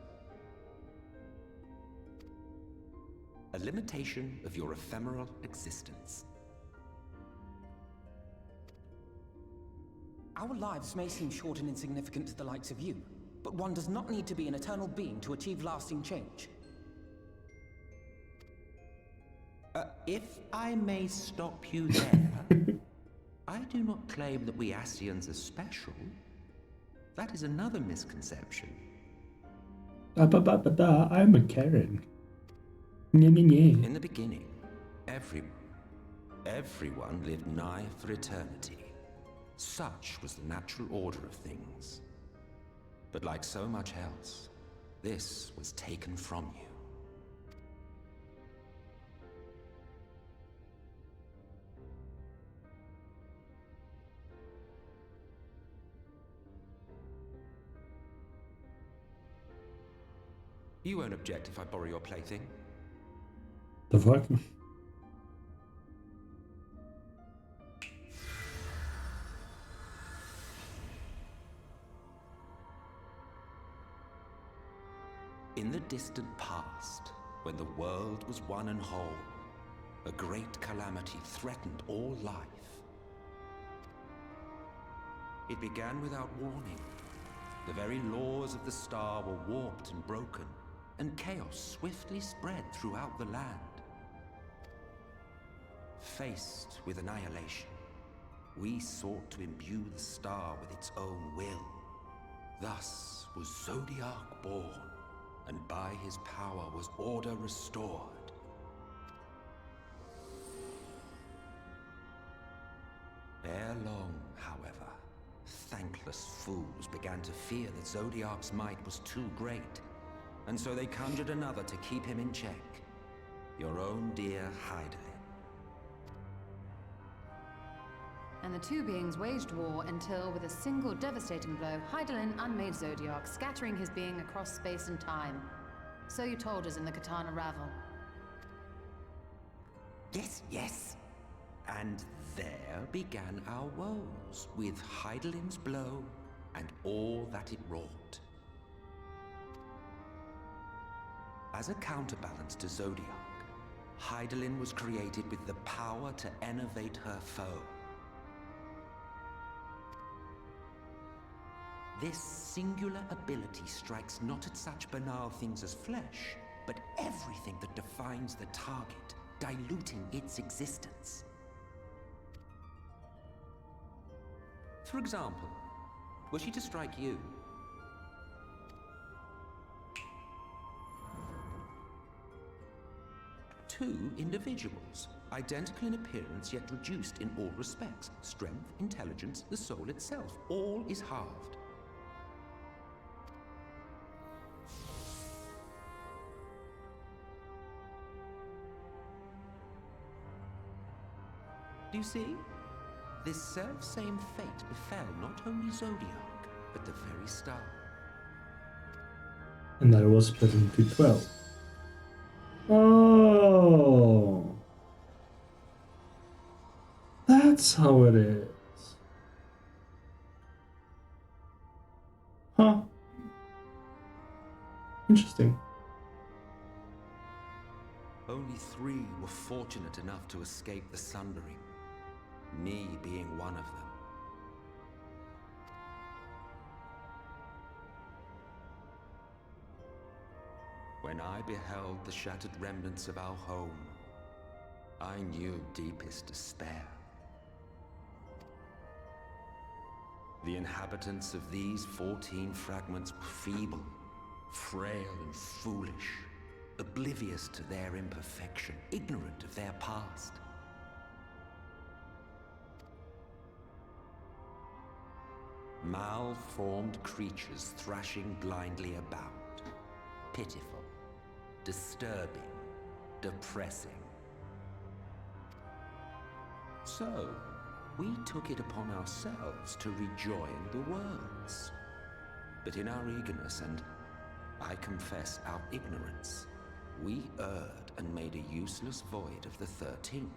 A limitation of your ephemeral existence. Our lives may seem short and insignificant to the likes of you, but one does not need to be an eternal being to achieve lasting change. If I may stop you there, I do not claim that we Ascians are special. That is another misconception. I'm a Karen. In the beginning, everyone lived nigh for eternity. Such was the natural order of things. But like so much else, this was taken from you. You won't object if I borrow your plaything? The fuck? In the distant past, when the world was one and whole, a great calamity threatened all life. It began without warning. The very laws of the star were warped and broken, and chaos swiftly spread throughout the land. Faced with annihilation, we sought to imbue the star with its own will. Thus was Zodiac born, and by his power was order restored. Ere long, however, thankless fools began to fear that Zodiac's might was too great, and so they conjured another to keep him in check. Your own dear Hydaelyn. And the two beings waged war until, with a single devastating blow, Hydaelyn unmade Zodiac, scattering his being across space and time. So you told us in the Katana Ravel. Yes, yes. And there began our woes, with Hydaelyn's blow and all that it wrought. As a counterbalance to Zodiac, Hydaelyn was created with the power to enervate her foe. This singular ability strikes not at such banal things as flesh, but everything that defines the target, diluting its existence. For example, were she to strike you, two individuals, identical in appearance yet reduced in all respects. Strength, intelligence, the soul itself, all is halved. Do you see? This self-same fate befell not only Zodiac, but the very star. And that was split into 12. Oh, that's how it is. Huh. Interesting. Only 3 were fortunate enough to escape the Sundering, me being one of them. When I beheld the shattered remnants of our home, I knew deepest despair. The inhabitants of these 14 fragments were feeble, frail and foolish, oblivious to their imperfection, ignorant of their past. Malformed creatures thrashing blindly about. Pitiful, disturbing, depressing. So, we took it upon ourselves to rejoin the worlds. But in our eagerness and, I confess, our ignorance, we erred and made a useless void of the 13th.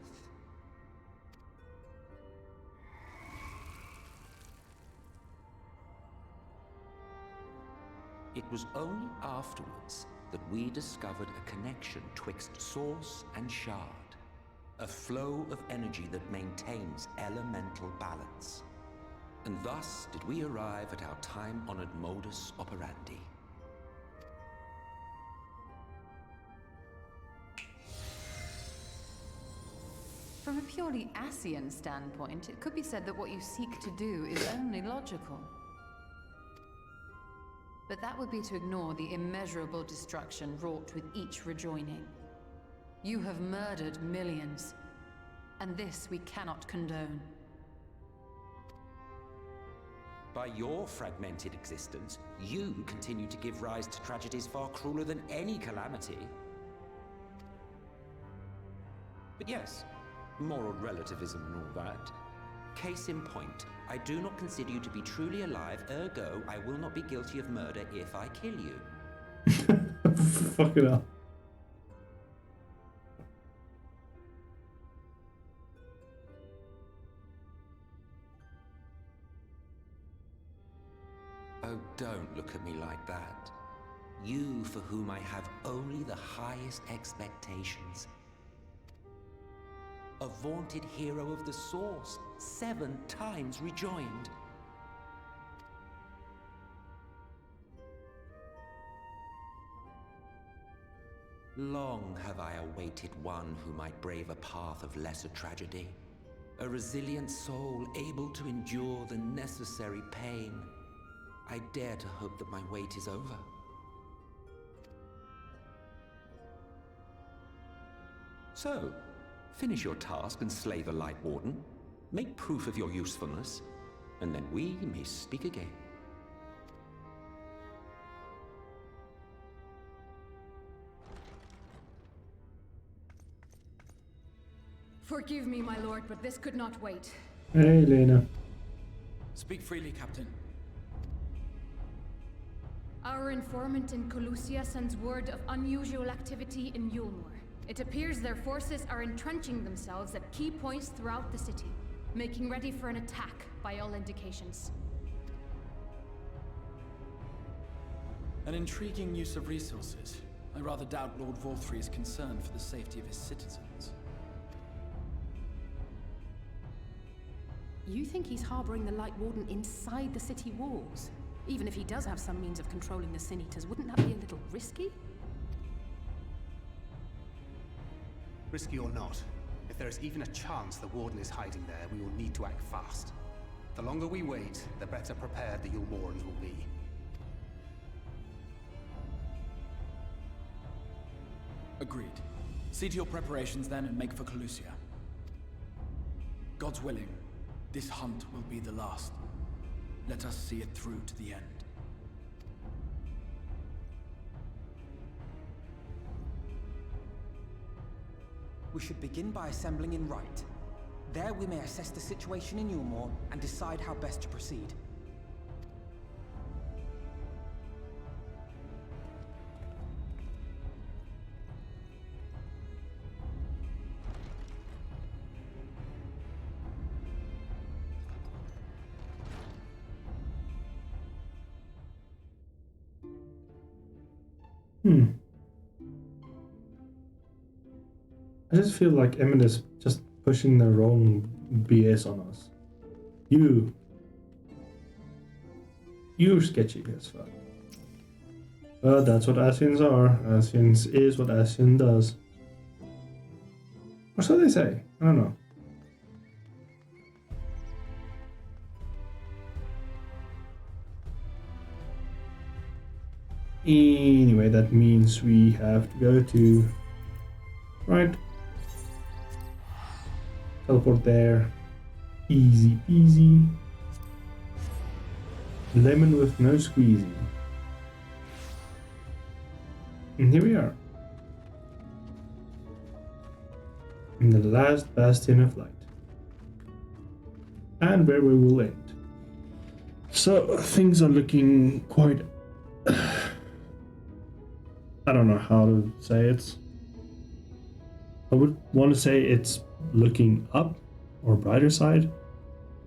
It was only afterwards that we discovered a connection twixt source and shard, a flow of energy that maintains elemental balance. And thus did we arrive at our time-honored modus operandi. From a purely Ascian standpoint, it could be said that what you seek to do is only logical. But that would be to ignore the immeasurable destruction wrought with each rejoining. You have murdered millions, and this we cannot condone. By your fragmented existence, you continue to give rise to tragedies far crueler than any calamity. But yes, moral relativism and all that. Case in point, I do not consider you to be truly alive, ergo, I will not be guilty of murder if I kill you. Fuck it up. Oh, don't look at me like that. You for whom I have only the highest expectations. A vaunted hero of the Source, 7 times rejoined. Long have I awaited one who might brave a path of lesser tragedy. A resilient soul able to endure the necessary pain. I dare to hope that my wait is over. So, finish your task and slay the Light Warden. Make proof of your usefulness, and then we may speak again. Forgive me, my lord, but this could not wait. Hey, Lena. Speak freely, Captain. Our informant in Colusia sends word of unusual activity in Yulmore. It appears their forces are entrenching themselves at key points throughout the city, making ready for an attack by all indications. An intriguing use of resources. I rather doubt Lord Vorthry is concerned for the safety of his citizens. You think he's harboring the Light Warden inside the city walls? Even if he does have some means of controlling the Sin Eaters, wouldn't that be a little risky? Risky or not, if there is even a chance the Warden is hiding there, we will need to act fast. The longer we wait, the better prepared the Yulmorans will be. Agreed. See to your preparations then and make for Colusia. God's willing, this hunt will be the last. Let us see it through to the end. We should begin by assembling in Rite. There we may assess the situation in Yulmore and decide how best to proceed. I just feel like Emmett is just pushing the wrong BS on us. You're sketchy as fuck. But that's what Ascians are. Ascians is what Ascian does. Or so they say. I don't know. Anyway, that means we have to go to... Right. Teleport there. Easy peasy. Lemon with no squeezy. And here we are. In the last bastion of light. And where we will end. So things are looking quite... I don't know how to say it. I would want to say it's looking up or brighter side,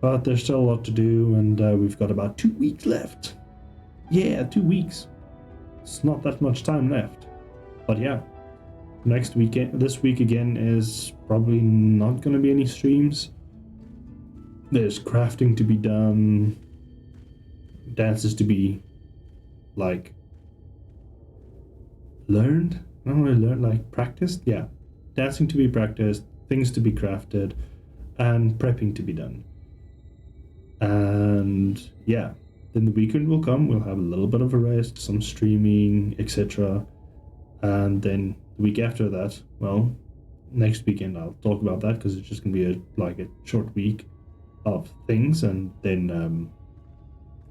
but there's still a lot to do, and we've got about 2 weeks left. Yeah, 2 weeks. It's not that much time left. But yeah, next weekend, this week again is probably not going to be any streams. There's crafting to be done, dances to be like learned. Not really learned, like practiced. Yeah. Dancing to be practiced, things to be crafted, and prepping to be done. And yeah, then the weekend will come, we'll have a little bit of a rest, some streaming, etc. And then the week after that, well, next weekend I'll talk about that because it's just going to be a short week of things, and then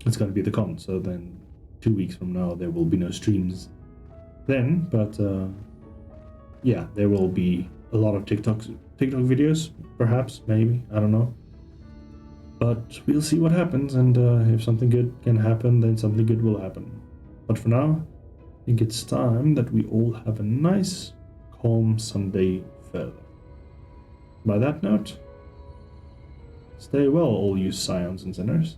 it's going to be the con. So then 2 weeks from now there will be no streams then, but yeah, there will be a lot of TikTok videos, perhaps, maybe, I don't know. But we'll see what happens, and if something good can happen, then something good will happen. But for now, I think it's time that we all have a nice, calm Sunday further. By that note, stay well, all you scions and sinners.